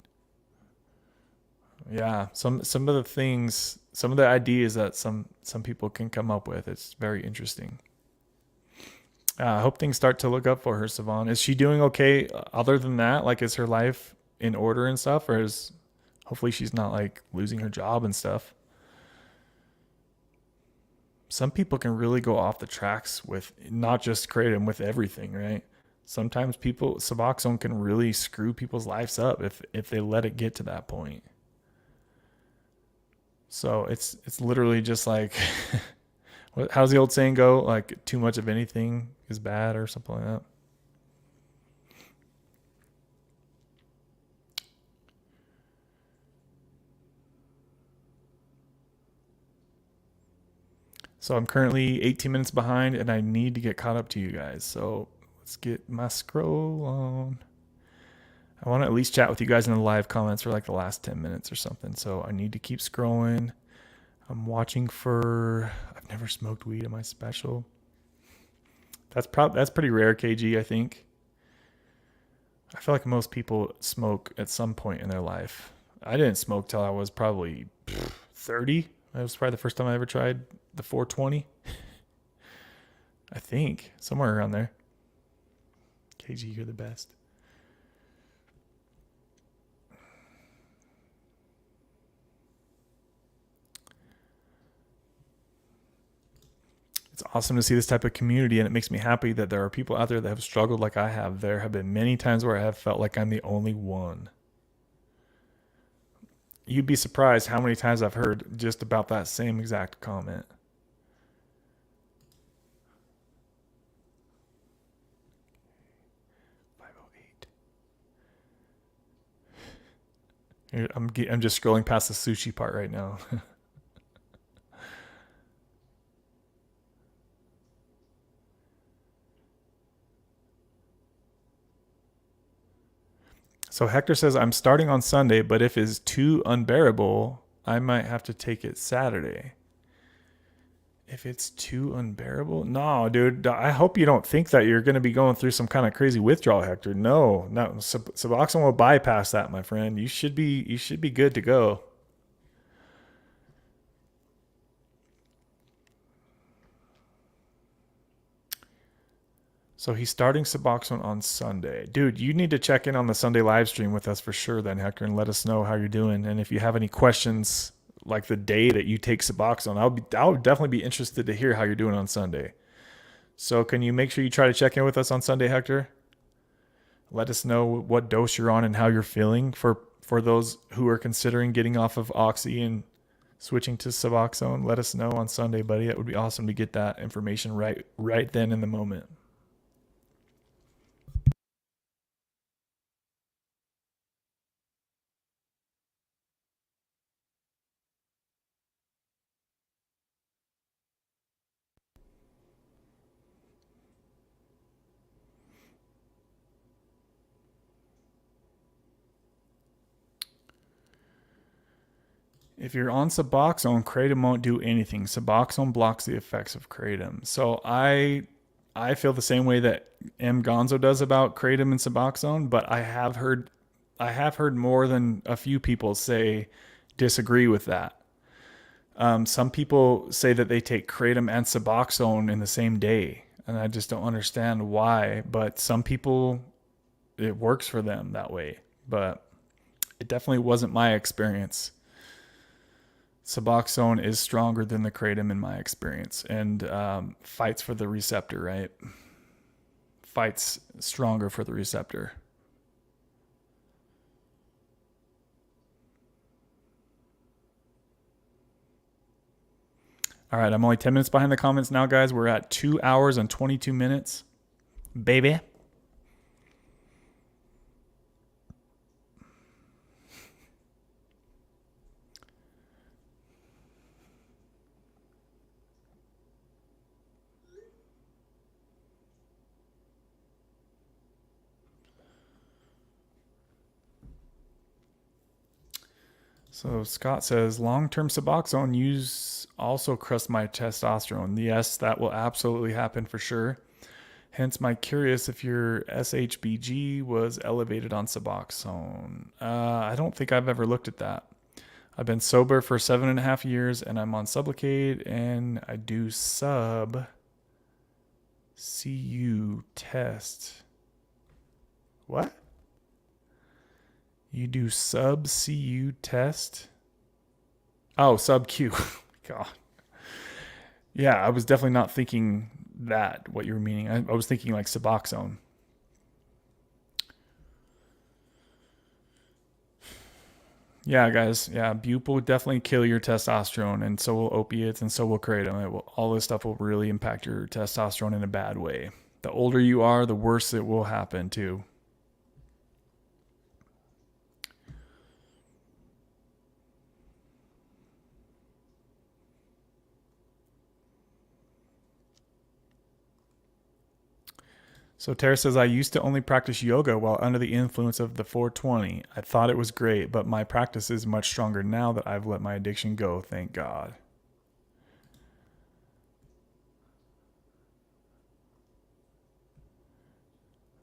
S1: Yeah, some of the things, some of the ideas that some people can come up with, it's very interesting. I hope things start to look up for her, Savon. Is she doing okay other than that? Is her life in order and stuff? Or hopefully she's not losing her job and stuff. Some people can really go off the tracks with not just kratom, with everything, right? Sometimes Suboxone can really screw people's lives up if they let it get to that point. So it's literally just like, how's the old saying go? Like too much of anything is bad or something like that. So I'm currently 18 minutes behind and I need to get caught up to you guys. So let's get my scroll on. I want to at least chat with you guys in the live comments for like the last 10 minutes or something. So I need to keep scrolling. I'm watching for, I've never smoked weed. Am I special? That's pretty rare, KG, I think. I feel like most people smoke at some point in their life. I didn't smoke till I was probably 30. That was probably the first time I ever tried the 420. I think somewhere around there. KG, you're the best. It's awesome to see this type of community, and it makes me happy that there are people out there that have struggled like I have. There have been many times where I have felt like I'm the only one. You'd be surprised how many times I've heard just about that same exact comment. I'm just scrolling past the sushi part right now. So Hector says, I'm starting on Sunday, but if it's too unbearable, I might have to take it Saturday. If it's too unbearable? No, dude, I hope you don't think that you're going to be going through some kind of crazy withdrawal, Hector. No, Suboxone will bypass that, my friend. You should be good to go. So he's starting Suboxone on Sunday. Dude, you need to check in on the Sunday live stream with us for sure then, Hector, and let us know how you're doing. And if you have any questions like the day that you take Suboxone, I would definitely be interested to hear how you're doing on Sunday. So can you make sure you try to check in with us on Sunday, Hector? Let us know what dose you're on and how you're feeling for those who are considering getting off of Oxy and switching to Suboxone. Let us know on Sunday, buddy. That would be awesome to get that information right then in the moment. If you're on Suboxone, Kratom won't do anything. Suboxone blocks the effects of Kratom. So I feel the same way that M Gonzo does about Kratom and Suboxone, but I have heard more than a few people say disagree with that. Some people say that they take Kratom and Suboxone in the same day, and I just don't understand why. But some people, it works for them that way. But it definitely wasn't my experience. Suboxone is stronger than the Kratom in my experience, and fights for the receptor, right? Fights stronger for the receptor. All right, I'm only 10 minutes behind the comments now, guys. We're at 2 hours and 22 minutes. Baby. So Scott says, long-term Suboxone use also crushed my testosterone. Yes, that will absolutely happen for sure. Hence my curious if your SHBG was elevated on Suboxone. I don't think I've ever looked at that. I've been sober for 7.5 years and I'm on Sublocade and I do sub CU test. What? You do sub CU test? Oh, sub Q. God. Yeah, I was definitely not thinking that, what you were meaning. I was thinking like Suboxone. Yeah, guys. Yeah, bupe will definitely kill your testosterone, and so will opiates, and so will kratom. All this stuff will really impact your testosterone in a bad way. The older you are, the worse it will happen too. So Tara says, I used to only practice yoga while under the influence of the 420. I thought it was great, but my practice is much stronger now that I've let my addiction go, thank God.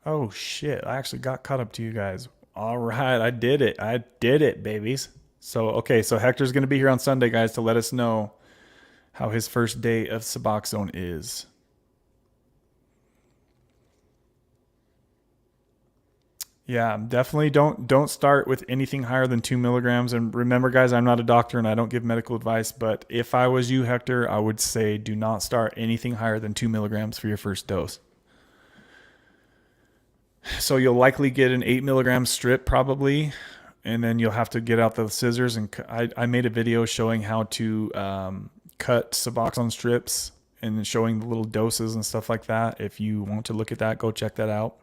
S1: Oh shit, I actually got caught up to you guys. All right, I did it. I did it, babies. So, okay, so Hector's going to be here on Sunday, guys, to let us know how his first day of Suboxone is. Yeah, definitely don't start with anything higher than 2 milligrams. And remember, guys, I'm not a doctor and I don't give medical advice. But if I was you, Hector, I would say do not start anything higher than 2 milligrams for your first dose. So you'll likely get an 8 milligram strip probably, and then you'll have to get out the scissors. And I made a video showing how to cut Suboxone strips and showing the little doses and stuff like that. If you want to look at that, go check that out.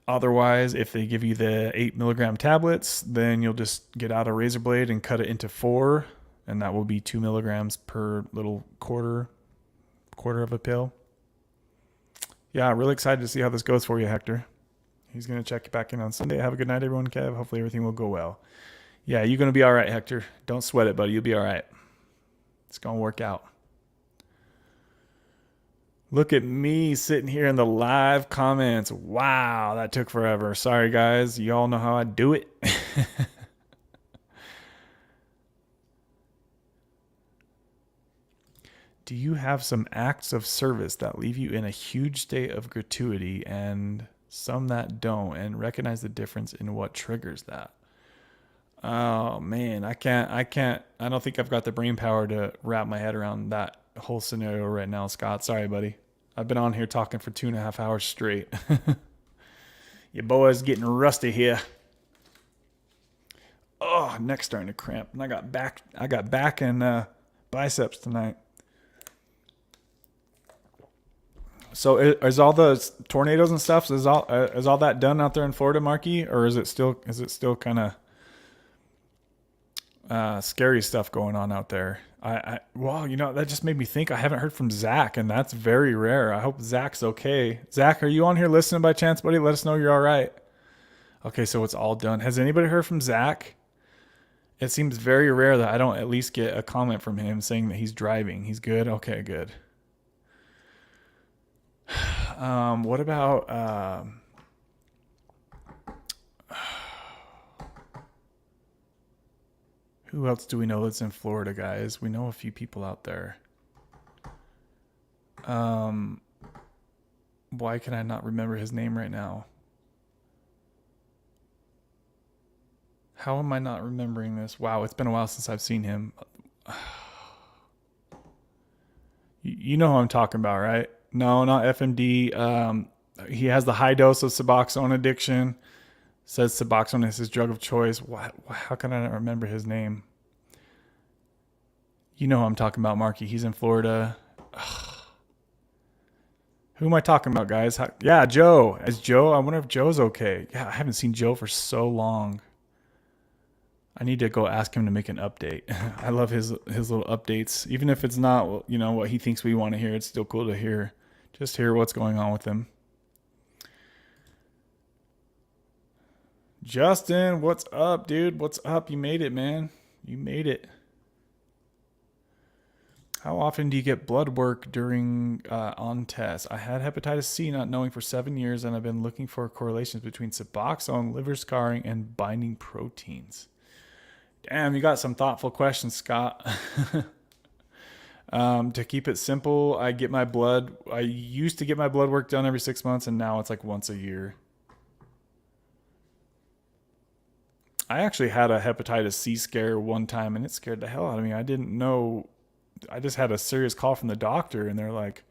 S1: Otherwise, if they give you the 8 milligram tablets, then you'll just get out a razor blade and cut it into 4, and that will be 2 milligrams per little quarter of a pill. Yeah, really excited to see how this goes for you, Hector. He's going to check back in on Sunday. Have a good night, everyone, Kev. Hopefully everything will go well. Yeah, you're going to be all right, Hector. Don't sweat it, buddy. You'll be all right. It's going to work out. Look at me sitting here in the live comments. Wow, that took forever. Sorry, guys. You all know how I do it. Do you have some acts of service that leave you in a huge state of gratuity and some that don't, and recognize the difference in what triggers that? Oh man, I don't think I've got the brain power to wrap my head around that whole scenario right now, Scott. Sorry, buddy. I've been on here talking for 2.5 hours straight. Your boy's getting rusty here. Oh, neck's starting to cramp, and I got back and biceps tonight. So is all the tornadoes and stuff? Is all that done out there in Florida, Marky, or is it still kind of scary stuff going on out there? Well, that just made me think I haven't heard from Zach, and that's very rare. I hope Zach's okay. Zach, are you on here listening by chance, buddy? Let us know you're all right. Okay, so it's all done. Has anybody heard from Zach? It seems very rare that I don't at least get a comment from him saying that he's driving. He's good? Okay, good. What about who else do we know that's in Florida, guys? We know a few people out there. Why can I not remember his name right now? How am I not remembering this? Wow, it's been a while since I've seen him. You know who I'm talking about, right? No, not FMD. He has the high dose of Suboxone addiction. Says Suboxone is his drug of choice. How can I not remember his name? You know who I'm talking about, Marky. He's in Florida. Who am I talking about, guys? Yeah, Joe. I wonder if Joe's okay. Yeah, I haven't seen Joe for so long. I need to go ask him to make an update. I love his little updates. Even if it's not, what he thinks we want to hear, it's still cool to hear. Just hear what's going on with him. Justin, what's up, dude? What's up? You made it, man. You made it. How often do you get blood work during on tests? I had hepatitis C not knowing for 7 years, and I've been looking for correlations between Suboxone, liver scarring, and binding proteins. Damn, you got some thoughtful questions, Scott. To keep it simple, I used to get my blood work done every 6 months, and now it's like once a year. I actually had a hepatitis C scare one time, and it scared the hell out of me. I didn't know. I just had a serious call from the doctor, and they're like,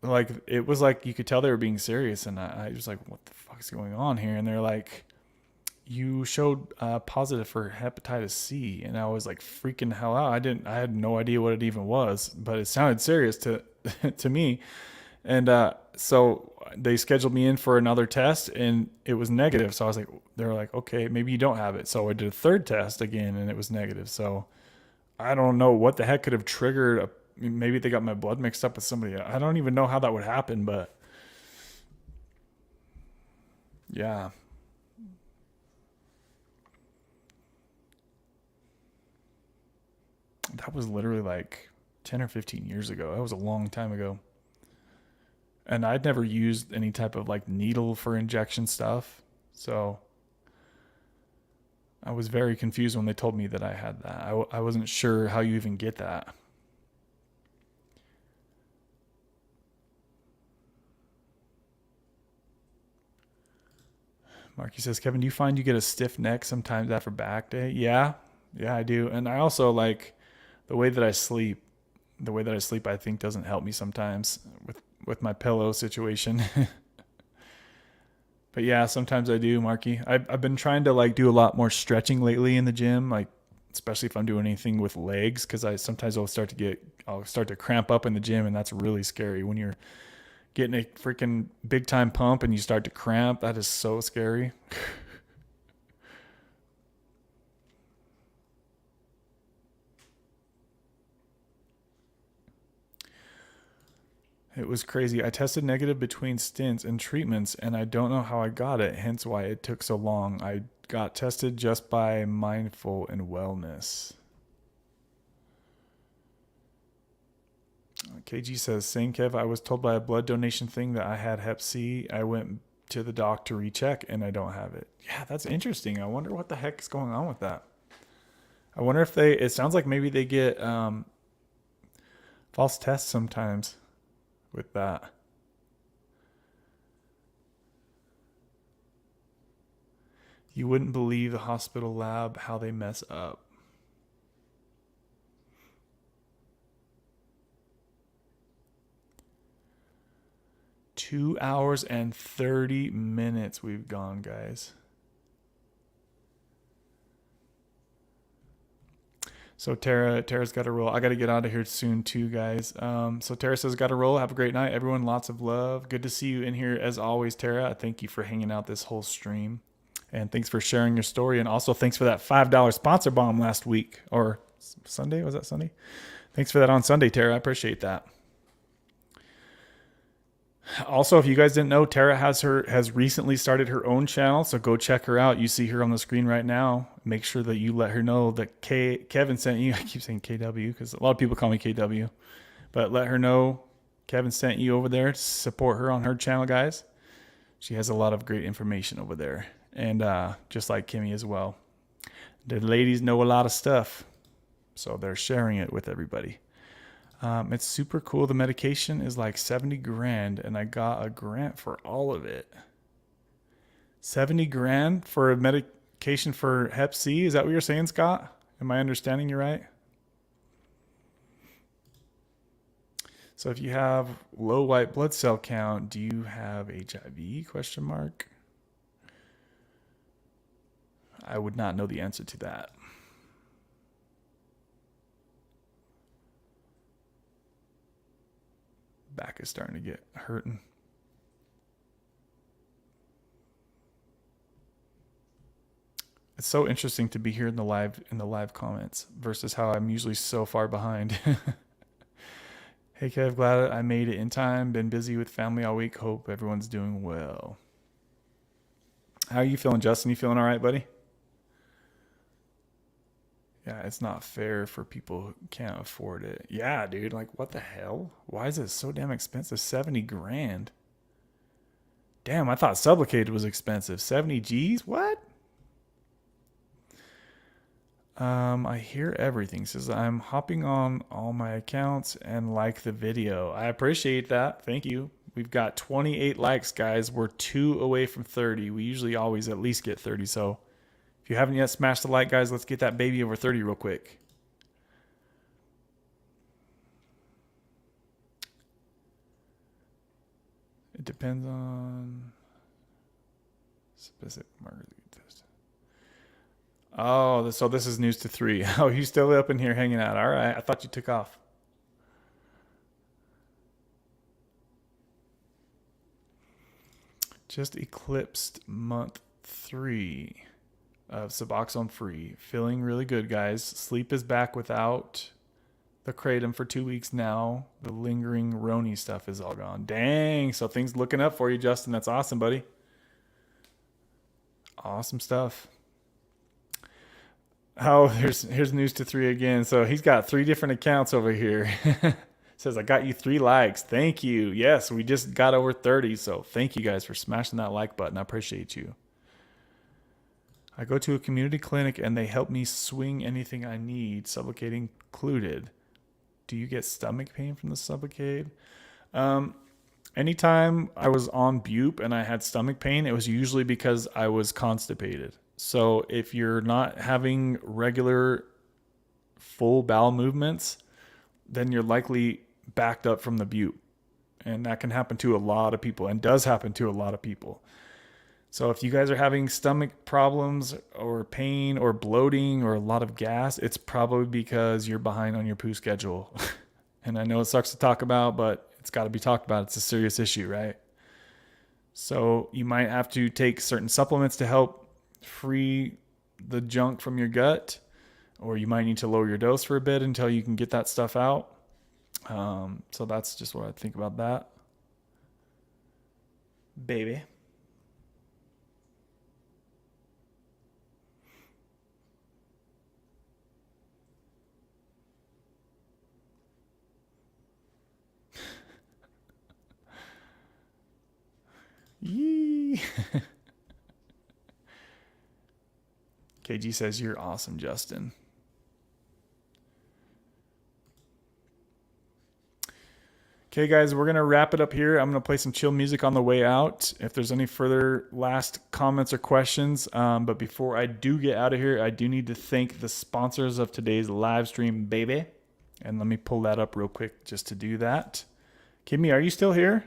S1: like, it was like you could tell they were being serious, and I was like, what the fuck is going on here? And they're like, you showed positive for hepatitis C, and I was like freaking hell out. I had no idea what it even was, but it sounded serious to to me. And so they scheduled me in for another test, and it was negative. So I was like, they're like, okay, maybe you don't have it. So I did a third test again, and it was negative. So I don't know what the heck could have triggered. Maybe they got my blood mixed up with somebody. I don't even know how that would happen, but yeah. That was literally like 10 or 15 years ago. That was a long time ago. And I'd never used any type of like needle for injection stuff. So I was very confused when they told me that I had that. I wasn't sure how you even get that. Marky says, Kevin, do you find you get a stiff neck sometimes after back day? Yeah, I do. And I also like the way that I sleep. The way that I sleep, I think, doesn't help me sometimes with my pillow situation. But yeah, sometimes I do, Marky. I've been trying to like do a lot more stretching lately in the gym, like especially if I'm doing anything with legs, because I'll start to cramp up in the gym, and that's really scary when you're getting a freaking big time pump and you start to cramp. That is so scary. It was crazy. I tested negative between stints and treatments, and I don't know how I got it, hence why it took so long. I got tested just by mindful and wellness. KG says, same Kev, I was told by a blood donation thing that I had hep C. I went to the doc to recheck, and I don't have it. Yeah, that's interesting. I wonder what the heck is going on with that. I wonder if it sounds like maybe they get false tests sometimes with that. You wouldn't believe the hospital lab, how they mess up. Two hours and 30 minutes we've gone, guys. So Tara's got to roll. I got to get out of here soon too, guys. So Tara says, got to roll. Have a great night, everyone. Lots of love. Good to see you in here as always, Tara. Thank you for hanging out this whole stream, and thanks for sharing your story. And also thanks for that $5 sponsor bomb last week or Sunday. Was that Sunday? Thanks for that on Sunday, Tara. I appreciate that. Also, if you guys didn't know, Tara has recently started her own channel, so go check her out. You see her on the screen right now. Make sure that you let her know that Kevin sent you. I keep saying KW because a lot of people call me KW, but let her know Kevin sent you over there to support her on her channel, guys. She has a lot of great information over there, and just like Kimmy as well. The ladies know a lot of stuff, so they're sharing it with everybody. It's super cool. The medication is like 70 grand, and I got a grant for all of it. 70 grand for a medication for hep C? Is that what you're saying, Scott? Am I understanding you right? So if you have low white blood cell count, do you have HIV? Question mark. I would not know the answer to that. Back is starting to get hurting. It's so interesting to be here in the live comments versus how I'm usually so far behind. Hey Kev, glad I made it in time. Been busy with family all week. Hope everyone's doing well. How are you feeling, Justin? You feeling all right, buddy? Yeah, it's not fair for people who can't afford it. Yeah, dude, like what the hell? Why is it so damn expensive? 70 grand. Damn, I thought Sublocade was expensive. 70 G's? What? I hear everything. Says I'm hopping on all my accounts and like the video. I appreciate that. Thank you. We've got 28 likes, guys. We're 2 away from 30. We usually always at least get 30, so if you haven't yet smashed the like, guys, let's get that baby over 30 real quick. It depends on specific market test. Oh, so this is news to 3. Oh, he's still up in here hanging out. All right. I thought you took off. Just eclipsed month 3 of Suboxone free. Feeling really good, guys. Sleep is back without the Kratom for 2 weeks now. The lingering Roni stuff is all gone. Dang. So things looking up for you, Justin. That's awesome, buddy. Awesome stuff. Oh, here's news to 3 again. So he's got 3 different accounts over here. Says, I got you 3 likes. Thank you. Yes, we just got over 30. So thank you guys for smashing that like button. I appreciate you. I go to a community clinic and they help me swing anything I need, Sublocade included. Do you get stomach pain from the Sublocade? Anytime I was on Bupe and I had stomach pain, it was usually because I was constipated. So if you're not having regular full bowel movements, then you're likely backed up from the Bupe. And that can happen to a lot of people and does happen to a lot of people. So if you guys are having stomach problems or pain or bloating or a lot of gas, it's probably because you're behind on your poo schedule. And I know it sucks to talk about, but it's got to be talked about. It's a serious issue, right? So you might have to take certain supplements to help free the junk from your gut, or you might need to lower your dose for a bit until you can get that stuff out. So that's just what I think about that. Baby. Yee. KG says, you're awesome, Justin. Okay, guys, we're going to wrap it up here. I'm going to play some chill music on the way out. If there's any further last comments or questions. But before I do get out of here, I do need to thank the sponsors of today's live stream, baby. And let me pull that up real quick just to do that. Kimmy, are you still here?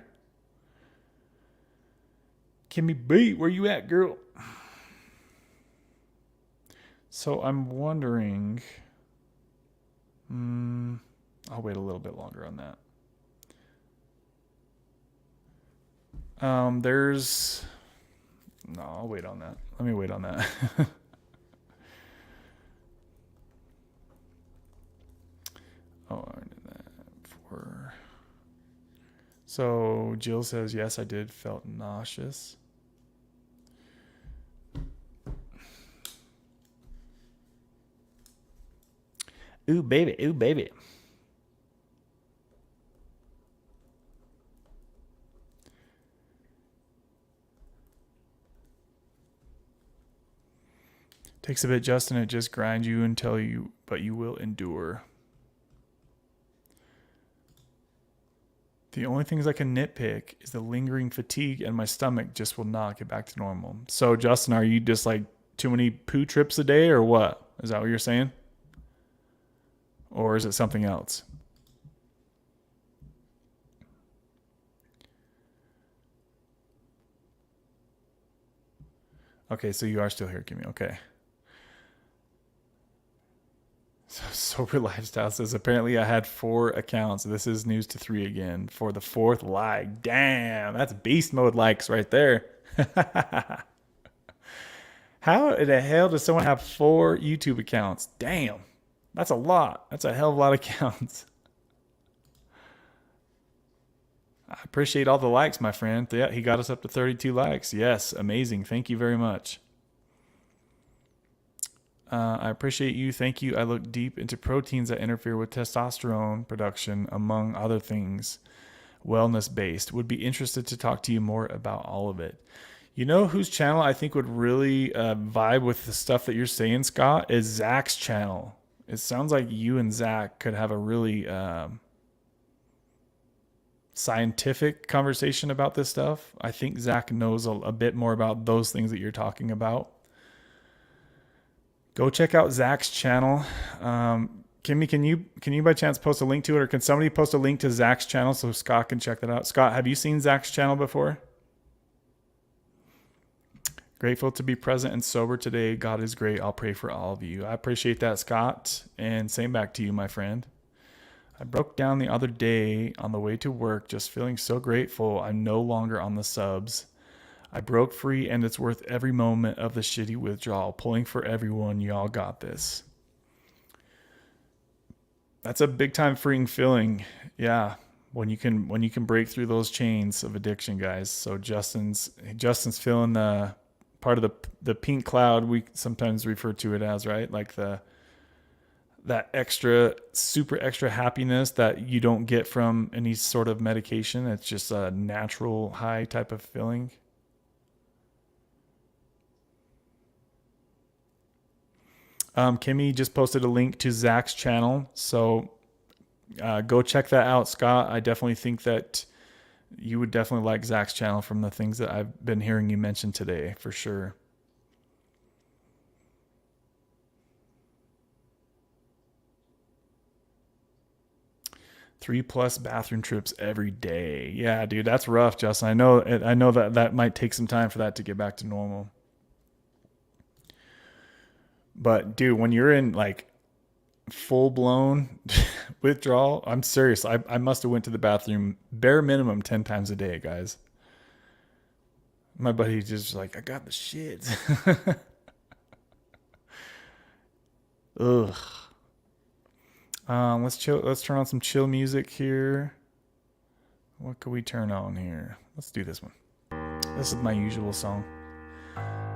S1: Kimmy B, where you at, girl? So I'm wondering... I'll wait a little bit longer on that. No, I'll wait on that. Let me wait on that. Oh, I did that for. So Jill says, yes, I did. Felt nauseous. Ooh, baby. Ooh, baby. Takes a bit, Justin. It just grinds you but you will endure. The only things I can nitpick is the lingering fatigue and my stomach just will not get back to normal. So, Justin, are you just like too many poo trips a day or what? Is that what you're saying? Or is it something else? Okay, so you are still here, Kimmy. Okay. Sober Lifestyle says, apparently I had 4 accounts. This is news to 3 again for the 4th like. Damn, that's beast mode likes right there. How in the hell does someone have 4 YouTube accounts? Damn, that's a lot. That's a hell of a lot of accounts. I appreciate all the likes, my friend. Yeah, he got us up to 32 likes. Yes, amazing. Thank you very much. I appreciate you. Thank you. I look deep into proteins that interfere with testosterone production, among other things, wellness-based. Would be interested to talk to you more about all of it. You know whose channel I think would really vibe with the stuff that you're saying, Scott, is Zach's channel. It sounds like you and Zach could have a really scientific conversation about this stuff. I think Zach knows a bit more about those things that you're talking about. Go check out Zach's channel. Kimmy, can you by chance post a link to it, or can somebody post a link to Zach's channel so Scott can check that out? Scott, have you seen Zach's channel before? Grateful to be present and sober today. God is great. I'll pray for all of you. I appreciate that, Scott. And same back to you, my friend. I broke down the other day on the way to work, just feeling so grateful I'm no longer on the subs. I broke free, and it's worth every moment of the shitty withdrawal. Pulling for everyone. Y'all got this. That's a big time freeing feeling. Yeah. When you can break through those chains of addiction, guys. So Justin's feeling the part of the pink cloud we sometimes refer to it as, right? Like that super extra happiness that you don't get from any sort of medication. It's just a natural high type of feeling. Kimmy just posted a link to Zach's channel, so go check that out, Scott. I definitely think that you would definitely like Zach's channel from the things that I've been hearing you mention today, for sure. +3 bathroom trips every day. Yeah, dude, that's rough, Justin. I know that might take some time for that to get back to normal. But dude, when you're in like full blown withdrawal, I'm serious. I must have went to the bathroom bare minimum 10 times a day, guys. My buddy's just like, I got the shit. Ugh. Let's chill. Let's turn on some chill music here. What can we turn on here? Let's do this one. This is my usual song.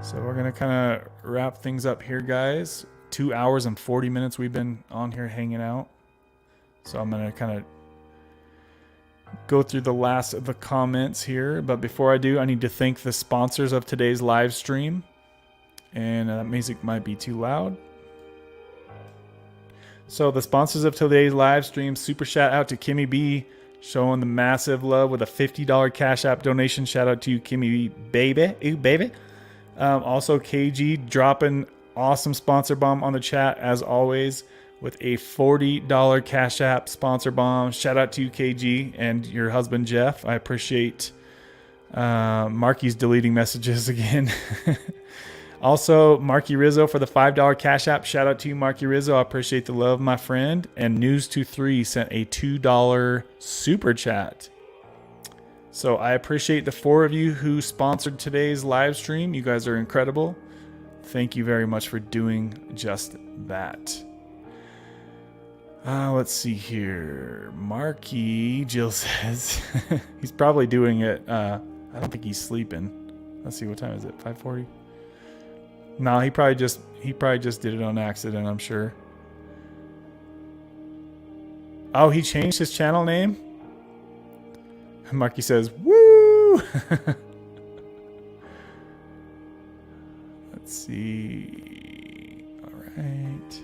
S1: So we're going to kind of wrap things up here, guys. 2 hours and 40 minutes we've been on here hanging out. So I'm going to kind of go through the last of the comments here. But before I do, I need to thank the sponsors of today's live stream. And that music might be too loud. So the sponsors of today's live stream, super shout out to Kimmy B, showing the massive love with a $50 Cash App donation. Shout out to you, Kimmy B, baby. Ooh, baby. Also, KG dropping awesome sponsor bomb on the chat, as always, with a $40 Cash App sponsor bomb. Shout out to you, KG, and your husband, Jeff. I appreciate Marky's deleting messages again. Also, Marky Rizzo for the $5 Cash App. Shout out to you, Marky Rizzo. I appreciate the love, my friend. And News23 sent a $2 super chat. So I appreciate the 4 of you who sponsored today's live stream. You guys are incredible. Thank you very much for doing just that. Let's see here. Marky, Jill says he's probably doing it. I don't think he's sleeping. Let's see, what time is it? 5:40. No, he probably just did it on accident, I'm sure. Oh, he changed his channel name? Marky says, woo! Let's see. All right.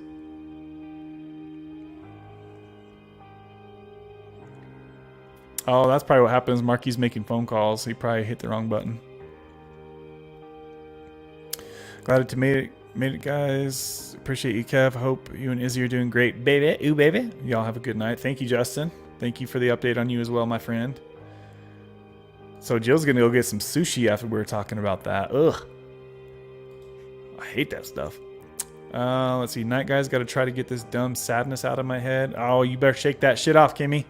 S1: Oh, that's probably what happens. Marky's making phone calls. He probably hit the wrong button. Glad to made it, guys. Appreciate you, Kev. Hope you and Izzy are doing great, baby. Ooh, baby. Y'all have a good night. Thank you, Justin. Thank you for the update on you as well, my friend. So Jill's gonna go get some sushi after we were talking about that. Ugh. I hate that stuff. Let's see. Night, guys. Got to try to get this dumb sadness out of my head. Oh, you better shake that shit off, Kimmy.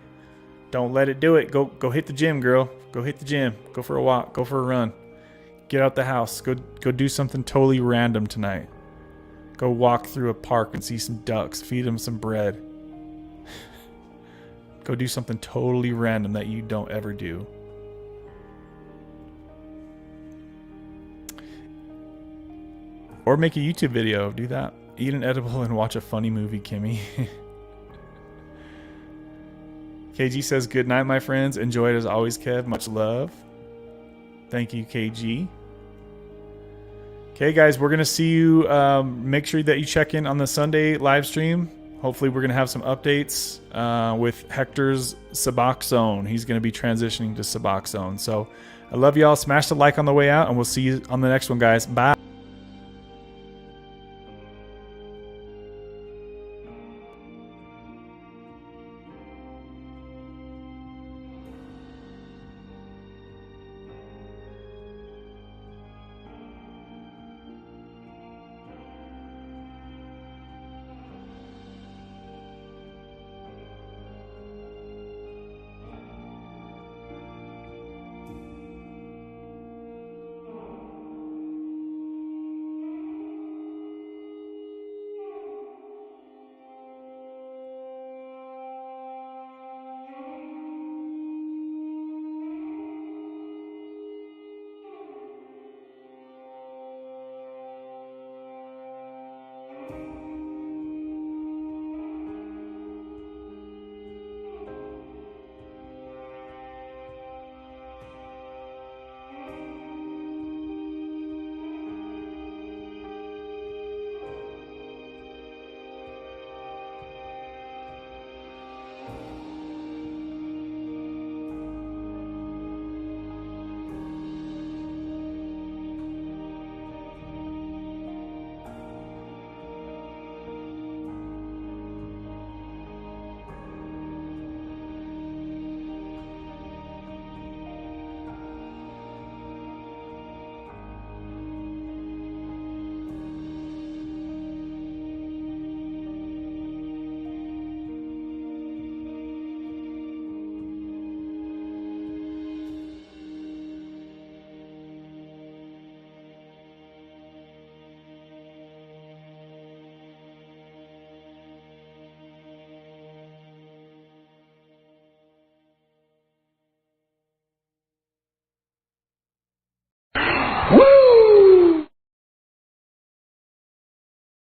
S1: Don't let it do it. Go hit the gym, girl. Go hit the gym. Go for a walk. Go for a run. Get out the house. Go do something totally random tonight. Go walk through a park and see some ducks. Feed them some bread. Go do something totally random that you don't ever do. Or make a YouTube video. Do that. Eat an edible and watch a funny movie, Kimmy. KG says, good night, my friends. Enjoy it as always, Kev. Much love. Thank you, KG. Okay, guys, we're going to see you. Make sure that you check in on the Sunday live stream. Hopefully, we're going to have some updates with Hector's Suboxone. He's going to be transitioning to Suboxone. So I love y'all. Smash the like on the way out, and we'll see you on the next one, guys. Bye.